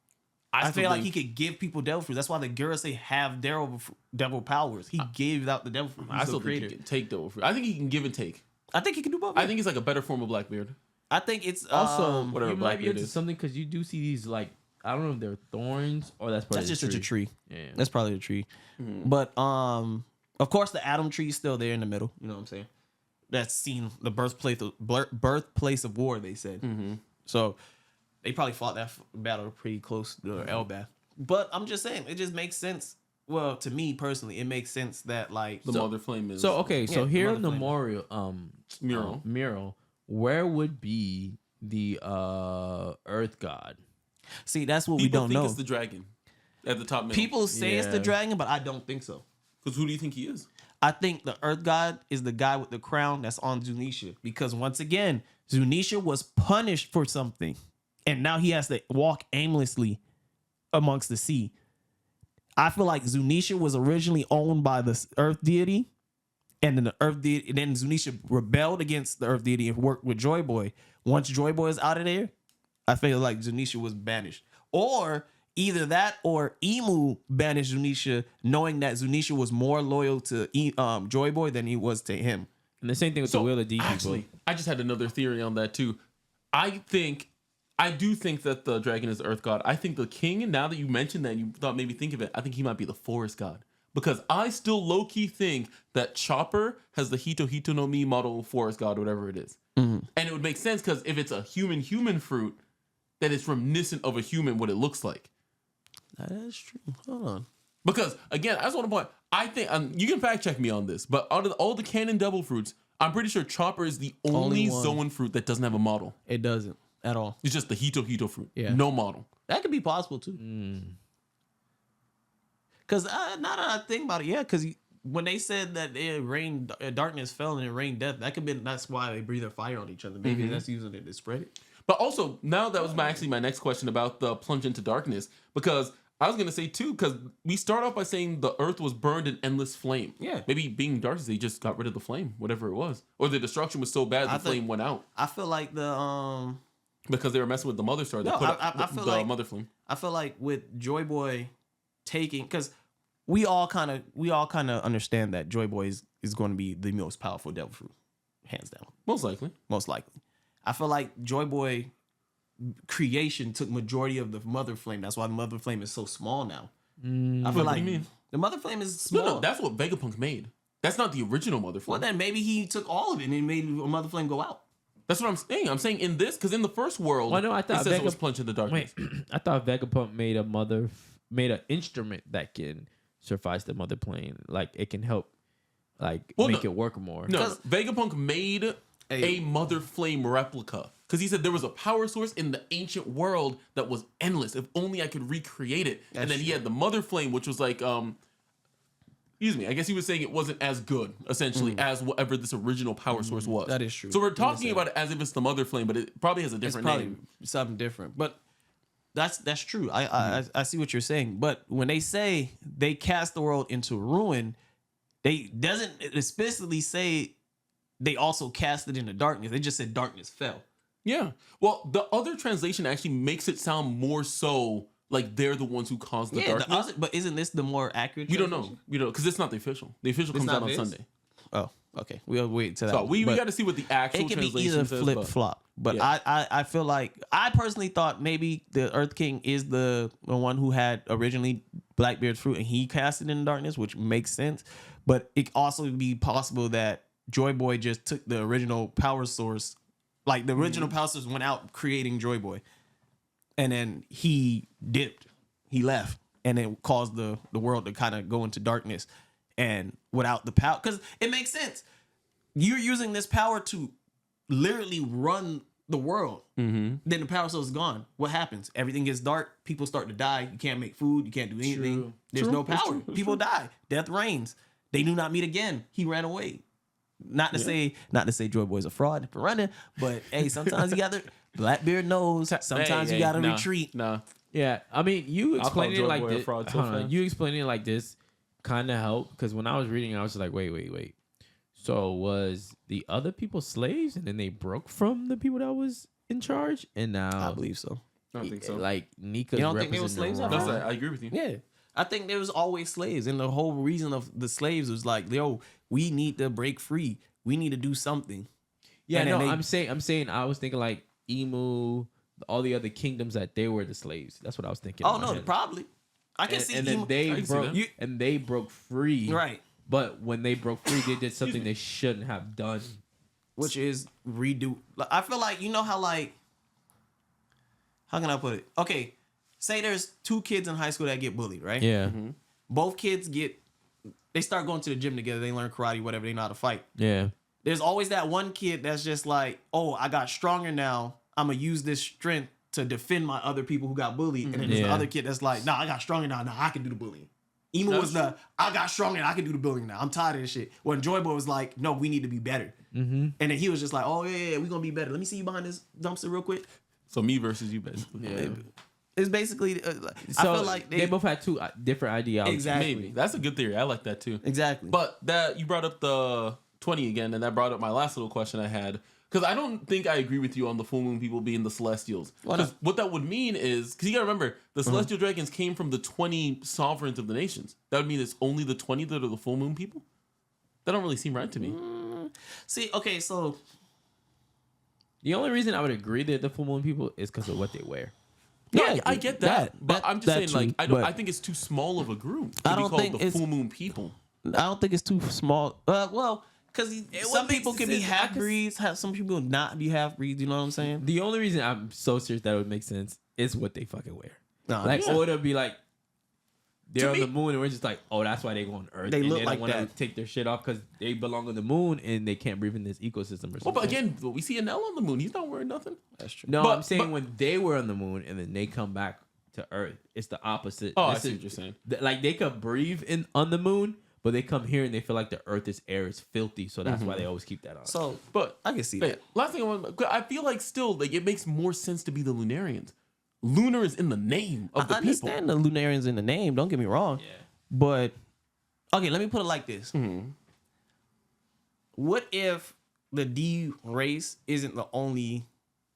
I feel like he could give people devil fruit. That's why the Gurusei have devil powers. He gave out the devil fruit. I still think he can take devil fruit. I think he can give and take. I think he can do both. I think he's like a better form of Blackbeard. I think it's Also, whatever you might be Blackbeard into is. something because you do see these like I don't know if they're thorns or that's probably that's just a tree. Yeah. That's probably a tree. But of course the Atom tree is still there in the middle. You know what I'm saying? That's seen the birthplace of war. They said so. They probably fought that battle pretty close to Elbath. But I'm just saying, it just makes sense. Well, to me personally, it makes sense that like The Mother Flame is So okay, so Yeah, here Mother in the Flame. memorial mural, where would be the Earth God? See, that's what people we don't think know. it's the dragon at the top middle. People say it's the Yeah. dragon, but I don't think so. Because who do you think he is? I think the Earth God is the guy with the crown that's on Zunisha. Because once again, Zunisha was punished for something. And now he has to walk aimlessly amongst the sea. I feel like Zunisha was originally owned by the Earth deity. And then the Earth deity, and then Zunisha rebelled against the Earth deity and worked with Joy Boy. Once Joy Boy is out of there, I feel like Zunisha was banished. Or either that or Emu banished Zunisha, knowing that Zunisha was more loyal to Joy Boy than he was to him. And the same thing with the Wheel of D actually, people. I just had another theory on that too. I do think that the dragon is the Earth God. I think the king, now that you mentioned that, you thought maybe think of it, I think he might be the forest god. Because I still low-key think that Chopper has the Hito Hito no Mi model forest god, whatever it is. And it would make sense because if it's a human fruit, that it's reminiscent of a human, what it looks like. That is true. Hold on. Because again, I just want to point. I think you can fact check me on this, but out of all the canon devil fruits, I'm pretty sure Chopper is the only one. Zoan fruit that doesn't have a model. It doesn't at all. It's just the Hito Hito fruit. Yeah. No model. That could be possible too. Because now that I think about it, yeah, because when they said that it rained, darkness fell and it rained death, that could be, that's why they breathe their fire on each other. Maybe that's using it to spread it. But also, now that was my next question about the plunge into darkness, because I was going to say too, because we start off by saying the earth was burned in endless flame. Yeah. Maybe being dark, they just got rid of the flame, whatever it was. Or the destruction was so bad the flame went out. I feel like the Because they were messing with the mother star. They No, put I up feel the like- mother flame. I feel like with Joy Boy taking, because we all kind of understand that Joy Boy is going to be the most powerful devil fruit, hands down, Most likely. most likely. I feel like Joy Boy creation took majority of the mother flame. That's why the mother flame is so small now. I feel What do like you mean? the mother flame is No, small. no, that's what Vegapunk made. That's not the original mother flame. Well, then maybe he took all of it and he made a mother flame go out. That's what I'm saying. I'm saying in this, because in the first world, Well, no, I thought it says it was Vegap- plunged into darkness. Wait, I thought Vegapunk made an instrument that can suffice the mother plane. Like it can help, like make no. it work more. No, 'Cause- Vegapunk made a mother flame replica because he said there was a power source in the ancient world that was endless. If only I could recreate it. And then he had the mother flame, which was like, excuse me, I guess he was saying it wasn't as good, essentially, as whatever this original power source was. That is true. So we're talking about it as if it's the mother flame, but it probably has a It's different probably name. something different, but that's true. I see what you're saying, but when they say they cast the world into ruin, they doesn't explicitly say they also cast it into darkness. They just said darkness fell. Yeah. Well, the other translation actually makes it sound more so like they're the ones who caused the darkness. But isn't this the more accurate? We don't know. translation? We don't, because it's not the official. The official comes not out on this? Sunday. Oh, okay. We'll wait till that. So one. we But got to see what the actual it can be translation either says. flip but- flop. But yeah. I feel like I personally thought maybe the Earth King is the one who had originally Blackbeard's fruit and he cast it in darkness, which makes sense. But it also be possible that Joy Boy just took the original power source, like the original power source went out creating Joy Boy, and then he dipped, he left, and it caused the world to kind of go into darkness. And without the power, because it makes sense, you're using this power to literally run the world. Then the power source is gone. What happens? Everything gets dark. People start to die. You can't make food. You can't do anything. True. There's True. no That's power. true. That's People true. die. Death reigns. They do not meet again. He ran away. Not to say Joy Boy's a fraud for running, but hey, sometimes you gotta Blackbeard knows. Sometimes you gotta retreat. Nah. Yeah, I mean, you I'll call explaining it Joy like Boy a this. fraud so hold on, fast. you explaining it like this kind of helped because when I was reading, I was just like, wait. So was the other people slaves, and then they broke from the people that was in charge, and now I believe so. I don't think so. like Nika's You don't think they were representing slaves the after That's wrong- I agree with you. Yeah. I think there was always slaves, and the whole reason of the slaves was like, yo, we need to break free. We need to do something. Yeah, And no, then I'm saying I was thinking like Emu, all the other kingdoms that they were the slaves. That's what I was thinking. Oh in my no, head. probably. I can see and then Emo- I they can see broke that. and they broke free. right, But when they broke free, they did something they shouldn't have done. which is redo. Like, I feel like you know how how can I put it? Okay, say there's 2 kids in high school that get bullied, right? Yeah. Both kids they start going to the gym together. They learn karate, whatever. They know how to fight. Yeah. There's always that one kid that's just like, oh, I got stronger now. I'm going to use this strength to defend my other people who got bullied. And then there's the other kid that's like, nah, I got stronger now. Now I can do the bullying. Emo was I got stronger and I can do the bullying now. I'm tired of this shit. When Joy Boy was like, no, we need to be better. And then he was just like, oh, yeah, we're going to be better. Let me see you behind this dumpster real quick. So me versus you, basically. Yeah. It's basically, I So feel like they both had 2 different ideologies. Exactly. Maybe. That's a good theory. I like that too. Exactly. But that you brought up the 20 again, and that brought up my last little question I had. Because I don't think I agree with you on the full moon people being the Celestials. Because what that would mean is, because you gotta remember, the Celestial Dragons came from the 20 sovereigns of the nations. That would mean it's only the 20 that are the full moon people? That don't really seem right to me. See, okay, so The only reason I would agree that the full moon people is because of what they wear. Yeah, I get that. But I'm just saying, too, like, but I think it's too small of a group to I be don't called think the it's- full moon people. I don't think it's too small. well, because some makes people can be sense. half breeds, some people not be half breeds. You know what I'm saying? The only reason I'm so serious that would make sense is what they fucking wear. Nah, Like, yeah. or it'll be like, they're To on me- the moon and we're just like, oh, that's why they go on Earth. They and look they like don't wanna that. take their shit off because they belong on the moon and they can't breathe in this ecosystem or something. Well, but again, we see an L on the moon. He's not wearing nothing. that's true. No, But- I'm saying but- when they were on the moon and then they come back to Earth, it's the opposite. Oh, I This see is- what you're saying. Like they could breathe in on the moon, but they come here and they feel like the Earth's air is filthy, so that's why they always keep that on. So But I can see wait, that. last thing I feel like still, like, it makes more sense to be the Lunarians. Lunar is in the name of the I understand the Lunarians in the name. Don't get me wrong. Yeah. But okay, let me put it like this. What if the D race isn't the only?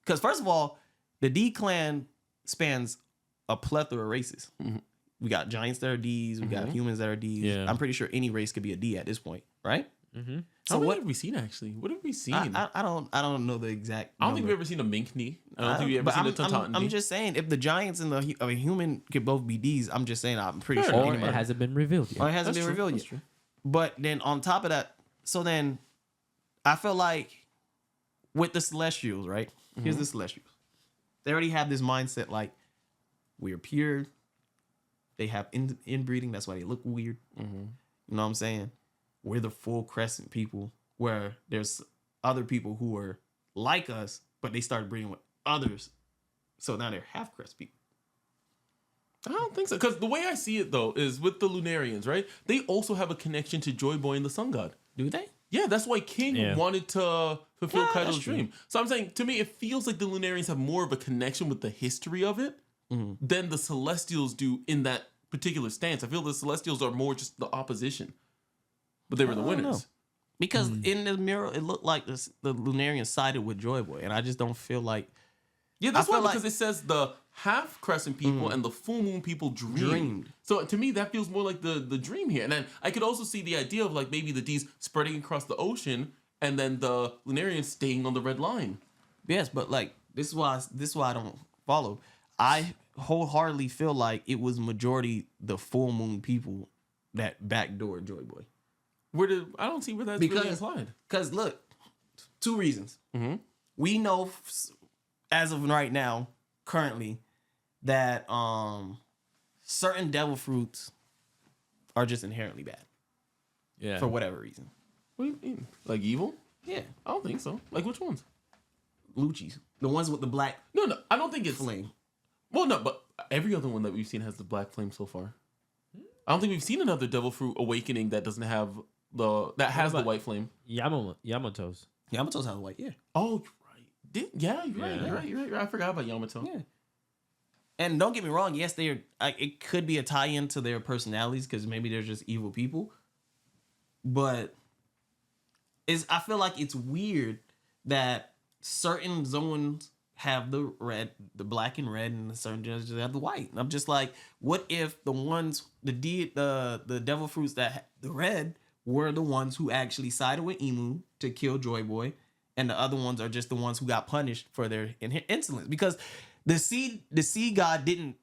Because first of all, the D clan spans a plethora of races. We got giants that are Ds. We got humans that are Ds. Yeah. I'm pretty sure any race could be a D at this point, right? Mm-hmm. So So what what? have we seen actually? What have we seen? I don't know the exact. I don't think number. we've ever seen a Minkney. I don't think we've ever But seen a Tauntautan. I'm just saying, if the giants and of a human could both be Ds, I'm just saying, I'm pretty sure. Or anybody- it hasn't been revealed yet. Or it hasn't That's been true, revealed that's yet. true. But then on top of that, so then I feel like with the Celestials, right? Here's the Celestials. They already have this mindset like we're pure. They have inbreeding. That's why they look weird. You know what I'm saying? We're the full crescent people where there's other people who are like us, but they started breeding with others. So now they're half crest people. I don't think so. Because the way I see it, though, is with the Lunarians, right? They also have a connection to Joy Boy and the Sun God. Do they? Yeah, that's why King wanted to fulfill Yeah, Kaido's that's true. dream. So I'm saying, to me, it feels like the Lunarians have more of a connection with the history of it than the Celestials do in that particular stance. I feel the Celestials are more just the opposition. But they were the I don't winners. know. Because in the mural, it looked like the Lunarians sided with Joy Boy, and I just don't feel like Yeah, that's I why, feel like- because it says the half crescent people and the full moon people dreamed. So to me, that feels more like the dream here. And then I could also see the idea of like maybe the D's spreading across the ocean and then the Lunarians staying on the red line. yes, but like this is why I don't follow. I wholeheartedly feel like it was majority the full moon people that backdoored Joy Boy. I don't see where that's really implied. Because look, 2 reasons. We know as of right now, currently, that certain devil fruits are just inherently bad Yeah. for whatever reason. What do you mean? Like evil? Yeah, I don't think so. Like which ones? Lucci's, the ones with the black No, I don't think it's flame. Well, no, but every other one that we've seen has the black flame so far. I don't think we've seen another devil fruit awakening that doesn't have the about- white flame. Yamato's. Yamato's have white, yeah. Oh, you're right. You're right. I forgot about Yamato. Yeah. And don't get me wrong, yes, they are. It could be a tie-in to their personalities because maybe they're just evil people. But I feel like it's weird that certain zones have the red, the black and red, and certain zones have the white. And I'm just like, what if the ones the devil fruits that the red were the ones who actually sided with Emu to kill Joy Boy, and the other ones are just the ones who got punished for their insolence? Because the sea god didn't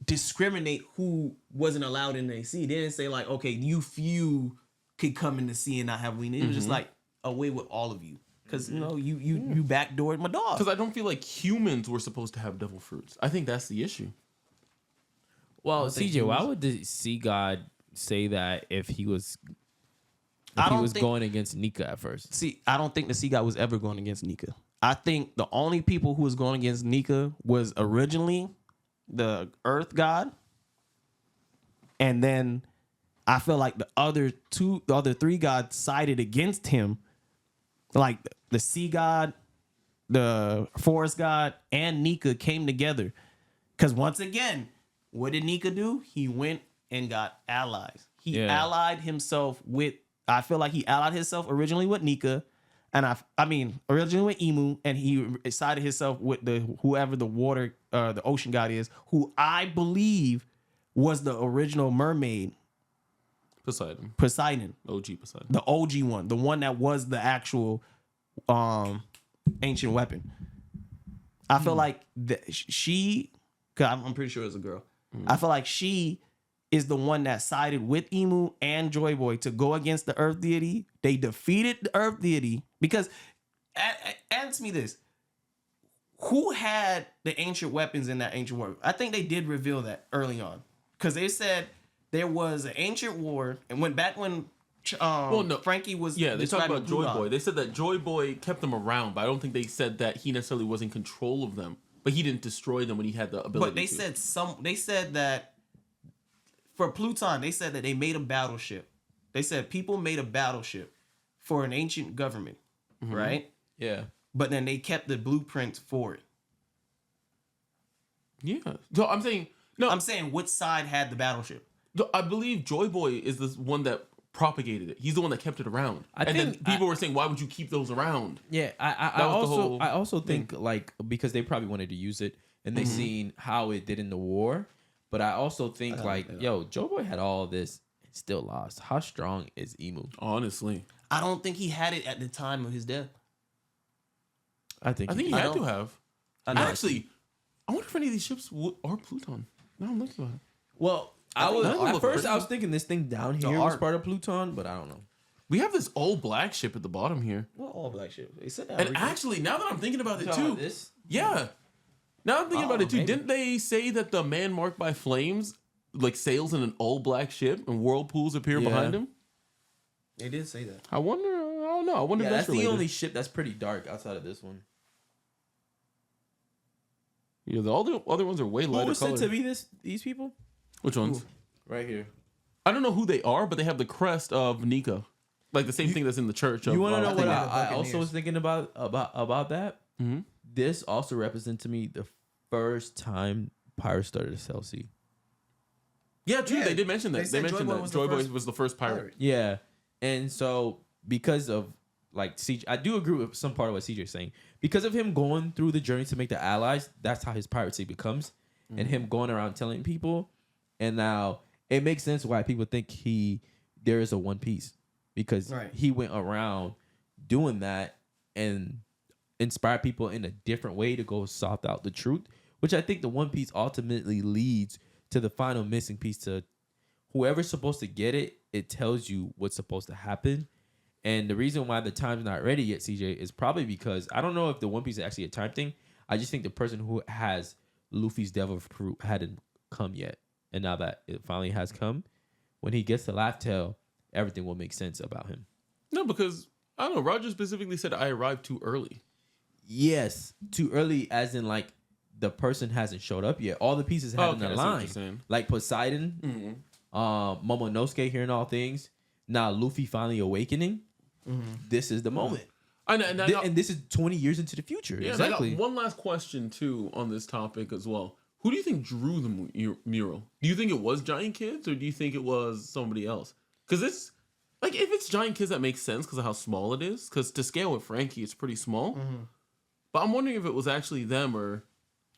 discriminate who wasn't allowed in the sea. They didn't say like, okay, you few could come in the sea and not have weakness. It was just like away with all of you. because you backdoored my dog. Because I don't feel like humans were supposed to have devil fruits. I think that's the issue. Well, CJ, why would the sea god say that if he was going against Nika at first? See, I don't think the sea god was ever going against Nika. I think the only people who was going against Nika was originally the earth god. And then I feel like the other three gods sided against him. Like the sea god, the forest god, and Nika came together. Because once again, what did Nika do? He went and got allies. He allied himself with, I feel like he allied himself originally with Nika. And originally with Emu. And he sided himself with whoever the water, the ocean god is, who I believe was the original mermaid. Poseidon. OG Poseidon. The OG one. The one that was the actual ancient weapon. I feel like she, cause I'm pretty sure it's a girl. I feel like she is the one that sided with Emu and Joy Boy to go against the Earth Deity. They defeated the Earth Deity because, answer me this, who had the ancient weapons in that ancient war? I think they did reveal that early on because they said there was an ancient war and went back when Frankie was they talked about Joy Blue Boy. They said that Joy Boy kept them around, but I don't think they said that he necessarily was in control of them. But he didn't destroy them when he had the ability. But they said that for Pluton, they said that they made a battleship. They said people made a battleship for an ancient government, right? Yeah. But then they kept the blueprints for it. Yeah. So I'm saying which side had the battleship? I believe Joy Boy is the one that propagated it. He's the one that kept it around. Then people were saying, why would you keep those around? Yeah, I also think like because they probably wanted to use it and they seen how it did in the war. But I also think Joy Boy had all of this and still lost. How strong is Emu? Honestly, I don't think he had it at the time of his death. I think he had to have. Actually, I wonder if any of these ships are Pluton. Now I'm looking at it. Well, I was thinking this thing down here was part of Pluton, but I don't know. We have this old black ship at the bottom here. What all black ship? They said that. And actually, now that I'm thinking about it too, this? yeah. Now I'm thinking about it too. Maybe. Didn't they say that the man marked by flames like sails in an old black ship and whirlpools appear behind him? They did say that. I wonder. I don't know. I wonder if that's the only ship that's pretty dark outside of this one. Yeah, all the other ones are way lighter. Who was said to be these people? Which ones? Right here. I don't know who they are, but they have the crest of Nika, like the same thing that's in the church. You want to know what I also was thinking about that? Mm-hmm. This also represents to me the first time pirates started to sell sea. Yeah, true. They did mention that. They mentioned that Joy Boy was the first pirate. Yeah, and so because of like CJ, I do agree with some part of what CJ is saying. Because of him going through the journey to make the allies, that's how his piracy becomes, and him going around telling people. And now it makes sense why people think there is a One Piece because he went around doing that and inspired people in a different way to go sought out the truth, which I think the One Piece ultimately leads to the final missing piece. To whoever's supposed to get it, it tells you what's supposed to happen. And the reason why the time's not ready yet, CJ, is probably because I don't know if the One Piece is actually a time thing. I just think the person who has Luffy's devil fruit hadn't come yet. And now that it finally has come, when he gets to Laugh Tale, everything will make sense about him. No, because, I don't know, Roger specifically said I arrived too early. Yes, too early as in like the person hasn't showed up yet. All the pieces haven't aligned. Like Poseidon, Momonosuke hearing all things. Now Luffy finally awakening. This is the moment. And this is 20 years into the future. Yeah, exactly. I got one last question, too, on this topic as well. Who do you think drew the mural? Do you think it was Giant Kids or do you think it was somebody else? Because it's, like, if it's Giant Kids, that makes sense because of how small it is. Because to scale with Frankie, it's pretty small. But I'm wondering if it was actually them or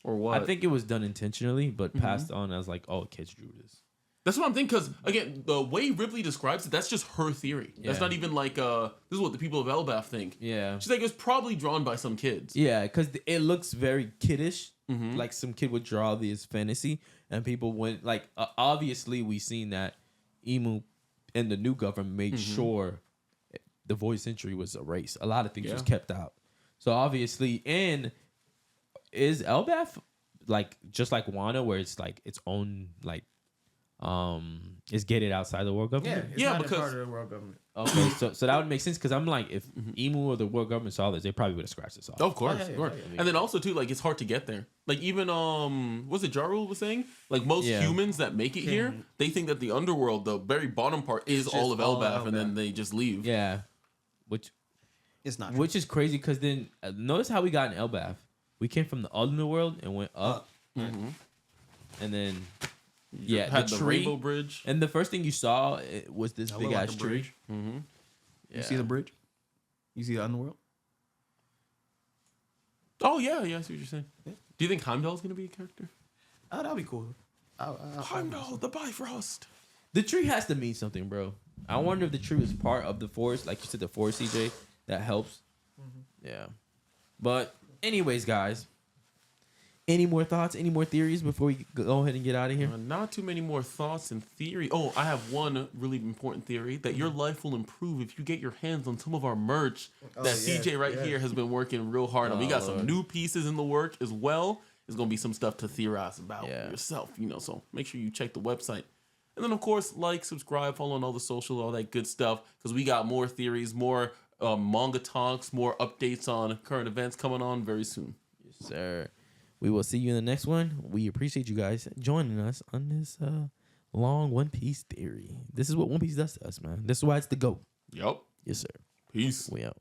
what. I think it was done intentionally, but passed on as like, oh, kids drew this. That's what I'm thinking, because, again, the way Ripley describes it, that's just her theory. Yeah. That's not even like, this is what the people of Elbaf think. Yeah. She's like, it was probably drawn by some kids. Yeah, because it looks very kiddish. Like some kid would draw this fantasy. And people went, like, obviously we seen that Emu and the new government made sure the void century was erased. A lot of things was Yeah. kept out. So obviously, and is Elbaf like just like Wano, where it's like its own like is gated outside the world government? it's Yeah, not a because- part of the world government. Okay, so that would make sense because I'm like, if Emu or the world government saw this, they probably would have scratched this off. Of course, yeah, of course. yeah, And then also too, like it's hard to get there. Like even was it Jarul was saying? Like most Yeah. humans that make it here, they think that the underworld, the very bottom part, is all of all Elbaf, and then Elbaf. they just leave. Yeah, which It's not. True. which is crazy because then notice how we got in Elbaf. We came from the underworld and went up, and then Had the the tree. Rainbow Bridge. And the first thing you saw was this That big looked like ass a tree. bridge. Mm-hmm. You see the bridge? You see the underworld? Oh yeah, yeah. I see what you're saying. Yeah. Do you think Heimdall's gonna be a character? Oh, that'd be cool. Heimdall, the Bifrost. The tree has to mean something, bro. I wonder if the tree was part of the forest, like you said, the forest, CJ. That helps. Yeah. But anyways, guys. Any more thoughts? Any more theories before we go ahead and get out of here? Not too many more thoughts and theory. Oh, I have one really important theory that your life will improve if you get your hands on some of our merch that CJ right here has been working real hard on. We got some Lord. new pieces in the work as well. There's gonna be some stuff to theorize about Yeah. yourself, so make sure you check the website. And then of course, like, subscribe, follow on all the social, all that good stuff, because we got more theories, more manga talks, more updates on current events coming on very soon. Yes, sir. We will see you in the next one. We appreciate you guys joining us on this long One Piece theory. This is what One Piece does to us, man. This is why it's the GOAT. Yep. Yes, sir. Peace. We out.